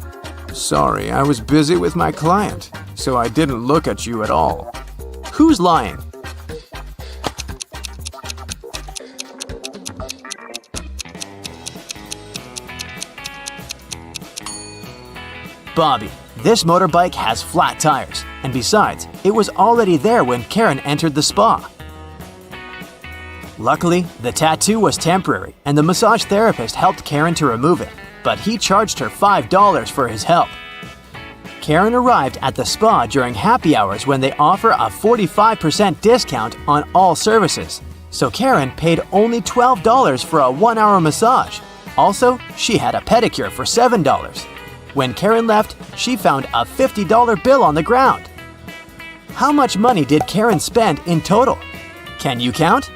"Sorry, I was busy with my client, so I didn't look at you at all." Who's lying? Bobby. This motorbike has flat tires, and besides, it was already there when Karen entered the spa. Luckily, the tattoo was temporary, and the massage therapist helped Karen to remove it, but he charged her $5 for his help. Karen arrived at the spa during happy hours when they offer a 45% discount on all services, so Karen paid only $12 for a 1-hour massage. Also, she had a pedicure for $7. When Karen left, she found a $50 bill on the ground. How much money did Karen spend in total? Can you count?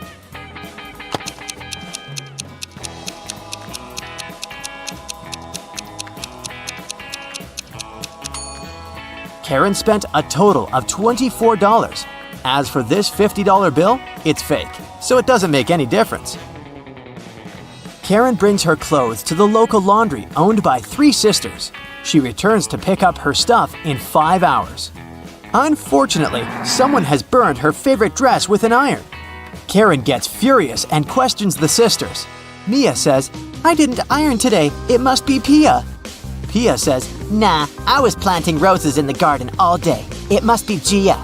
Karen spent a total of $24. As for this $50 bill, it's fake, so it doesn't make any difference. Karen brings her clothes to the local laundry owned by 3 sisters. She returns to pick up her stuff in 5 hours. Unfortunately, someone has burned her favorite dress with an iron. Karen gets furious and questions the sisters. Mia says, "I didn't iron today. It must be Pia." Pia says, Nah, I was planting roses in the garden all day. It must be Gia.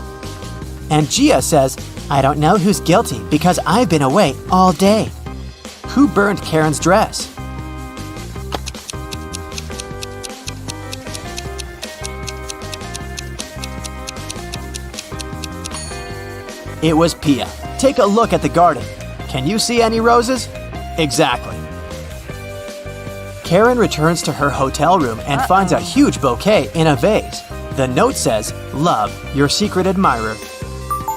and Gia says, "I don't know who's guilty because I've been away all day." Who burned Karen's dress? It was Pia. Take a look at the garden. Can you see any roses? Exactly. Karen returns to her hotel room and finds a huge bouquet in a vase. The note says, "Love, your secret admirer."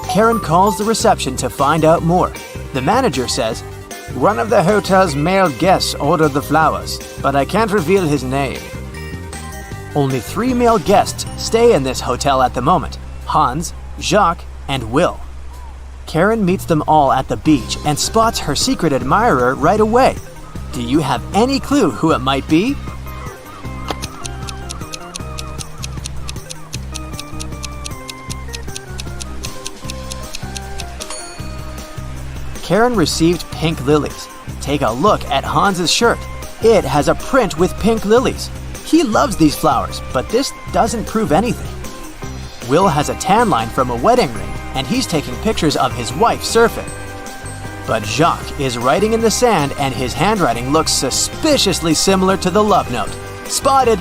Karen calls the reception to find out more. The manager says, "One of the hotel's male guests ordered the flowers, but I can't reveal his name." Only 3 male guests stay in this hotel at the moment: Hans, Jacques, and Will. Karen meets them all at the beach and spots her secret admirer right away. Do you have any clue who it might be? Karen received pink lilies. Take a look at Hans's shirt. It has a print with pink lilies. He loves these flowers, but this doesn't prove anything. Will has a tan line from a wedding ring, and he's taking pictures of his wife surfing. But Jacques is writing in the sand, and his handwriting looks suspiciously similar to the love note. Spotted!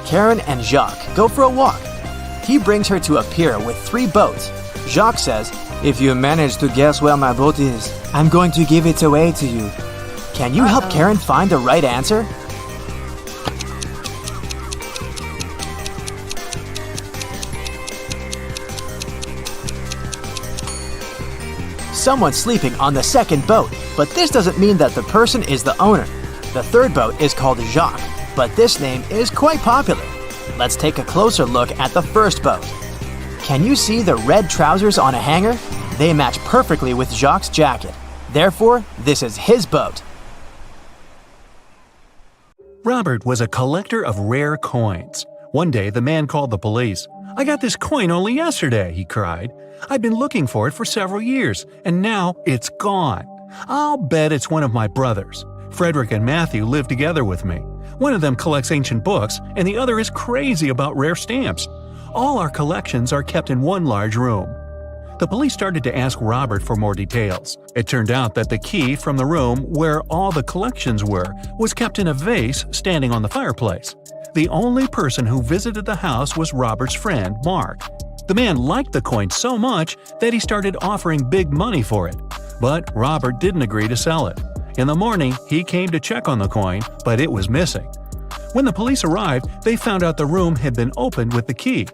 Karen and Jacques go for a walk. He brings her to a pier with 3 boats. Jacques says, "If you manage to guess where my boat is, I'm going to give it away to you." Can you help Karen find the right answer? Someone's sleeping on the second boat, but this doesn't mean that the person is the owner. The third boat is called Jacques, but this name is quite popular. Let's take a closer look at the first boat. Can you see the red trousers on a hanger? They match perfectly with Jacques' jacket. Therefore, this is his boat. Robert was a collector of rare coins. One day, the man called the police. "I got this coin only yesterday," he cried. "I've been looking for it for several years, and now it's gone. I'll bet it's one of my brothers. Frederick and Matthew live together with me. One of them collects ancient books, and the other is crazy about rare stamps. All our collections are kept in one large room." The police started to ask Robert for more details. It turned out that the key from the room where all the collections were was kept in a vase standing on the fireplace. The only person who visited the house was Robert's friend, Mark. The man liked the coin so much that he started offering big money for it. But Robert didn't agree to sell it. In the morning, he came to check on the coin, but it was missing. When the police arrived, they found out the room had been opened with the key.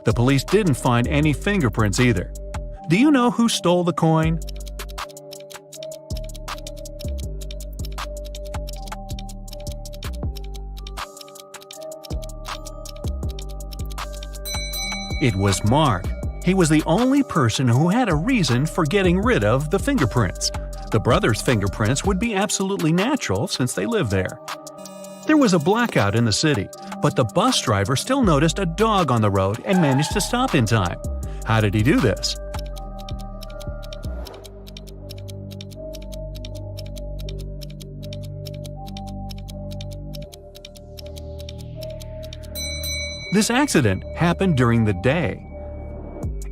The police didn't find any fingerprints either. Do you know who stole the coin? It was Mark. He was the only person who had a reason for getting rid of the fingerprints. The brothers' fingerprints would be absolutely natural since they lived there. There was a blackout in the city, but the bus driver still noticed a dog on the road and managed to stop in time. How did he do this? This accident happened during the day.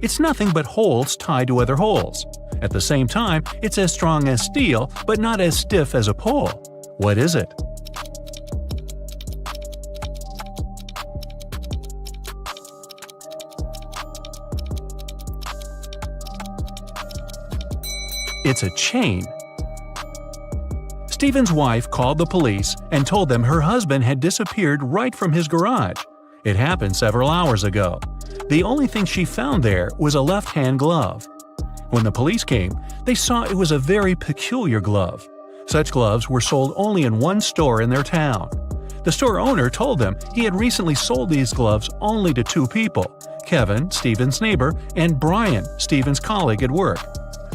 It's nothing but holes tied to other holes. At the same time, it's as strong as steel, but not as stiff as a pole. What is it? It's a chain. Stephen's wife called the police and told them her husband had disappeared right from his garage. It happened several hours ago. The only thing she found there was a left-hand glove. When the police came, they saw it was a very peculiar glove. Such gloves were sold only in one store in their town. The store owner told them he had recently sold these gloves only to 2 people: Kevin, Stephen's neighbor, and Brian, Stephen's colleague at work.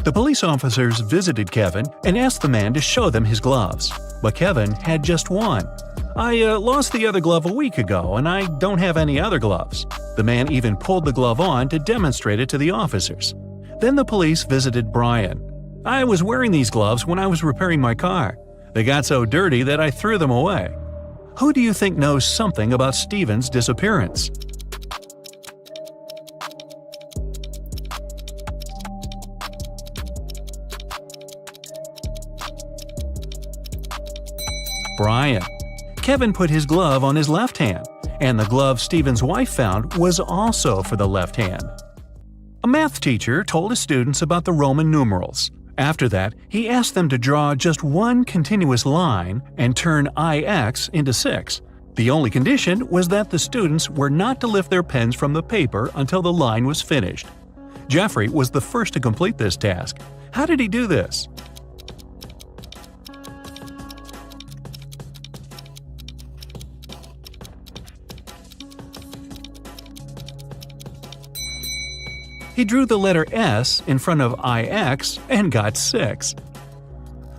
The police officers visited Kevin and asked the man to show them his gloves, but Kevin had just one. "I lost the other glove a week ago, and I don't have any other gloves." The man even pulled the glove on to demonstrate it to the officers. Then the police visited Brian. "I was wearing these gloves when I was repairing my car. They got so dirty that I threw them away." Who do you think knows something about Steven's disappearance? Brian. Kevin put his glove on his left hand, and the glove Steven's wife found was also for the left hand. A math teacher told his students about the Roman numerals. After that, he asked them to draw just one continuous line and turn IX into 6. The only condition was that the students were not to lift their pens from the paper until the line was finished. Jeffrey was the first to complete this task. How did he do this? He drew the letter S in front of IX and got 6.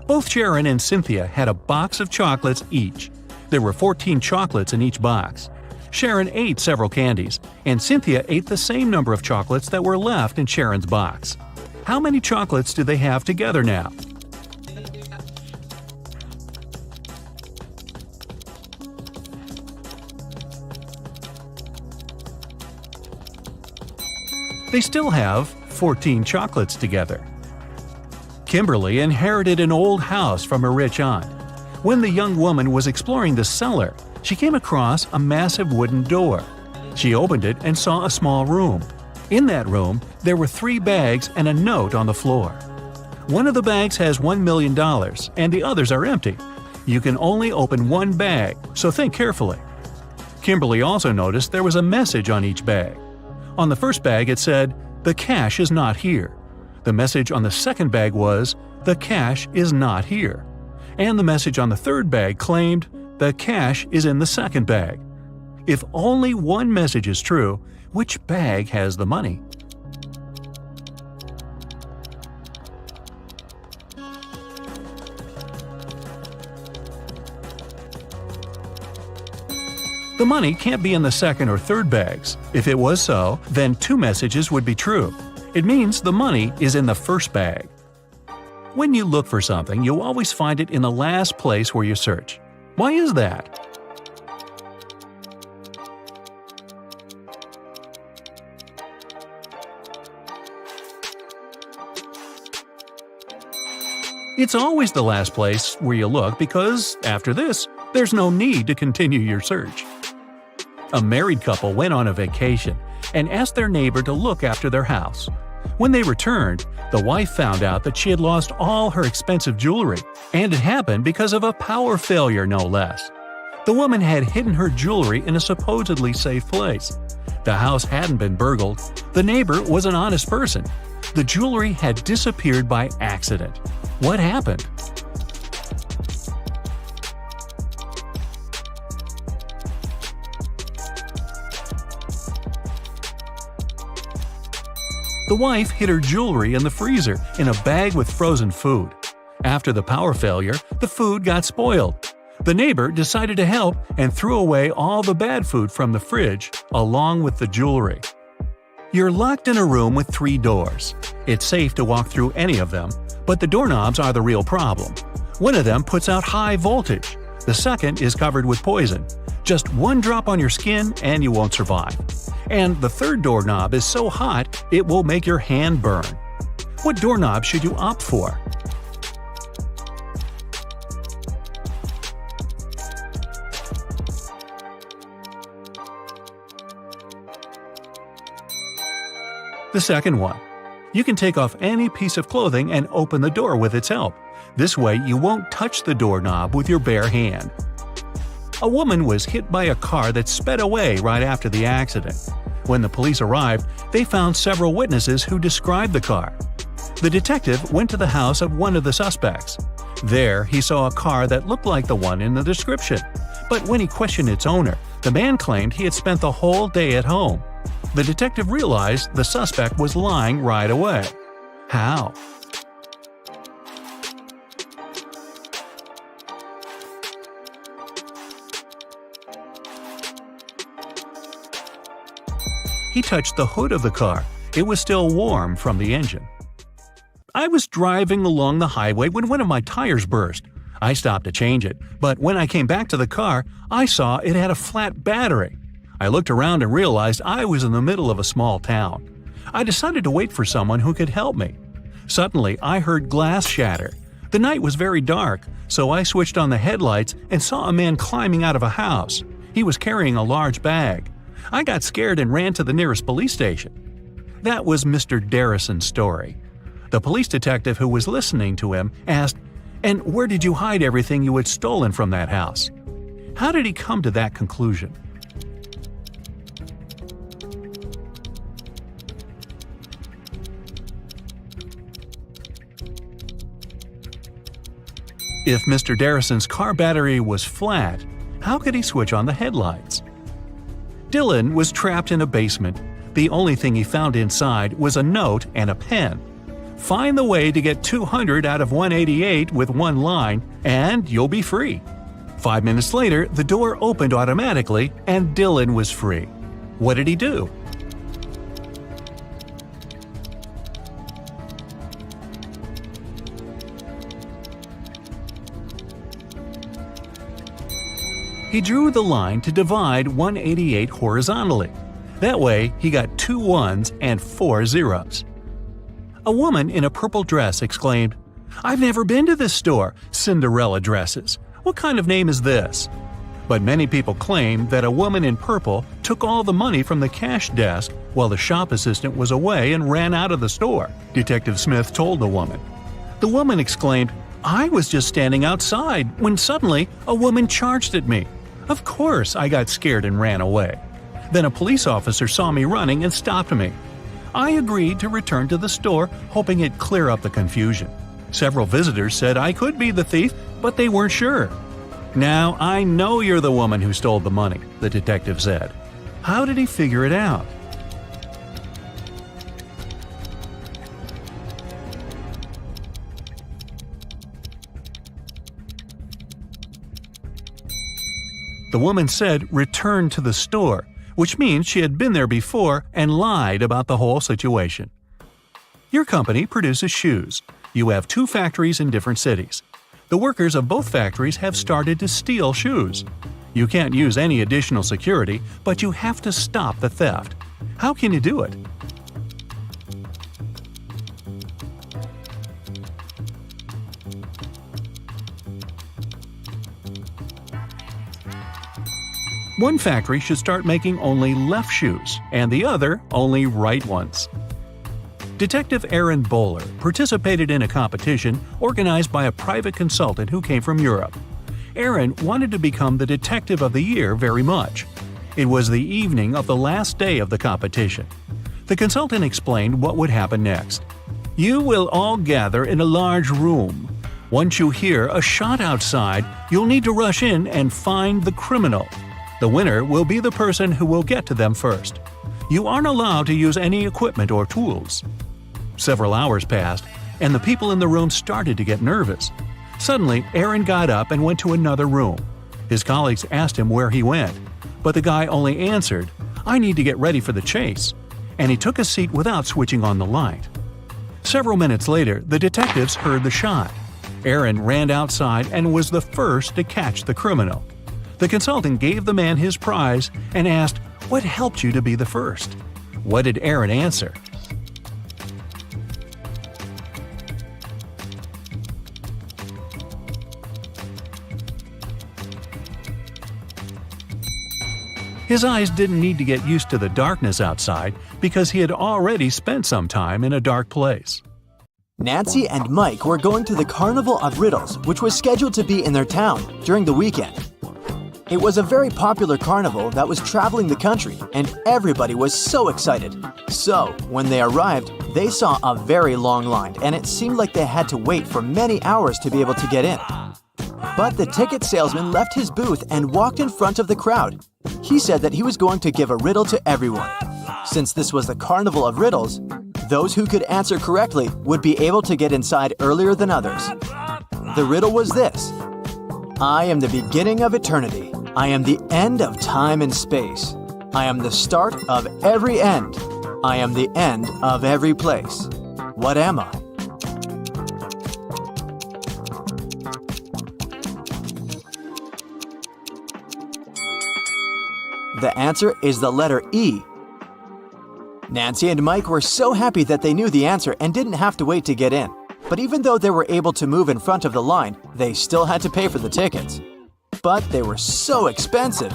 Both Sharon and Cynthia had a box of chocolates each. There were 14 chocolates in each box. Sharon ate several candies, and Cynthia ate the same number of chocolates that were left in Sharon's box. How many chocolates do they have together now? They still have 14 chocolates together. Kimberly inherited an old house from a rich aunt. When the young woman was exploring the cellar, she came across a massive wooden door. She opened it and saw a small room. In that room, there were 3 bags and a note on the floor. One of the bags has $1 million and the others are empty. You can only open one bag, so think carefully. Kimberly also noticed there was a message on each bag. On the first bag it said, "The cash is not here." The message on the second bag was, "The cash is not here." And the message on the third bag claimed, "The cash is in the second bag." If only one message is true, which bag has the money? The money can't be in the second or third bags. If it was so, then 2 messages would be true. It means the money is in the first bag. When you look for something, you'll always find it in the last place where you search. Why is that? It's always the last place where you look because, after this, there's no need to continue your search. A married couple went on a vacation and asked their neighbor to look after their house. When they returned, the wife found out that she had lost all her expensive jewelry, and it happened because of a power failure, no less. The woman had hidden her jewelry in a supposedly safe place. The house hadn't been burgled. The neighbor was an honest person. The jewelry had disappeared by accident. What happened? The wife hid her jewelry in the freezer in a bag with frozen food. After the power failure, the food got spoiled. The neighbor decided to help and threw away all the bad food from the fridge, along with the jewelry. You're locked in a room with 3 doors. It's safe to walk through any of them, but the doorknobs are the real problem. One of them puts out high voltage. The second is covered with poison. Just 1 drop on your skin and you won't survive. And the third doorknob is so hot it will make your hand burn. What doorknob should you opt for? The second one. You can take off any piece of clothing and open the door with its help. This way you won't touch the doorknob with your bare hand. A woman was hit by a car that sped away right after the accident. When the police arrived, they found several witnesses who described the car. The detective went to the house of one of the suspects. There, he saw a car that looked like the one in the description. But when he questioned its owner, the man claimed he had spent the whole day at home. The detective realized the suspect was lying right away. How? He touched the hood of the car, It was still warm from the engine. I was driving along the highway when one of my tires burst. I stopped to change it, but when I came back to the car, I saw it had a flat battery. I looked around and realized I was in the middle of a small town. I decided to wait for someone who could help me. Suddenly, I heard glass shatter. The night was very dark, so I switched on the headlights and saw a man climbing out of a house. He was carrying a large bag. I got scared and ran to the nearest police station. That was Mr. Darrison's story. The police detective who was listening to him asked, "And where did you hide everything you had stolen from that house?" How did he come to that conclusion? If Mr. Darrison's car battery was flat, how could he switch on the headlights? Dylan was trapped in a basement. The only thing he found inside was a note and a pen. Find the way to get 200 out of 188 with one line, and you'll be free. 5 minutes later, the door opened automatically, and Dylan was free. What did he do? He drew the line to divide 188 horizontally. That way, he got 2 ones and 4 zeros. A woman in a purple dress exclaimed, "I've never been to this store, Cinderella dresses. What kind of name is this?" But many people claim that a woman in purple took all the money from the cash desk while the shop assistant was away and ran out of the store, Detective Smith told the woman. The woman exclaimed, "I was just standing outside when suddenly a woman charged at me. Of course, I got scared and ran away. Then a police officer saw me running and stopped me. I agreed to return to the store, hoping it'd clear up the confusion. Several visitors said I could be the thief, but they weren't sure. Now I know you're the woman who stole the money," the detective said. How did he figure it out? The woman said return to the store, which means she had been there before and lied about the whole situation. Your company produces shoes. You have 2 factories in different cities. The workers of both factories have started to steal shoes. You can't use any additional security, but you have to stop the theft. How can you do it? One factory should start making only left shoes, and the other only right ones. Detective Aaron Bowler participated in a competition organized by a private consultant who came from Europe. Aaron wanted to become the Detective of the Year very much. It was the evening of the last day of the competition. The consultant explained what would happen next. You will all gather in a large room. Once you hear a shot outside, you'll need to rush in and find the criminal. The winner will be the person who will get to them first. You aren't allowed to use any equipment or tools. Several hours passed, and the people in the room started to get nervous. Suddenly, Aaron got up and went to another room. His colleagues asked him where he went, but the guy only answered, "I need to get ready for the chase," and he took a seat without switching on the light. Several minutes later, the detectives heard the shot. Aaron ran outside and was the first to catch the criminal. The consultant gave the man his prize and asked, "What helped you to be the first?" What did Aaron answer? His eyes didn't need to get used to the darkness outside because he had already spent some time in a dark place. Nancy and Mike were going to the Carnival of Riddles, which was scheduled to be in their town during the weekend. It was a very popular carnival that was traveling the country, and everybody was so excited. So, when they arrived, they saw a very long line, and it seemed like they had to wait for many hours to be able to get in. But the ticket salesman left his booth and walked in front of the crowd. He said that he was going to give a riddle to everyone. Since this was the Carnival of Riddles, those who could answer correctly would be able to get inside earlier than others. The riddle was this: I am the beginning of eternity. I am the end of time and space. I am the start of every end. I am the end of every place. What am I? The answer is the letter E. Nancy and Mike were so happy that they knew the answer and didn't have to wait to get in. But even though they were able to move in front of the line, they still had to pay for the tickets. But they were so expensive.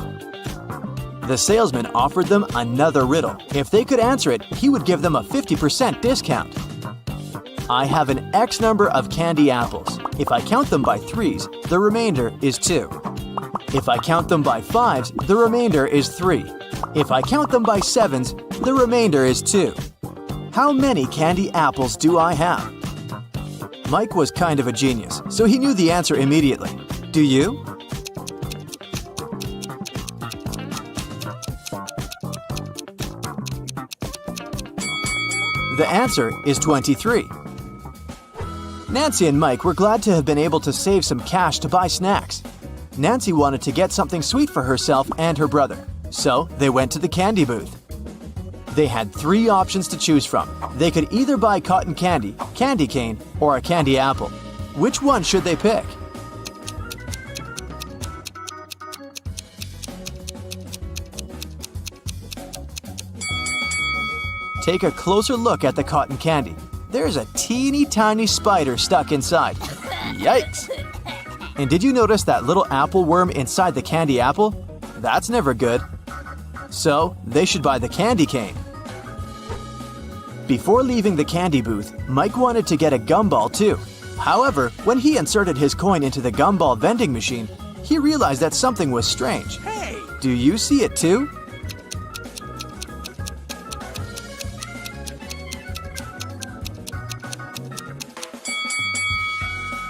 The salesman offered them another riddle. If they could answer it, he would give them a 50% discount. I have an X number of candy apples. If I count them by threes, the remainder is 2. If I count them by fives, the remainder is 3. If I count them by sevens, the remainder is 2. How many candy apples do I have? Mike was kind of a genius, so he knew the answer immediately. Do you? The answer is 23. Nancy and Mike were glad to have been able to save some cash to buy snacks. Nancy wanted to get something sweet for herself and her brother, so they went to the candy booth. They had 3 options to choose from. They could either buy cotton candy, candy cane, or a candy apple. Which one should they pick? Take a closer look at the cotton candy. There's a teeny tiny spider stuck inside. Yikes! And did you notice that little apple worm inside the candy apple? That's never good. So, they should buy the candy cane. Before leaving the candy booth, Mike wanted to get a gumball too. However, when he inserted his coin into the gumball vending machine, he realized that something was strange. Hey! Do you see it too?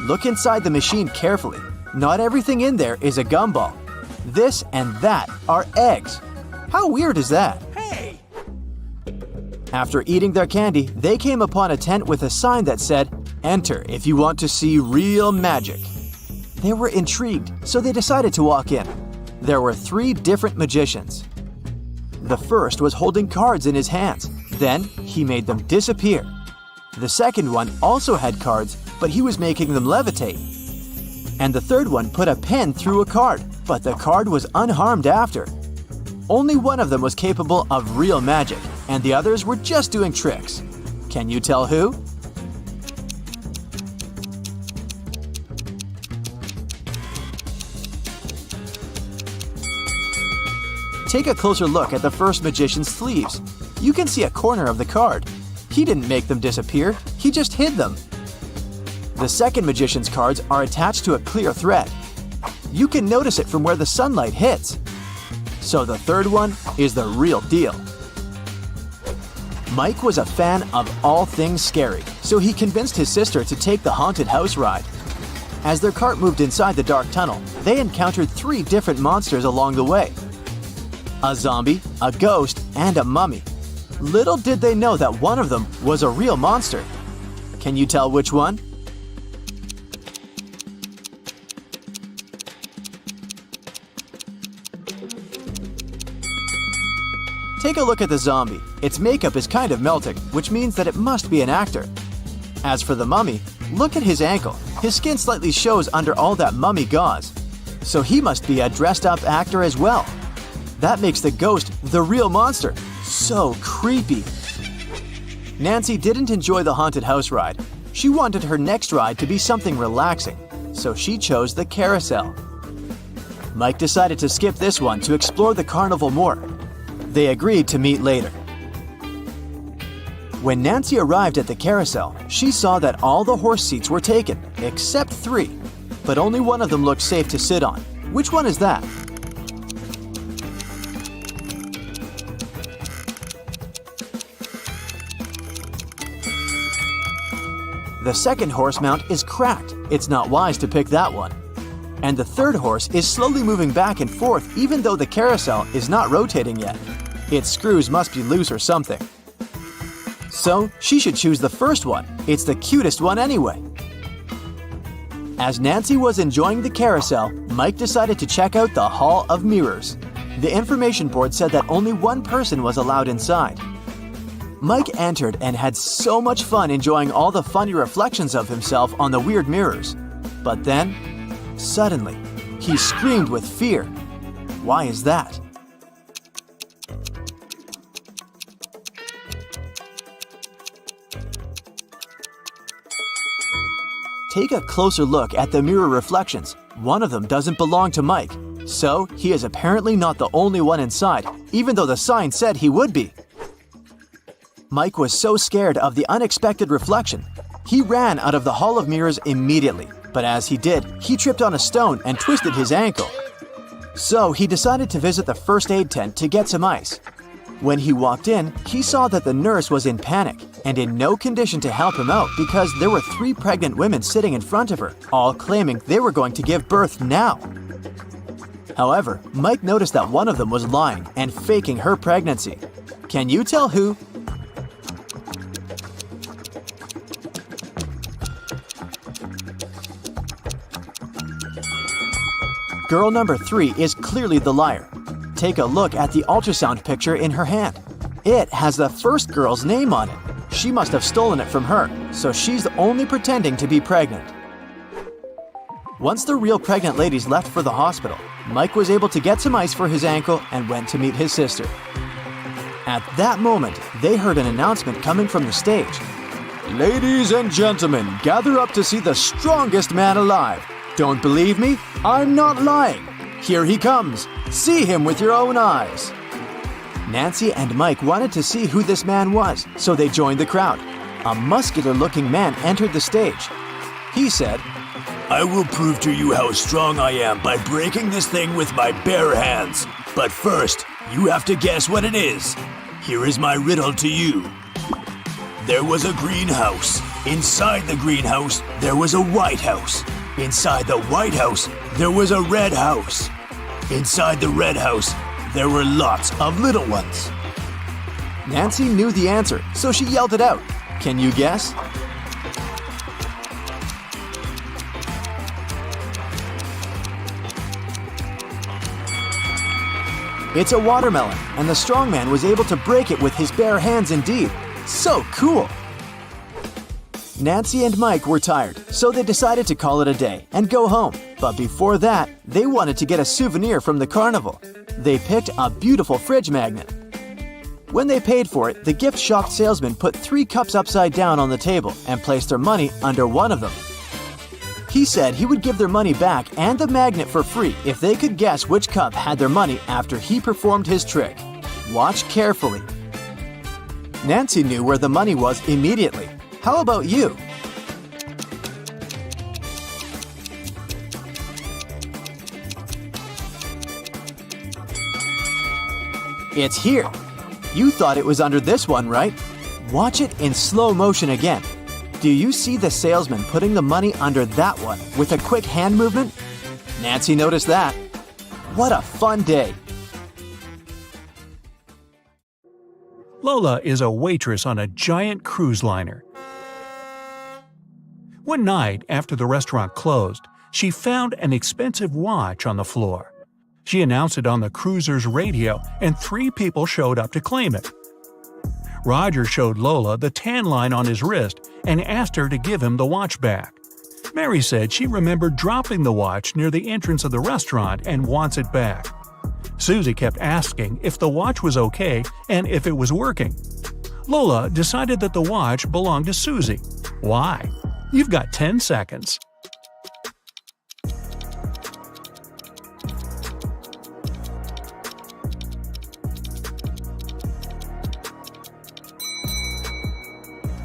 Look inside the machine carefully. Not everything in there is a gumball. This and that are eggs. How weird is that? Hey! After eating their candy, they came upon a tent with a sign that said, "Enter if you want to see real magic." They were intrigued, so they decided to walk in. There were 3 different magicians. The first was holding cards in his hands. Then he made them disappear. The second one also had cards, but he was making them levitate. And the third one put a pen through a card, but the card was unharmed after. Only one of them was capable of real magic, and the others were just doing tricks. Can you tell who? Take a closer look at the first magician's sleeves. You can see a corner of the card. He didn't make them disappear, he just hid them. The second magician's cards are attached to a clear thread. You can notice it from where the sunlight hits. So the third one is the real deal. Mike was a fan of all things scary, so he convinced his sister to take the haunted house ride. As their cart moved inside the dark tunnel, they encountered 3 different monsters along the way. A zombie, a ghost, and a mummy. Little did they know that one of them was a real monster. Can you tell which one? Take a look at the zombie. Its makeup is kind of melting, which means that it must be an actor. As for the mummy, look at his ankle. His skin slightly shows under all that mummy gauze. So he must be a dressed-up actor as well. That makes the ghost the real monster. So creepy. Nancy didn't enjoy the haunted house ride. She wanted her next ride to be something relaxing, so she chose the carousel. Mike decided to skip this one to explore the carnival more. They agreed to meet later. When Nancy arrived at the carousel, she saw that all the horse seats were taken, except 3. But only one of them looked safe to sit on. Which one is that? The second horse mount is cracked. It's not wise to pick that one. And the third horse is slowly moving back and forth even though the carousel is not rotating yet. Its screws must be loose or something. So she should choose the first one. It's the cutest one anyway. As Nancy was enjoying the carousel, Mike decided to check out the Hall of Mirrors. The information board said that only one person was allowed inside. Mike entered and had so much fun enjoying all the funny reflections of himself on the weird mirrors. But then, suddenly, he screamed with fear. Why is that? Take a closer look at the mirror reflections. One of them doesn't belong to Mike, so he is apparently not the only one inside, even though the sign said he would be. Mike was so scared of the unexpected reflection, he ran out of the Hall of Mirrors immediately, but as he did, he tripped on a stone and twisted his ankle. So he decided to visit the first aid tent to get some ice. When he walked in, he saw that the nurse was in panic and in no condition to help him out because there were 3 pregnant women sitting in front of her, all claiming they were going to give birth now. However, Mike noticed that one of them was lying and faking her pregnancy. Can you tell who? Girl number 3 is clearly the liar. Take a look at the ultrasound picture in her hand. It has the first girl's name on it. She must have stolen it from her, so she's only pretending to be pregnant. Once the real pregnant ladies left for the hospital, Mike was able to get some ice for his ankle and went to meet his sister. At that moment, they heard an announcement coming from the stage. Ladies and gentlemen, gather up to see the strongest man alive. Don't believe me? I'm not lying. Here he comes. See him with your own eyes. Nancy and Mike wanted to see who this man was, so they joined the crowd. A muscular-looking man entered the stage. He said, I will prove to you how strong I am by breaking this thing with my bare hands. But first, you have to guess what it is. Here is my riddle to you. There was a greenhouse. Inside the greenhouse, there was a white house. Inside the white house, there was a red house. Inside the red house, there were lots of little ones. Nancy knew the answer, so she yelled it out. Can you guess? It's a watermelon, and the strongman was able to break it with his bare hands indeed. So cool! Nancy and Mike were tired, so they decided to call it a day and go home. But before that, they wanted to get a souvenir from the carnival. They picked a beautiful fridge magnet. When they paid for it, the gift shop salesman put 3 cups upside down on the table and placed their money under one of them. He said he would give their money back and the magnet for free if they could guess which cup had their money after he performed his trick. Watch carefully. Nancy knew where the money was immediately. How about you? It's here. You thought it was under this one, right? Watch it in slow motion again. Do you see the salesman putting the money under that one with a quick hand movement? Nancy noticed that. What a fun day! Lola is a waitress on a giant cruise liner. One night, after the restaurant closed, she found an expensive watch on the floor. She announced it on the cruiser's radio, and 3 people showed up to claim it. Roger showed Lola the tan line on his wrist and asked her to give him the watch back. Mary said she remembered dropping the watch near the entrance of the restaurant and wants it back. Susie kept asking if the watch was okay and if it was working. Lola decided that the watch belonged to Susie. Why? You've got 10 seconds.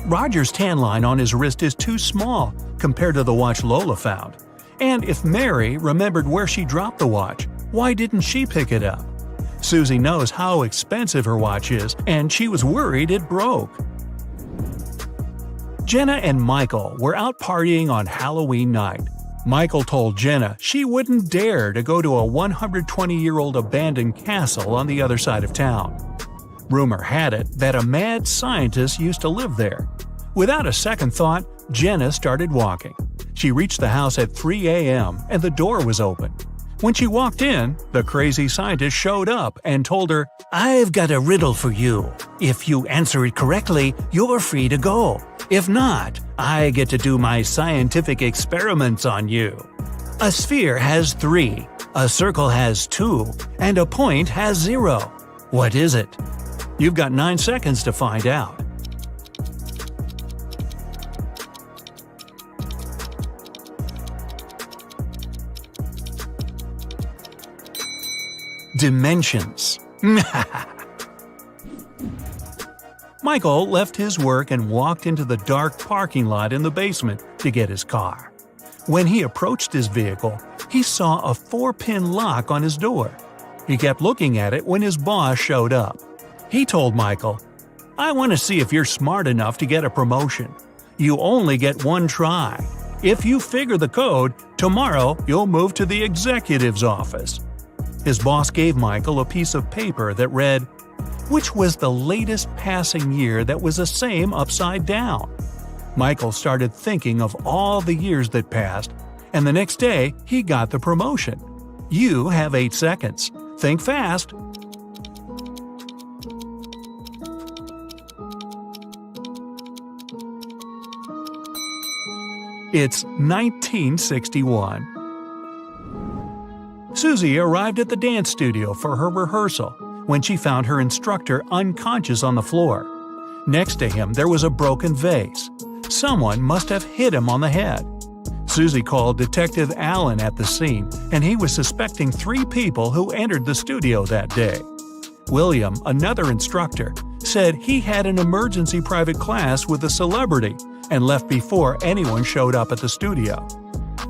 Roger's tan line on his wrist is too small compared to the watch Lola found. And if Mary remembered where she dropped the watch, why didn't she pick it up? Susie knows how expensive her watch is, and she was worried it broke. Jenna and Michael were out partying on Halloween night. Michael told Jenna she wouldn't dare to go to a 120-year-old abandoned castle on the other side of town. Rumor had it that a mad scientist used to live there. Without a second thought, Jenna started walking. She reached the house at 3 a.m. and the door was open. When she walked in, the crazy scientist showed up and told her, "I've got a riddle for you. If you answer it correctly, you're free to go. If not, I get to do my scientific experiments on you. A sphere has 3, a circle has 2, and a point has 0. What is it?" You've got 9 seconds to find out. Dimensions. Michael left his work and walked into the dark parking lot in the basement to get his car. When he approached his vehicle, he saw a 4-pin lock on his door. He kept looking at it when his boss showed up. He told Michael, "I want to see if you're smart enough to get a promotion. You only get one try. If you figure the code, tomorrow you'll move to the executive's office." His boss gave Michael a piece of paper that read, "Which was the latest passing year that was the same upside down?" Michael started thinking of all the years that passed, and the next day he got the promotion. You have 8 seconds. Think fast. It's 1961. Susie arrived at the dance studio for her rehearsal when she found her instructor unconscious on the floor. Next to him there was a broken vase. Someone must have hit him on the head. Susie called Detective Allen at the scene, and he was suspecting 3 people who entered the studio that day. William, another instructor, said he had an emergency private class with a celebrity and left before anyone showed up at the studio.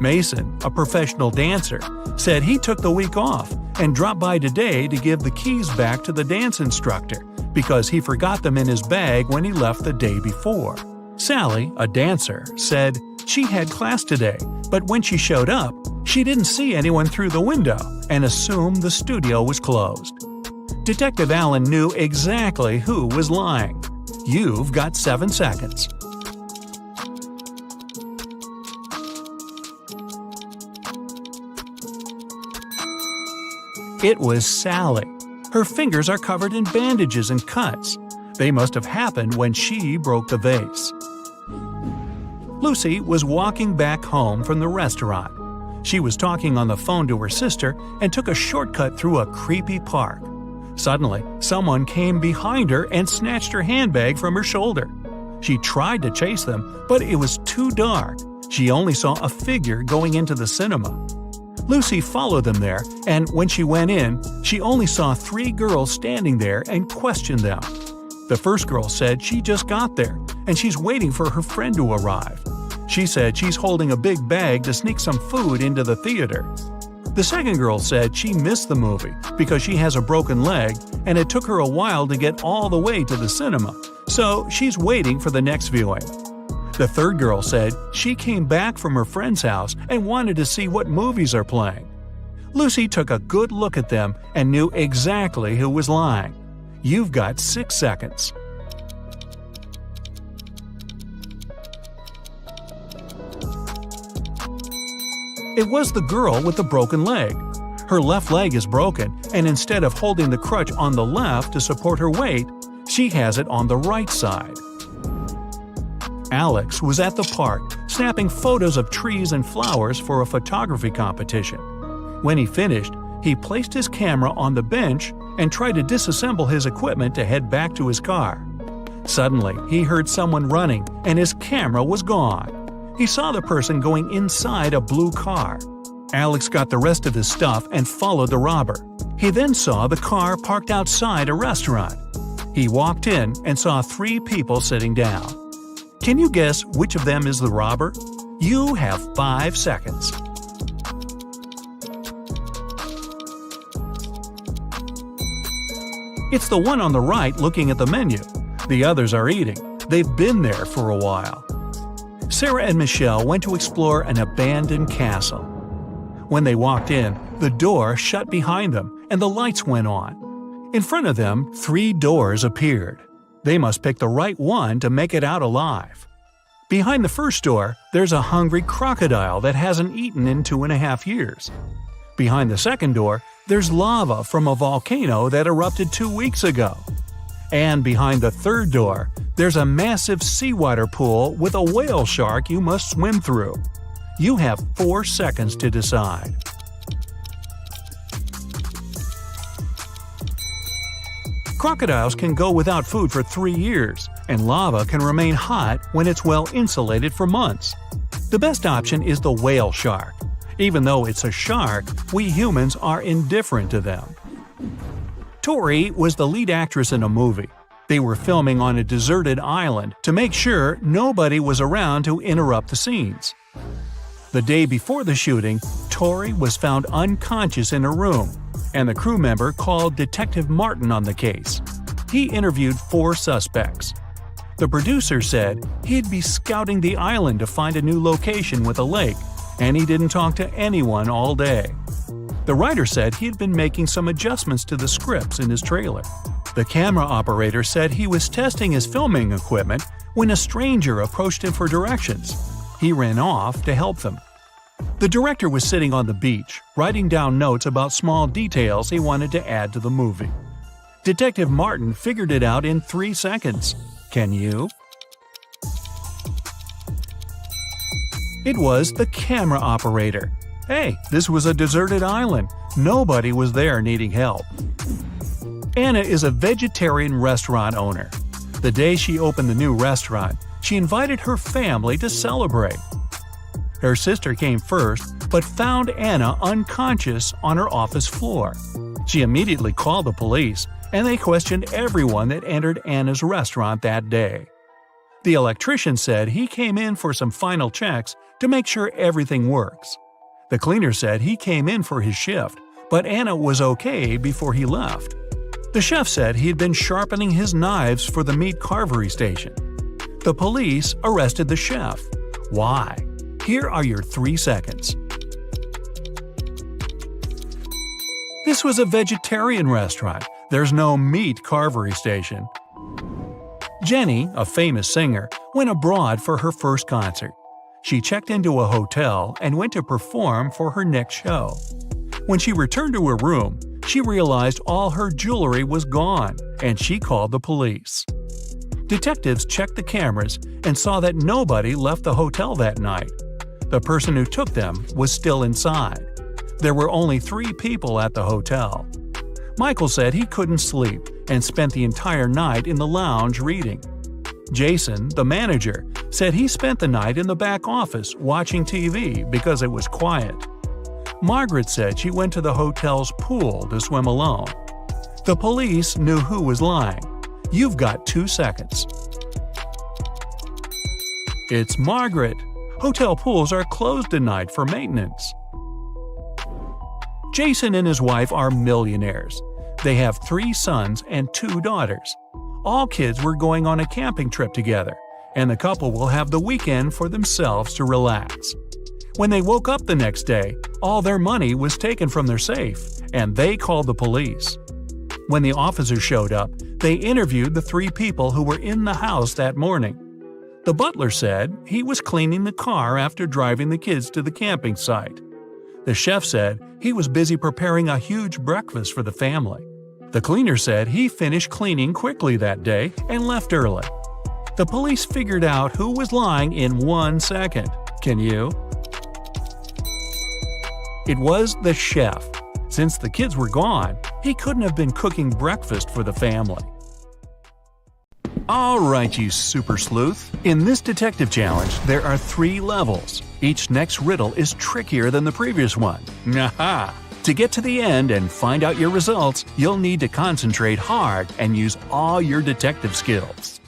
Mason, a professional dancer, said he took the week off and dropped by today to give the keys back to the dance instructor because he forgot them in his bag when he left the day before. Sally, a dancer, said she had class today, but when she showed up, she didn't see anyone through the window and assumed the studio was closed. Detective Allen knew exactly who was lying. You've got 7 seconds. It was Sally. Her fingers are covered in bandages and cuts. They must have happened when she broke the vase. Lucy was walking back home from the restaurant. She was talking on the phone to her sister and took a shortcut through a creepy park. Suddenly, someone came behind her and snatched her handbag from her shoulder. She tried to chase them, but it was too dark. She only saw a figure going into the cinema. Lucy followed them there, and when she went in, she only saw 3 girls standing there and questioned them. The first girl said she just got there, and she's waiting for her friend to arrive. She said she's holding a big bag to sneak some food into the theater. The second girl said she missed the movie because she has a broken leg and it took her a while to get all the way to the cinema, so she's waiting for the next viewing. The third girl said she came back from her friend's house and wanted to see what movies are playing. Lucy took a good look at them and knew exactly who was lying. You've got 6 seconds. It was the girl with the broken leg. Her left leg is broken, and instead of holding the crutch on the left to support her weight, she has it on the right side. Alex was at the park, snapping photos of trees and flowers for a photography competition. When he finished, he placed his camera on the bench and tried to disassemble his equipment to head back to his car. Suddenly, he heard someone running, and his camera was gone. He saw the person going inside a blue car. Alex got the rest of his stuff and followed the robber. He then saw the car parked outside a restaurant. He walked in and saw 3 people sitting down. Can you guess which of them is the robber? You have 5 seconds. It's the one on the right looking at the menu. The others are eating. They've been there for a while. Sarah and Michelle went to explore an abandoned castle. When they walked in, the door shut behind them and the lights went on. In front of them, 3 doors appeared. They must pick the right one to make it out alive. Behind the first door, there's a hungry crocodile that hasn't eaten in 2.5 years. Behind the second door, there's lava from a volcano that erupted 2 weeks ago. And behind the third door, there's a massive seawater pool with a whale shark you must swim through. You have 4 seconds to decide. Crocodiles can go without food for 3 years, and lava can remain hot when it's well insulated for months. The best option is the whale shark. Even though it's a shark, we humans are indifferent to them. Tori was the lead actress in a movie. They were filming on a deserted island to make sure nobody was around to interrupt the scenes. The day before the shooting, Tori was found unconscious in her room, and the crew member called Detective Martin on the case. He interviewed 4 suspects. The producer said he'd be scouting the island to find a new location with a lake, and he didn't talk to anyone all day. The writer said he'd been making some adjustments to the scripts in his trailer. The camera operator said he was testing his filming equipment when a stranger approached him for directions. He ran off to help them. The director was sitting on the beach, writing down notes about small details he wanted to add to the movie. Detective Martin figured it out in 3 seconds. Can you? It was the camera operator. Hey, this was a deserted island. Nobody was there needing help. Anna is a vegetarian restaurant owner. The day she opened the new restaurant, she invited her family to celebrate. Her sister came first, but found Anna unconscious on her office floor. She immediately called the police, and they questioned everyone that entered Anna's restaurant that day. The electrician said he came in for some final checks to make sure everything works. The cleaner said he came in for his shift, but Anna was okay before he left. The chef said he had been sharpening his knives for the meat carvery station. The police arrested the chef. Why? Here are your 3 seconds. This was a vegetarian restaurant. There's no meat carvery station. Jenny, a famous singer, went abroad for her first concert. She checked into a hotel and went to perform for her next show. When she returned to her room, she realized all her jewelry was gone, and she called the police. Detectives checked the cameras and saw that nobody left the hotel that night. The person who took them was still inside. There were only 3 people at the hotel. Michael said he couldn't sleep and spent the entire night in the lounge reading. Jason, the manager, said he spent the night in the back office watching TV because it was quiet. Margaret said she went to the hotel's pool to swim alone. The police knew who was lying. You've got 2 seconds. It's Margaret. Hotel pools are closed tonight for maintenance. Jason and his wife are millionaires. They have 3 sons and 2 daughters. All kids were going on a camping trip together, and the couple will have the weekend for themselves to relax. When they woke up the next day, all their money was taken from their safe, and they called the police. When the officers showed up, they interviewed the 3 people who were in the house that morning. The butler said he was cleaning the car after driving the kids to the camping site. The chef said he was busy preparing a huge breakfast for the family. The cleaner said he finished cleaning quickly that day and left early. The police figured out who was lying in 1 second. Can you? It was the chef. Since the kids were gone, he couldn't have been cooking breakfast for the family. Alright, you super sleuth. In this detective challenge, there are 3 levels. Each next riddle is trickier than the previous one. Aha! To get to the end and find out your results, you'll need to concentrate hard and use all your detective skills.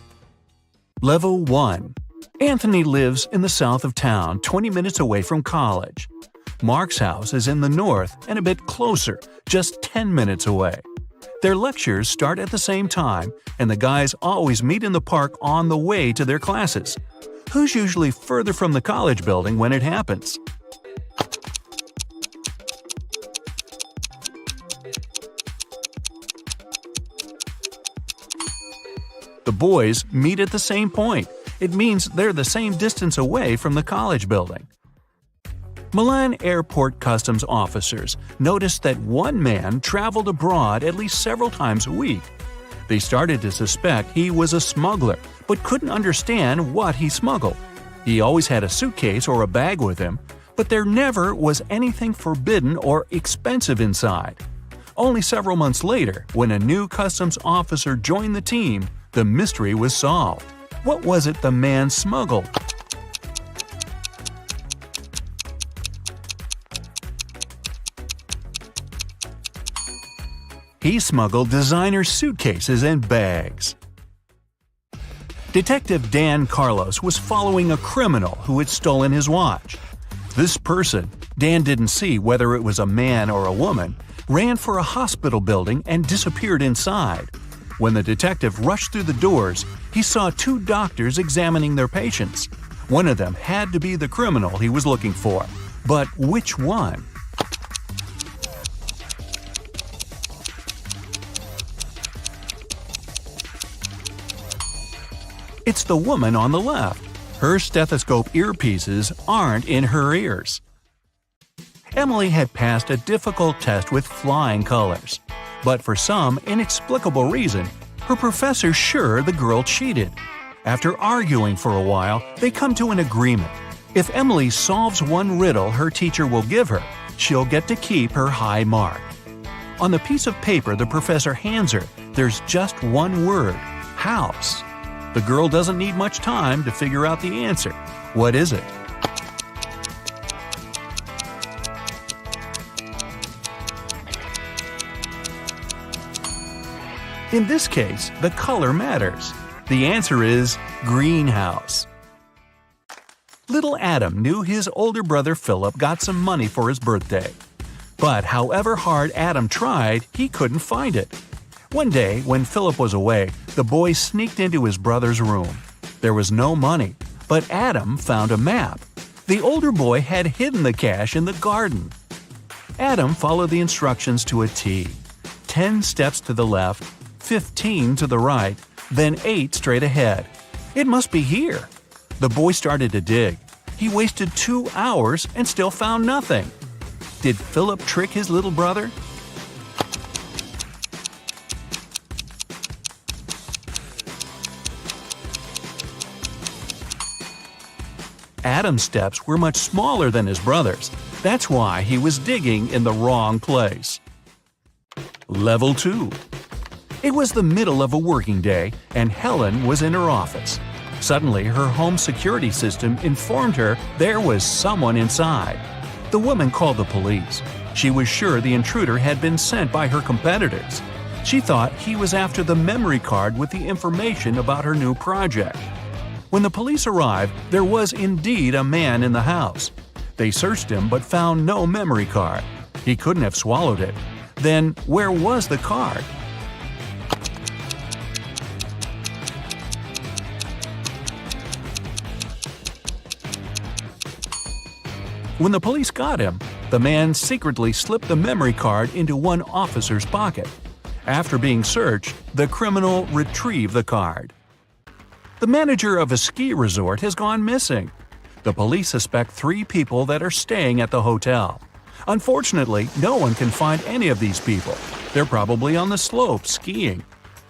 Level 1. Anthony lives in the south of town, 20 minutes away from college. Mark's house is in the north and a bit closer, just 10 minutes away. Their lectures start at the same time, and the guys always meet in the park on the way to their classes. Who's usually further from the college building when it happens? The boys meet at the same point. It means they're the same distance away from the college building. Milan airport customs officers noticed that one man traveled abroad at least several times a week. They started to suspect he was a smuggler, but couldn't understand what he smuggled. He always had a suitcase or a bag with him, but there never was anything forbidden or expensive inside. Only several months later, when a new customs officer joined the team, the mystery was solved. What was it the man smuggled? He smuggled designer suitcases and bags. Detective Dan Carlos was following a criminal who had stolen his watch. This person, Dan didn't see whether it was a man or a woman, ran for a hospital building and disappeared inside. When the detective rushed through the doors, he saw two doctors examining their patients. One of them had to be the criminal he was looking for. But which one? It's the woman on the left. Her stethoscope earpieces aren't in her ears. Emily had passed a difficult test with flying colors. But for some inexplicable reason, her professor's sure the girl cheated. After arguing for a while, they come to an agreement. If Emily solves one riddle her teacher will give her, she'll get to keep her high mark. On the piece of paper the professor hands her, there's just one word: house. The girl doesn't need much time to figure out the answer. What is it? In this case, the color matters. The answer is greenhouse. Little Adam knew his older brother Philip got some money for his birthday. But however hard Adam tried, he couldn't find it. One day, when Philip was away, the boy sneaked into his brother's room. There was no money, but Adam found a map. The older boy had hidden the cash in the garden. Adam followed the instructions to a T. 10 steps to the left, 15 to the right, then 8 straight ahead. It must be here. The boy started to dig. He wasted 2 hours and still found nothing. Did Philip trick his little brother? Adam's steps were much smaller than his brother's. That's why he was digging in the wrong place. Level 2. It was the middle of a working day, and Helen was in her office. Suddenly, her home security system informed her there was someone inside. The woman called the police. She was sure the intruder had been sent by her competitors. She thought he was after the memory card with the information about her new project. When the police arrived, there was indeed a man in the house. They searched him but found no memory card. He couldn't have swallowed it. Then, where was the card? When the police got him, the man secretly slipped the memory card into one officer's pocket. After being searched, the criminal retrieved the card. The manager of a ski resort has gone missing. The police suspect 3 people that are staying at the hotel. Unfortunately, no one can find any of these people. They're probably on the slopes skiing.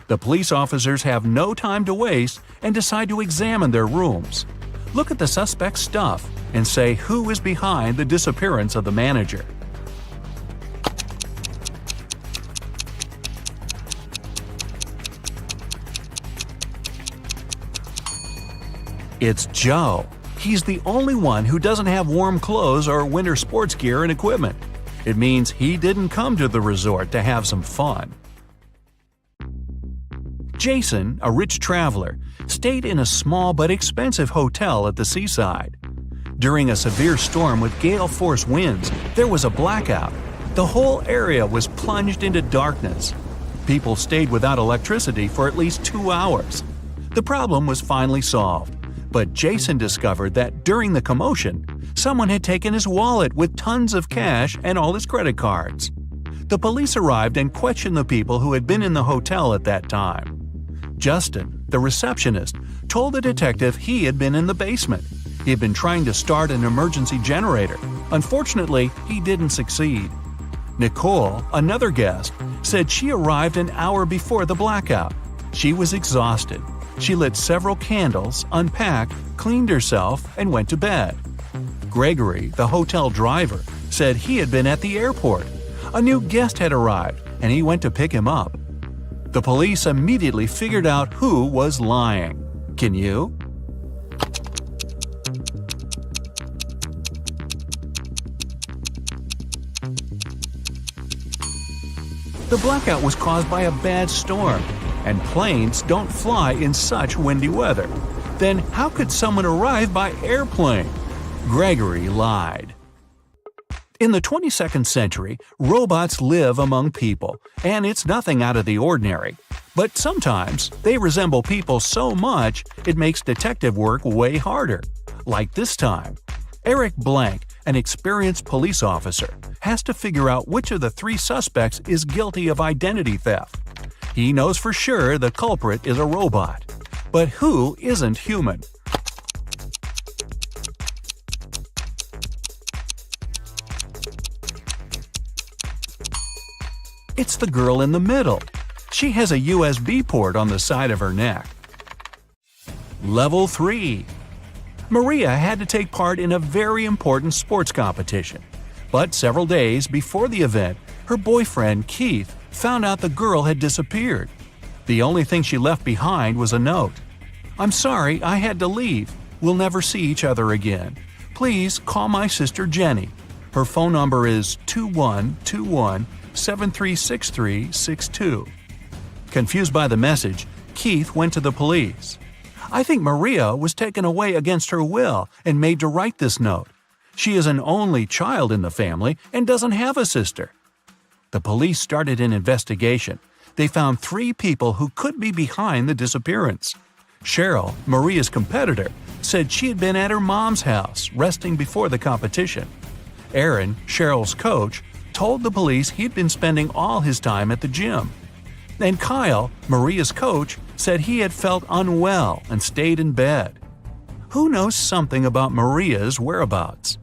The police officers have no time to waste and decide to examine their rooms. Look at the suspect's stuff and say who is behind the disappearance of the manager. It's Joe. He's the only one who doesn't have warm clothes or winter sports gear and equipment. It means he didn't come to the resort to have some fun. Jason, a rich traveler, stayed in a small but expensive hotel at the seaside. During a severe storm with gale-force winds, there was a blackout. The whole area was plunged into darkness. People stayed without electricity for at least 2 hours. The problem was finally solved. But Jason discovered that during the commotion, someone had taken his wallet with tons of cash and all his credit cards. The police arrived and questioned the people who had been in the hotel at that time. Justin, the receptionist, told the detective he had been in the basement. He had been trying to start an emergency generator. Unfortunately, he didn't succeed. Nicole, another guest, said she arrived an hour before the blackout. She was exhausted. She lit several candles, unpacked, cleaned herself, and went to bed. Gregory, the hotel driver, said he had been at the airport. A new guest had arrived, and he went to pick him up. The police immediately figured out who was lying. Can you? The blackout was caused by a bad storm, and planes don't fly in such windy weather. Then how could someone arrive by airplane? Gregory lied. In the 22nd century, robots live among people, and it's nothing out of the ordinary. But sometimes they resemble people so much it makes detective work way harder. Like this time. Eric Blank, an experienced police officer, has to figure out which of the 3 suspects is guilty of identity theft. He knows for sure the culprit is a robot. But who isn't human? It's the girl in the middle. She has a USB port on the side of her neck. Level 3. Maria had to take part in a very important sports competition. But several days before the event, her boyfriend, Keith, found out the girl had disappeared. The only thing she left behind was a note. "I'm sorry, I had to leave. We'll never see each other again. Please call my sister Jenny. Her phone number is 2121-736362. Confused by the message, Keith went to the police. "I think Maria was taken away against her will and made to write this note. She is an only child in the family and doesn't have a sister." The police started an investigation. They found 3 people who could be behind the disappearance. Cheryl, Maria's competitor, said she had been at her mom's house resting before the competition. Aaron, Cheryl's coach, told the police he'd been spending all his time at the gym. And Kyle, Maria's coach, said he had felt unwell and stayed in bed. Who knows something about Maria's whereabouts?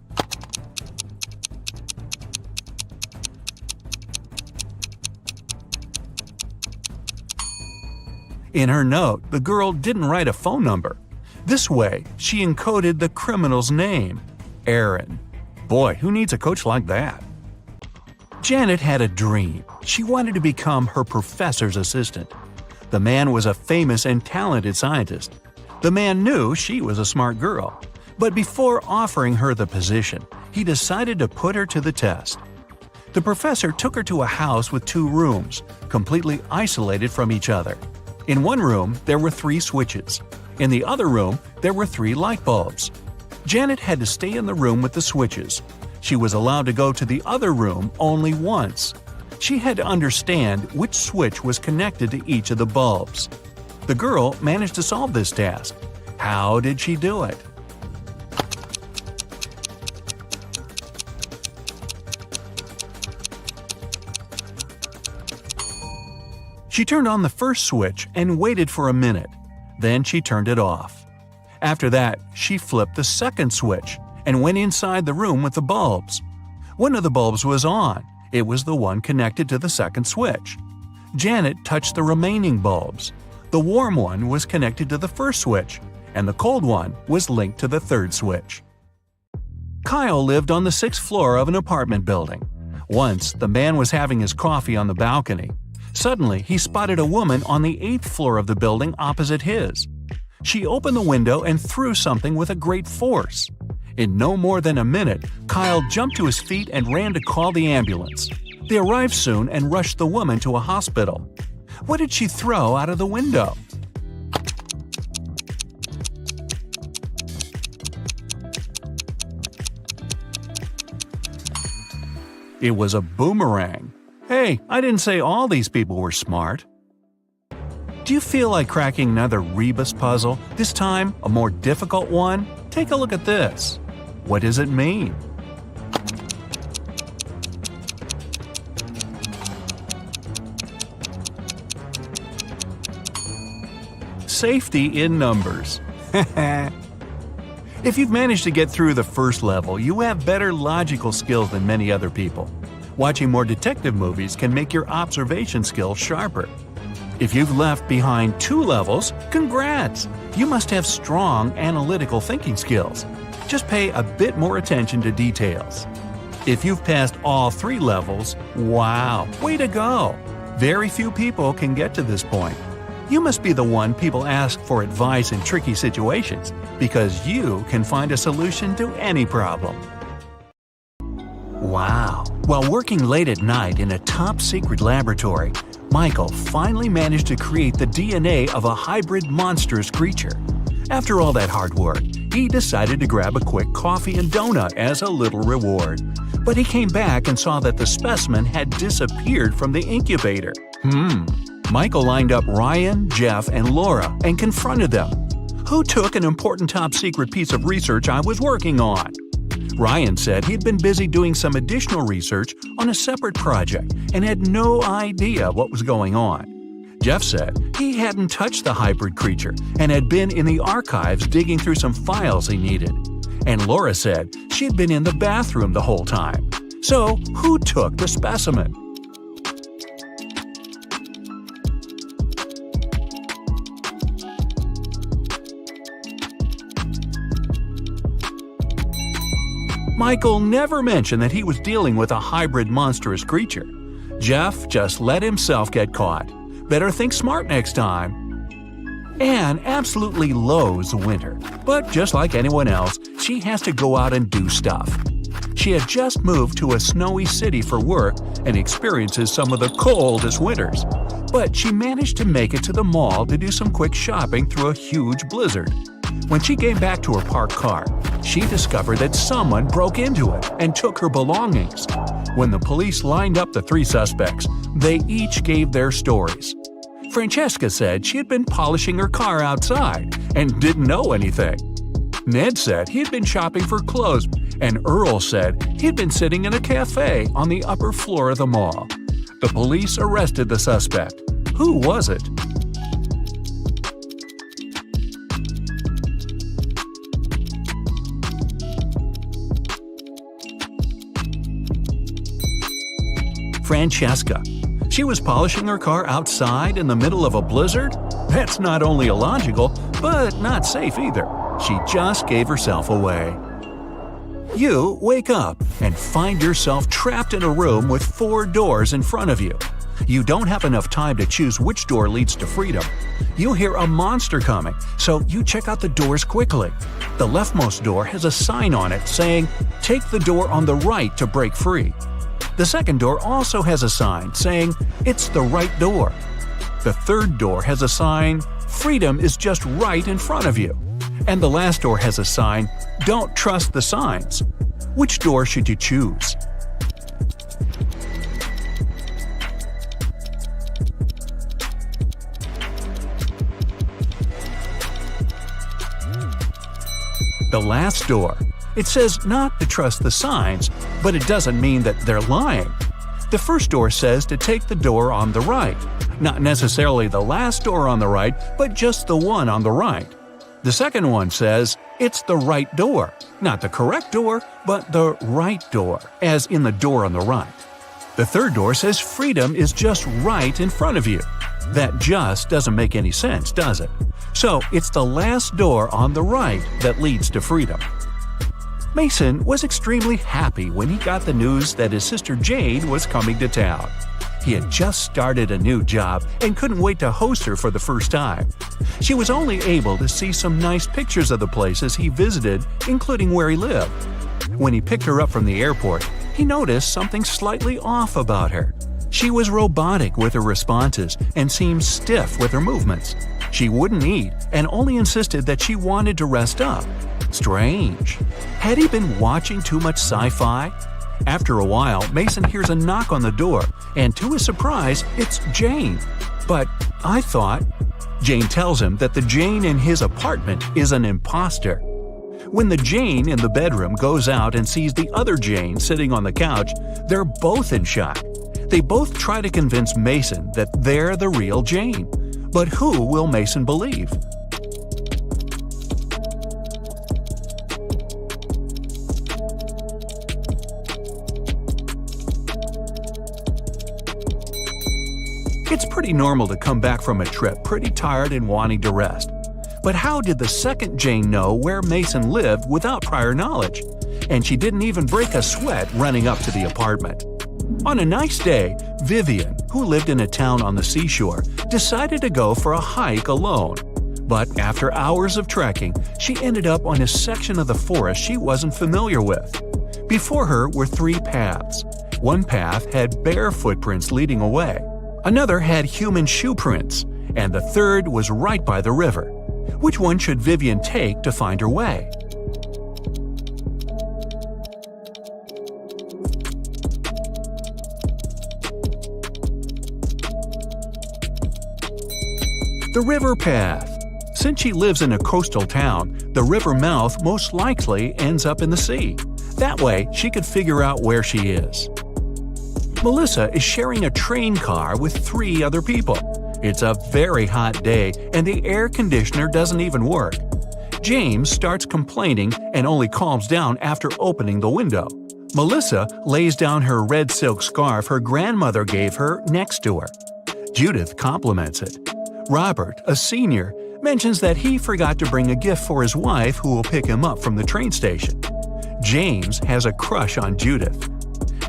In her note, the girl didn't write a phone number. This way, she encoded the criminal's name, Aaron. Boy, who needs a coach like that? Janet had a dream. She wanted to become her professor's assistant. The man was a famous and talented scientist. The man knew she was a smart girl. But before offering her the position, he decided to put her to the test. The professor took her to a house with 2 rooms, completely isolated from each other. In one room, there were 3 switches. In the other room, there were 3 light bulbs. Janet had to stay in the room with the switches. She was allowed to go to the other room only once. She had to understand which switch was connected to each of the bulbs. The girl managed to solve this task. How did she do it? She turned on the first switch and waited for a minute. Then she turned it off. After that, she flipped the second switch and went inside the room with the bulbs. One of the bulbs was on. It was the one connected to the second switch. Janet touched the remaining bulbs. The warm one was connected to the first switch, and the cold one was linked to the third switch. Kyle lived on the 6th floor of an apartment building. Once, the man was having his coffee on the balcony. Suddenly, he spotted a woman on the 8th floor of the building opposite his. She opened the window and threw something with a great force. In no more than a minute, Kyle jumped to his feet and ran to call the ambulance. They arrived soon and rushed the woman to a hospital. What did she throw out of the window? It was a boomerang. Hey, I didn't say all these people were smart. Do you feel like cracking another rebus puzzle? This time, a more difficult one? Take a look at this. What does it mean? Safety in numbers. If you've managed to get through the first level, you have better logical skills than many other people. Watching more detective movies can make your observation skills sharper. If you've left behind 2 levels, congrats! You must have strong analytical thinking skills. Just pay a bit more attention to details. If you've passed all 3 levels, wow, way to go! Very few people can get to this point. You must be the one people ask for advice in tricky situations, because you can find a solution to any problem. Wow! While working late at night in a top-secret laboratory, Michael finally managed to create the DNA of a hybrid monstrous creature. After all that hard work, he decided to grab a quick coffee and donut as a little reward. But he came back and saw that the specimen had disappeared from the incubator. Michael lined up Ryan, Jeff, and Laura and confronted them. Who took an important top-secret piece of research I was working on? Ryan said he'd been busy doing some additional research on a separate project and had no idea what was going on. Jeff said he hadn't touched the hybrid creature and had been in the archives digging through some files he needed. And Laura said she had been in the bathroom the whole time. So, who took the specimen? Michael never mentioned that he was dealing with a hybrid monstrous creature. Jeff just let himself get caught. Better think smart next time. Anne absolutely loathes winter, but just like anyone else, she has to go out and do stuff. She had just moved to a snowy city for work and experiences some of the coldest winters. But she managed to make it to the mall to do some quick shopping through a huge blizzard. When she came back to her parked car, she discovered that someone broke into it and took her belongings. When the police lined up the 3 suspects, they each gave their stories. Francesca said she had been polishing her car outside and didn't know anything. Ned said he'd been shopping for clothes, and Earl said he'd been sitting in a cafe on the upper floor of the mall. The police arrested the suspect. Who was it? Francesca. She was polishing her car outside in the middle of a blizzard? That's not only illogical, but not safe either. She just gave herself away. You wake up and find yourself trapped in a room with 4 doors in front of you. You don't have enough time to choose which door leads to freedom. You hear a monster coming, so you check out the doors quickly. The leftmost door has a sign on it saying, "Take the door on the right to break free." The second door also has a sign saying, "It's the right door." The third door has a sign, "Freedom is just right in front of you." And the last door has a sign, "Don't trust the signs." Which door should you choose? The last door. It says not to trust the signs, but it doesn't mean that they're lying. The first door says to take the door on the right. Not necessarily the last door on the right, but just the one on the right. The second one says, it's the right door. Not the correct door, but the right door, as in the door on the right. The third door says freedom is just right in front of you. That just doesn't make any sense, does it? So it's the last door on the right that leads to freedom. Mason was extremely happy when he got the news that his sister Jane was coming to town. He had just started a new job and couldn't wait to host her for the first time. She was only able to see some nice pictures of the places he visited, including where he lived. When he picked her up from the airport, he noticed something slightly off about her. She was robotic with her responses and seemed stiff with her movements. She wouldn't eat and only insisted that she wanted to rest up. Strange. Had he been watching too much sci-fi? After a while, Mason hears a knock on the door, and to his surprise, it's Jane. But I thought... Jane tells him that the Jane in his apartment is an imposter. When the Jane in the bedroom goes out and sees the other Jane sitting on the couch, they're both in shock. They both try to convince Mason that they're the real Jane. But who will Mason believe? It's pretty normal to come back from a trip pretty tired and wanting to rest. But how did the second Jane know where Mason lived without prior knowledge? And she didn't even break a sweat running up to the apartment. On a nice day, Vivian, who lived in a town on the seashore, decided to go for a hike alone. But after hours of trekking, she ended up on a section of the forest she wasn't familiar with. Before her were 3 paths. One path had bare footprints leading away, another had human shoe prints, and the third was right by the river. Which one should Vivian take to find her way? The river path. Since she lives in a coastal town, the river mouth most likely ends up in the sea. That way, she could figure out where she is. Melissa is sharing a train car with 3 other people. It's a very hot day and the air conditioner doesn't even work. James starts complaining and only calms down after opening the window. Melissa lays down her red silk scarf her grandmother gave her next to her. Judith compliments it. Robert, a senior, mentions that he forgot to bring a gift for his wife who will pick him up from the train station. James has a crush on Judith.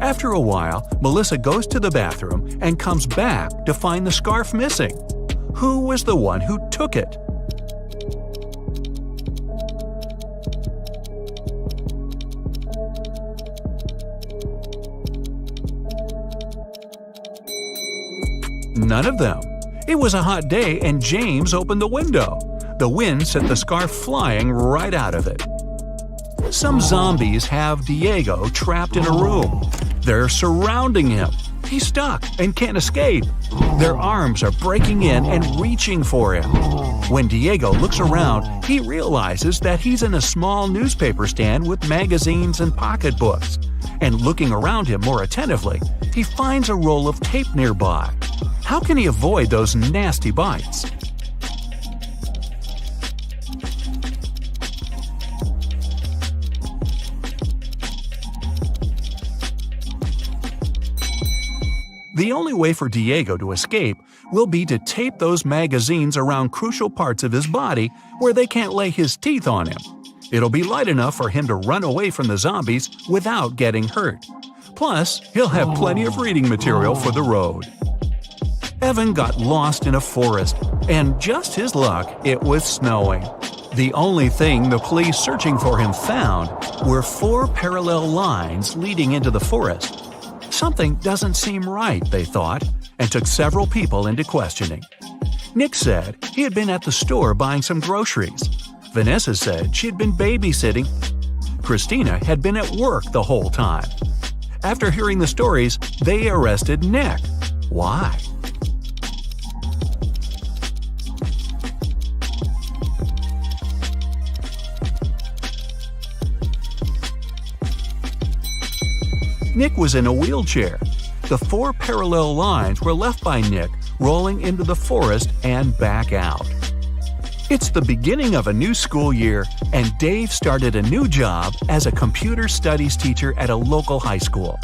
After a while, Melissa goes to the bathroom and comes back to find the scarf missing. Who was the one who took it? None of them. It was a hot day and James opened the window. The wind sent the scarf flying right out of it. Some zombies have Diego trapped in a room. They're surrounding him. He's stuck and can't escape. Their arms are breaking in and reaching for him. When Diego looks around, he realizes that he's in a small newspaper stand with magazines and pocketbooks. And looking around him more attentively, he finds a roll of tape nearby. How can he avoid those nasty bites? The only way for Diego to escape will be to tape those magazines around crucial parts of his body where they can't lay his teeth on him. It'll be light enough for him to run away from the zombies without getting hurt. Plus, he'll have plenty of reading material for the road. Evan got lost in a forest, and just his luck, it was snowing. The only thing the police searching for him found were 4 parallel lines leading into the forest. Something doesn't seem right, they thought, and took several people into questioning. Nick said he had been at the store buying some groceries. Vanessa said she had been babysitting. Christina had been at work the whole time. After hearing the stories, they arrested Nick. Why? Nick was in a wheelchair. The 4 parallel lines were left by Nick rolling into the forest and back out. It's the beginning of a new school year, and Dave started a new job as a computer studies teacher at a local high school.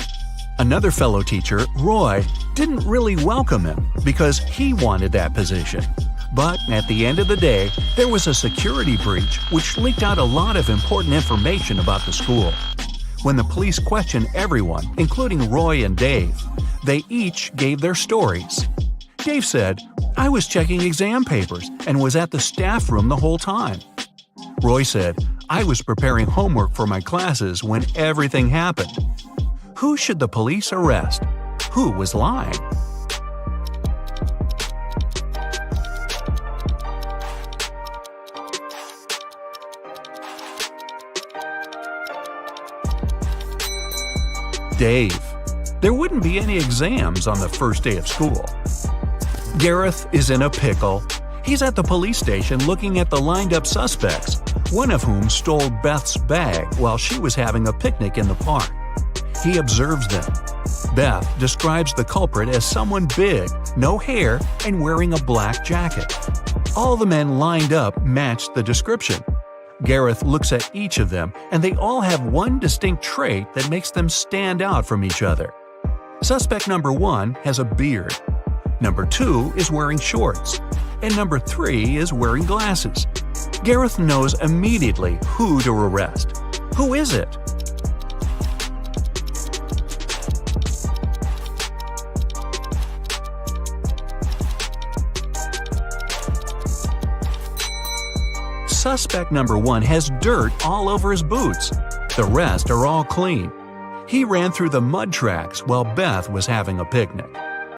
Another fellow teacher, Roy, didn't really welcome him because he wanted that position. But at the end of the day, there was a security breach which leaked out a lot of important information about the school. When the police questioned everyone, including Roy and Dave, they each gave their stories. Dave said, "I was checking exam papers and was at the staff room the whole time." Roy said, "I was preparing homework for my classes when everything happened." Who should the police arrest? Who was lying? Dave. There wouldn't be any exams on the first day of school. Gareth is in a pickle. He's at the police station looking at the lined-up suspects, one of whom stole Beth's bag while she was having a picnic in the park. He observes them. Beth describes the culprit as someone big, no hair, and wearing a black jacket. All the men lined up matched the description. Gareth looks at each of them, and they all have one distinct trait that makes them stand out from each other. Suspect number 1 has a beard. Number 2 is wearing shorts. And number 3 is wearing glasses. Gareth knows immediately who to arrest. Who is it? Suspect number 1 has dirt all over his boots. The rest are all clean. He ran through the mud tracks while Beth was having a picnic.